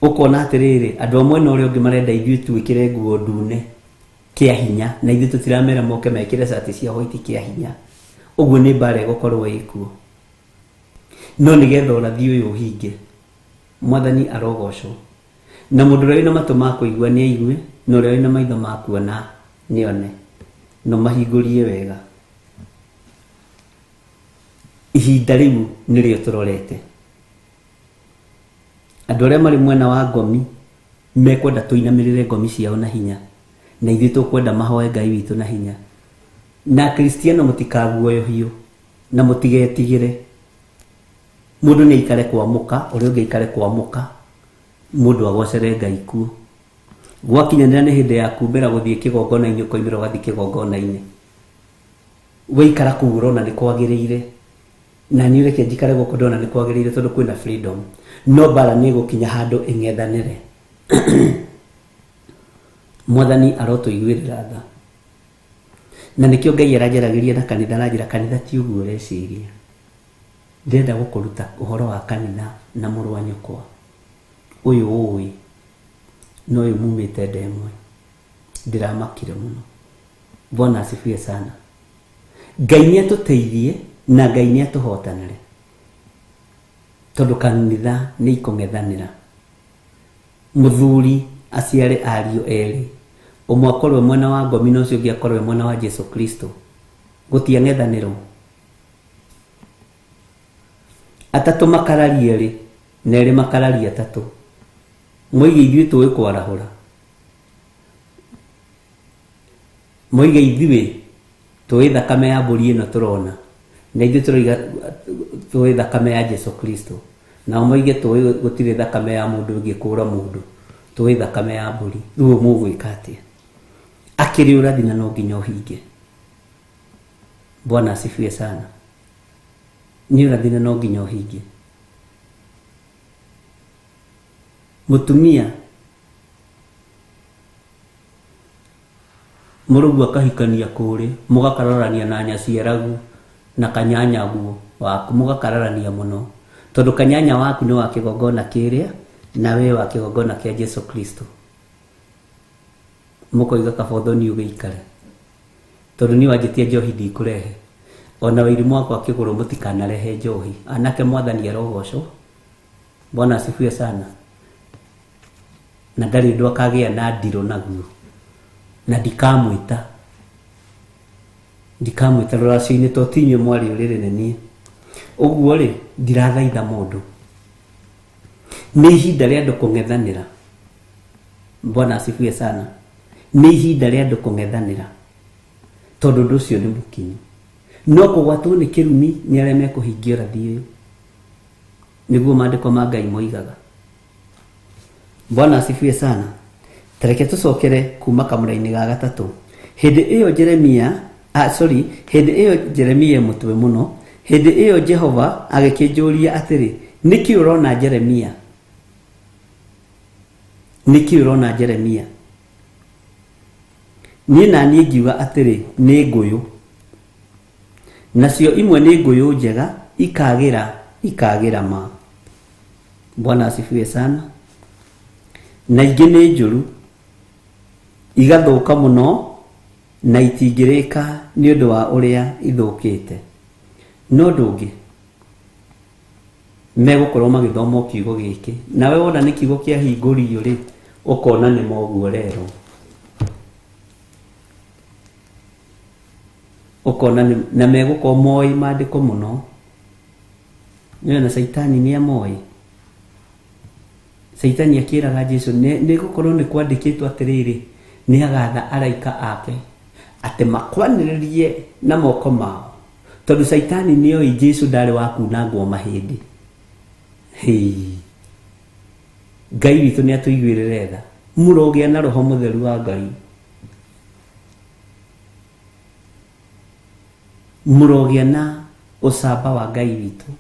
Ũkona atĩrĩrĩ, andũ a mwena ũrĩa ũngĩ marenda ithuĩ twĩkĩre nguo ndune kĩa hinya, na ithuĩ tũtiramera moke mekĩre cati cia white kĩa hinya. Ũguo nĩ mbara ĩgũkorwo ĩkuo. No nĩgetha ũrathi ũyũ ũhinge, Mwathani arogocwo, na mũndũ ũrĩa wĩna matũ ma kũigua nĩ aigue, na ũrĩa wĩna maitho ma kuona nĩ one, no mahingũrie wega. Ihinda rĩu nĩrĩo tũrorete. Andũ arĩa marĩ mwena wa ngomi mekwenda tũinamĩrĩre ngomi ciao na hinya, na ithuĩ tũkwenda mahoe Ngai witũ na hinya. Na Kristiano mũtikaguoyohio na mũtigetigĩre. Mũndũ nĩ aikare kwa mũka, ũrĩa ũngĩ aikare kwa mũka, mũndũ agocere Ngai kuo. Gwakinyanĩra nĩ hĩndĩ ya kumbĩra gũthiĩ kĩgongona-inĩ, ũkoimĩra ũgathiĩ kĩgongona-inĩ. Waikara kũu ũrona nĩ kwagĩrĩire, na niĩ reke njikare gũkũ ndona nĩ kwagĩrĩire, tondũ kwĩna freedom. No mbara nĩ gũkinya handũ ĩng'ethanĩre. Mwathani arotũiguĩrĩra tha. Na nĩkĩo Ngai aranjaragĩria na kanitha, aranjĩra kanitha ti ũguo ũreciria. Ndĩrenda gũkũruta ũhoro wa kanitha na mũrũ wa nyũkwa. Ũyũ ũĩ, no ũyũ mumĩte ndemwe. Ndĩramakire mũno. Bwana asifiwe sana. Ngai nĩ atũteithie na Ngai nĩ atũhotanĩre, tondũ kanitha nĩ ikũng'ethanĩra. Mũthuri aciare ariũ erĩ, ũmwe akorwo mwena wa ngomi na ũcio ũngĩ akorwo mwena wa Jesu Kristo. Gũtiang'ethanĩrwo. Atatũ makararie erĩ, na erĩ makararie atatũ. Moige ithuĩ tũĩ kwarahũra. Moige ithuĩ tũĩ thakame ya mbũri ĩno tũrona, na ithuĩ tũroiga tũĩ thakame ya Jesu Kristo. Na moige tũĩ gũtirĩ thakame ya mũndũ ũngĩkũra mũndũ, tũĩ thakame ya mbũri. Rĩu mũgwĩka atĩa? Akĩrĩ ũrathi na no nginya ũhinge. Bwana asifiwe sana. Nĩ ũrathi na no nginya ũhinge. Mũtumia murugu akahikania kuri mugakararania na nyaciaragu na kanyanyaguo waku mugakararania muno tondu kanyanya waku ni wa kigongona kiria na we wa kigongona kia Yesu Kristo mukoiga kabodhoni ugeikare tondu ni wanjitie njohi ndikurehe ona wairimu wakwa kiguru mutikanarehe njohi anake mwathani arogocwo Bwana asifiwe sana na ndari ndu akagia na ndiro naguo na ndikamwita ruracio-inĩ to tinywe mwari ũrĩrĩ nenie ũguo rĩ ndirathaitha mũndũ nĩ ihinda rĩa andũ kũng'ethanĩra Bwana asifiwe sana nĩ ihinda rĩa andũ kũng'ethanĩra tondũ ũndũ ũcio nĩ mũkinyu no kũgwatwo nĩ kĩrumi nĩ arĩa mekũhingia ũrathi ũyũ nĩguo maandĩko ma Ngai moigaga Bwana asifiwe sana tareke tũcokere kuma kamũra-inĩ ga gatatũ hĩndĩ ĩyo Jeremia mũtwe mũno hĩndĩ ĩyo Jehova agĩkĩnjũria atĩrĩ nĩkĩ ũrona Jeremia niĩ na niĩ ngiuga atĩrĩ nĩ ngũyũ nacio imwe nĩ ngũyũ njega ikagĩra ma Bwana asifiwe sana na ingĩ nĩ njũru igathũka mũno na itingĩrĩka nĩ ũndũ wa ũrĩa ithũkĩte no ndũngĩ megũkorwo magĩthoma kiugo gĩkĩ nawe wona nĩ kiugo kĩa hingũrio rĩ ũkona nĩ moguo rero ũkona na megũkorwo moĩ maandĩko mũno nĩwe na Saitani nĩ amoĩ Saitani akĩraga Jesũ nĩ gũkorwo nĩ kwandĩkĩtwo atĩrĩrĩ nĩ agatha araika ake atĩ makwanĩrĩrie na moko mao tondũ Saitani nĩ oĩ Jesũ ndarĩ wa kunangwo mahĩndĩ Ngai witũ nĩ atũiguĩrĩre tha mũrogĩa na roho mũtheru wa Ngai mũrogĩa na ũcamba wa Ngai witũ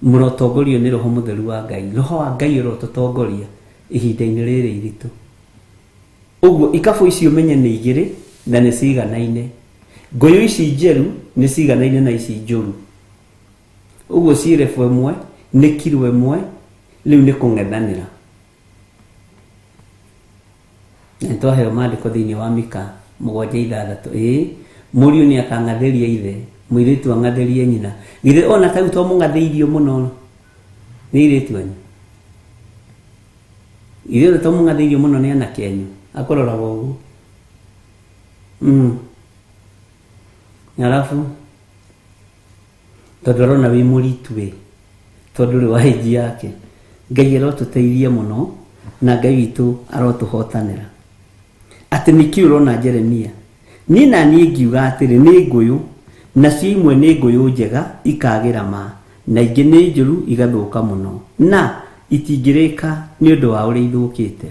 mũrotongorio nĩ roho mũtheru wa Ngai roho wa Ngai ũrotũtongoria ihinda-inĩ rĩrĩ iritũ ũguo ikabu icio menye nĩ igĩrĩ na nĩ ciganaine ngũyũ ici njeru nĩ ciganaine na ici njũru ũguo ciĩ rebu ĩmwe nĩ kiro ĩmwe rĩu nĩ kũng'ethanĩra na twaheo maandĩko thĩinĩ wa Mika 7:6 mũriũ nĩ akang'athĩria ithe mũirĩtu ang'athĩrie nyina githĩ ona kau to mũng'athĩirio mũno nĩ irĩtu anyu githĩ ona to mũng'athĩirio mũno nĩ anake anyu akũroraga ũguo alafu tondũ arona wĩ mũritu tondũ rĩ wa age yake Ngai arotũteithia mũno na Ngai witũ arotũhotanĩra atĩ nĩkĩ ũrona Jeremia niĩ na niĩ ngiuga atĩrĩ nĩ ngũyũ nacio imwe nĩ ngũyũ njega ikagĩra ma na ingĩ nĩ njũru igathũka mũno na itingĩrĩka nĩ ũndũ wa ũrĩa ithũkĩte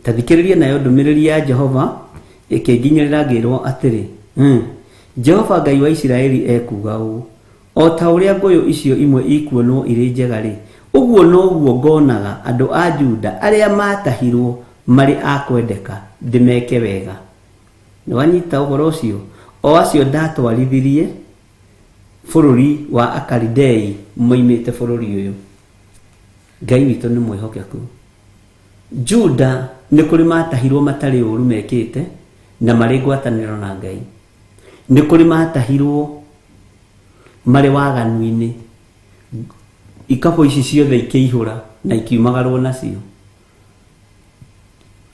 tathikĩrĩria nayo ndũmĩrĩri ya Jehova ĩkĩnginyĩrĩra ngĩrwo atĩrĩ Jehova Ngai wa Isiraeli ekuga ũũ o ta ũrĩa ngũyũ icio imwe ikuonwo irĩ njega rĩ ũguo noguo ngonaga andũ a Juda arĩa matahirwo marĩ a kwendeka ndĩmeke wega nĩwanyita ũhoro ũcio o acio ndatwarithirie bũrũri wa Akalidei moimĩte bũrũri ũyũ Ngai witũ nĩ mwĩhokeku Juda nĩ kũrĩ matahirwo matarĩ ũru mekĩte na marĩ ngwatanĩro na Ngai nĩ kũrĩ matahirwo marĩ waganu-inĩ ikabu ici ciothe ikĩihũra na ikiumagarwo nacio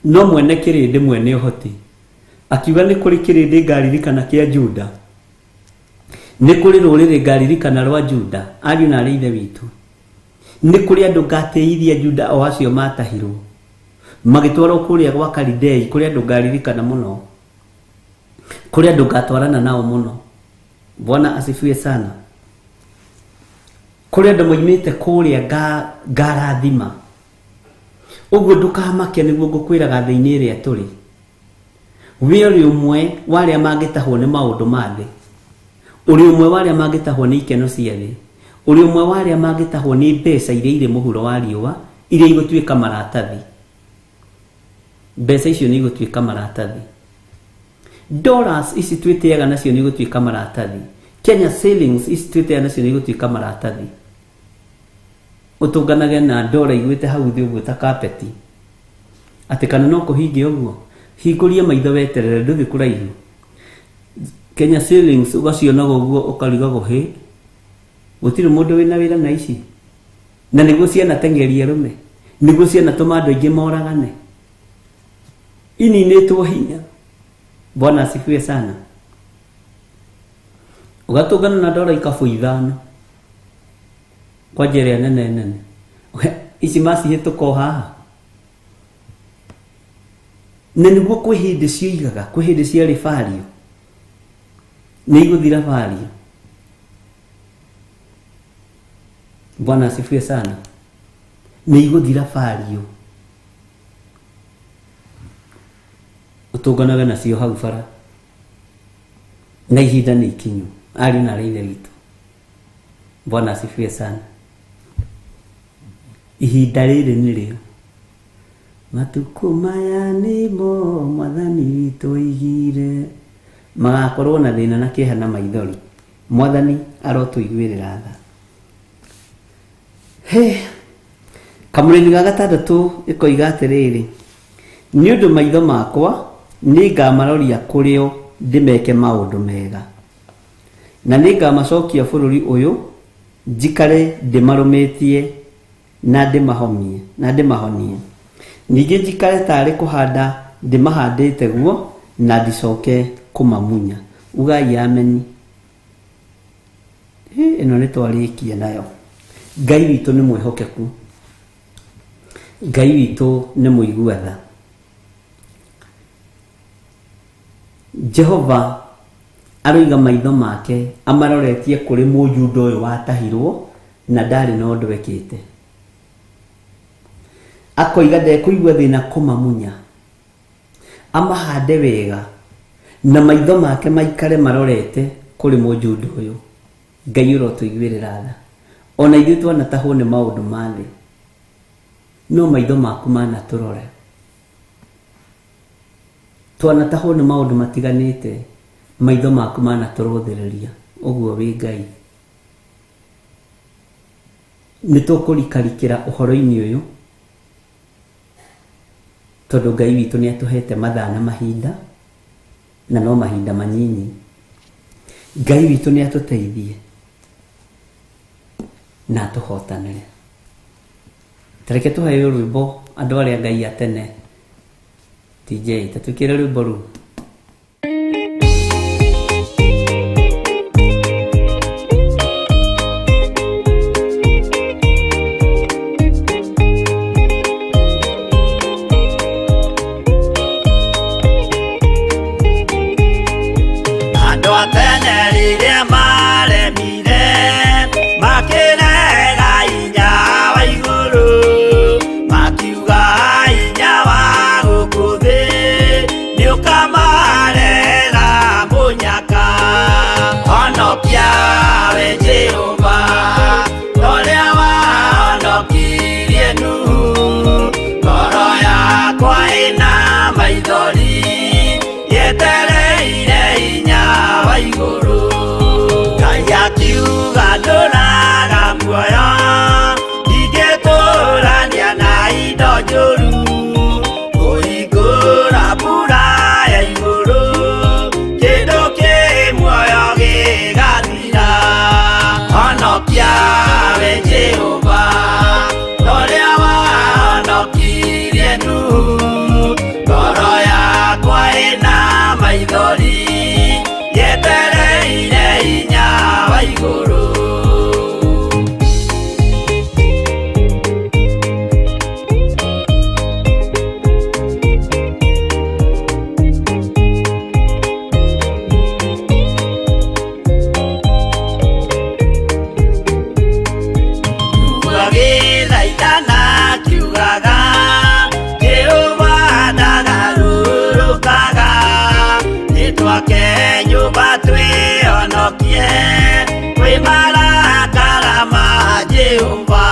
no mwene kĩrĩndĩ mwene ũhoti akiuga nĩ kũrĩ kĩrĩndĩ ngaririkana kĩa Juda nĩ kũrĩ rũrĩrĩ ngaririkana rwa Juda ariũ na ithe witũ nĩ kũrĩ andũ ngatĩithia Juda o acio matahirwo magĩtwarwo kũrĩa gwa Kalidei kũrĩ andũ ngaririkana mũno kũrĩ andũ ngatwarana nao mũno Bwana asifiwe sana kũrĩ andũ moimĩte kũrĩa ngarathima ũguo ndũkamake nĩguo ngũkwĩraga thĩ-inĩ ĩrĩa tũrĩ we ũrĩ ũmwe warĩa mangĩtahwo nĩ maũndũ ma thĩ ũrĩ ũmwe warĩa mangĩtahwo nĩ ikeno cia thĩ ũrĩ ũmwe warĩa mangĩtahwo nĩ mbeca iria irĩ mũhuro wa riũa iria igũtuĩka maratathi mbeca icio nĩ igũtuĩka maratathi Dollars ici twiteaga nacio ni gutuika maratathi. Kenya shillings ici twiteaga nacio ni gutuika maratathi. Utunganage na dollar igwite hau thi uguo ta carpet. Ati kana no kuhinge uguo. Hingurie maitho weterere nduthi kuraihu. Kenya shillings ugacionaga uguo ukarigago he. Gutire mundu wina wira na ici. Na niguo ciana tengeria rume. Niguo ciana tuma andu aingi moragane. Ini netwo hinya. Bwana asifiwe sana. Ugatungana na dola ikabu 5 kwa njĩra nene. Ici macihĩtũka haha. Na nĩguo kwĩ hĩndĩ cioigaga, kwĩ hĩndĩ ciarĩ value. Nĩ igũthira value. Bwana asifiwe sana. Nĩ igũthira value. Utunganaga nacio hau bara. Na ihinda nĩ ikinyu. Ari na reithe gitu. Bwana asifiwe sana. Ihinda rĩrĩ nĩ rĩo. Matuko maya nĩmo Mwathani witũ igire. Magakorwo na thĩna na kĩeha na maithori. Mwathani arotũiguĩrĩra tha. Kamũrĩni ga gatandatũ ĩkoiga atĩrĩrĩ. Nĩ ũndũ maitho makwa nĩngamaroria kũrĩo ndĩmeke maũndũ mega. Na nĩngamacokia bũrũri ũyũ njikare ndĩmarũmĩtie na ndĩmahonie. Ningĩ njikare tarĩ kũhanda ndĩmahandĩte guo na ndicoke kũmamunya. Ugai ameni. Ĩno nĩ twarĩkia nayo. Ngai witũ nĩ mwĩhokeku. Ngai witũ nĩ mũigua tha. Jehova aroiga maitho make amaroretie kuri mũjũndũ ũyũ watahirwo na ndarĩ na ũndũ wekĩte. Akoiga ndekũigua thĩna kũmamunya. Amahande wega na maitho make maikare marorete kuri mũjũndũ ũyũ. Ngai ũrotũiguĩrĩra tha. Ona ithuĩ twanatahwo nĩ maũndũ ma thĩ. No maitho maku manatũrore. Twanatahwo nĩ maũndũ matiganĩte. Maitho maku manatũrũthĩrĩria. Ũguo wĩ Ngai. Nĩtũkũrikarikĩra ũhoro-inĩ ũyũ. Tondũ Ngai witũ nĩatũhete mathaa na mahinda. Na no mahinda manyinyi. Ngai witũ nĩatũteithie. Na tũhotanĩre. Tareke tũheo rwĩmbo andũ arĩa Ngai atene. DJ, tatwĩkĩre rwĩmbo rũu. Andũ a tene rĩrĩa maremire makĩrega hinya wa igũrũ, makiuga hinya wa gũkũ thĩ nĩũkamarehera mũnyaka. Honokia we Jehova ũrĩa wahonokirie Nuhu, ngoro yakwa ĩna maithori yetereire hinya wa igũrũ. Ngai akiuga ndũraga muoyo, ndingĩtũrania na indo njũru, kũhingũra mbura ya igũrũ, kĩndũ kĩ muoyo gĩgathira. Honokia we Jehova ũrĩa wahonokirie Nuhu, ngoro yakwa ĩna maithori yetereire hinya wa igũrũ. Gĩthaitana kiugaga Jehova ndagarũrũkaga, nĩtwake nyũmba twĩhonokie kwĩ marakara ma Jehova.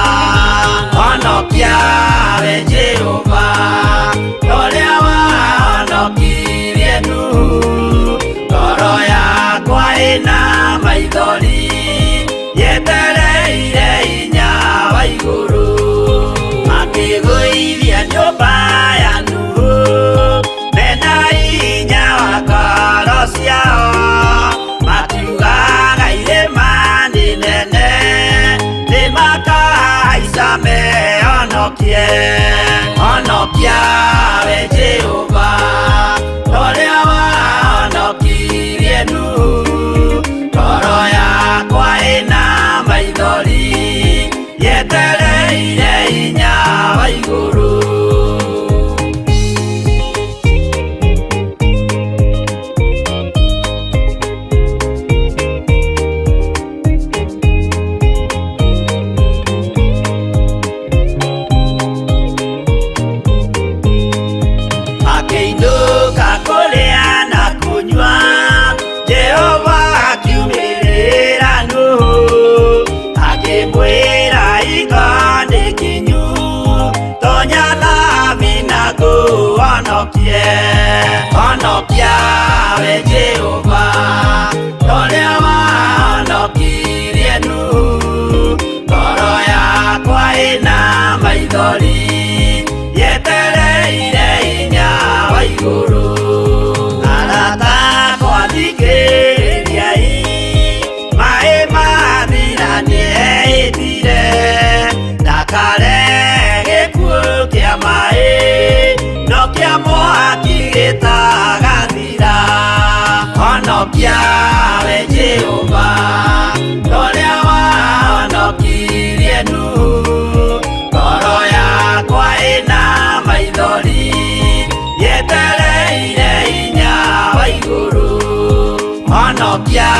Honokia we Jehova ũrĩa wahonokirie Nuhu, ĩna maithori yetereire hinya wa igũrũ makĩgũithia nyũmba ya Nuhu mena hinya wa ngoro ciao makiugaga irĩma nĩ nene nĩmakahaica mehonokie honokia we Jehova ũrĩa wahonokirie Nuhu ngoro yakwa ĩna maithori yetereire hinya wa igũrũ akĩinũka kũrĩa na kũnyua Jehova akiumĩrĩra Nuhu akĩmwĩra iko nĩ kinyu tonya thabina ngũhonokie honokia we Jehova ũrĩa wahonokirie Nuhu ngoro yakwa ĩna maithori yetereire hinya wa igũrũ arata kwathikĩrĩriai maĩ mathira nĩehĩtire ndakare gĩkuũ kĩa maĩ no kĩa mwaki gĩtagathira honokia we Jehova ũrĩa wahonokirie Nuhu ngoro yakwa ĩna maithori yetereire hinya wa igũrũ honokia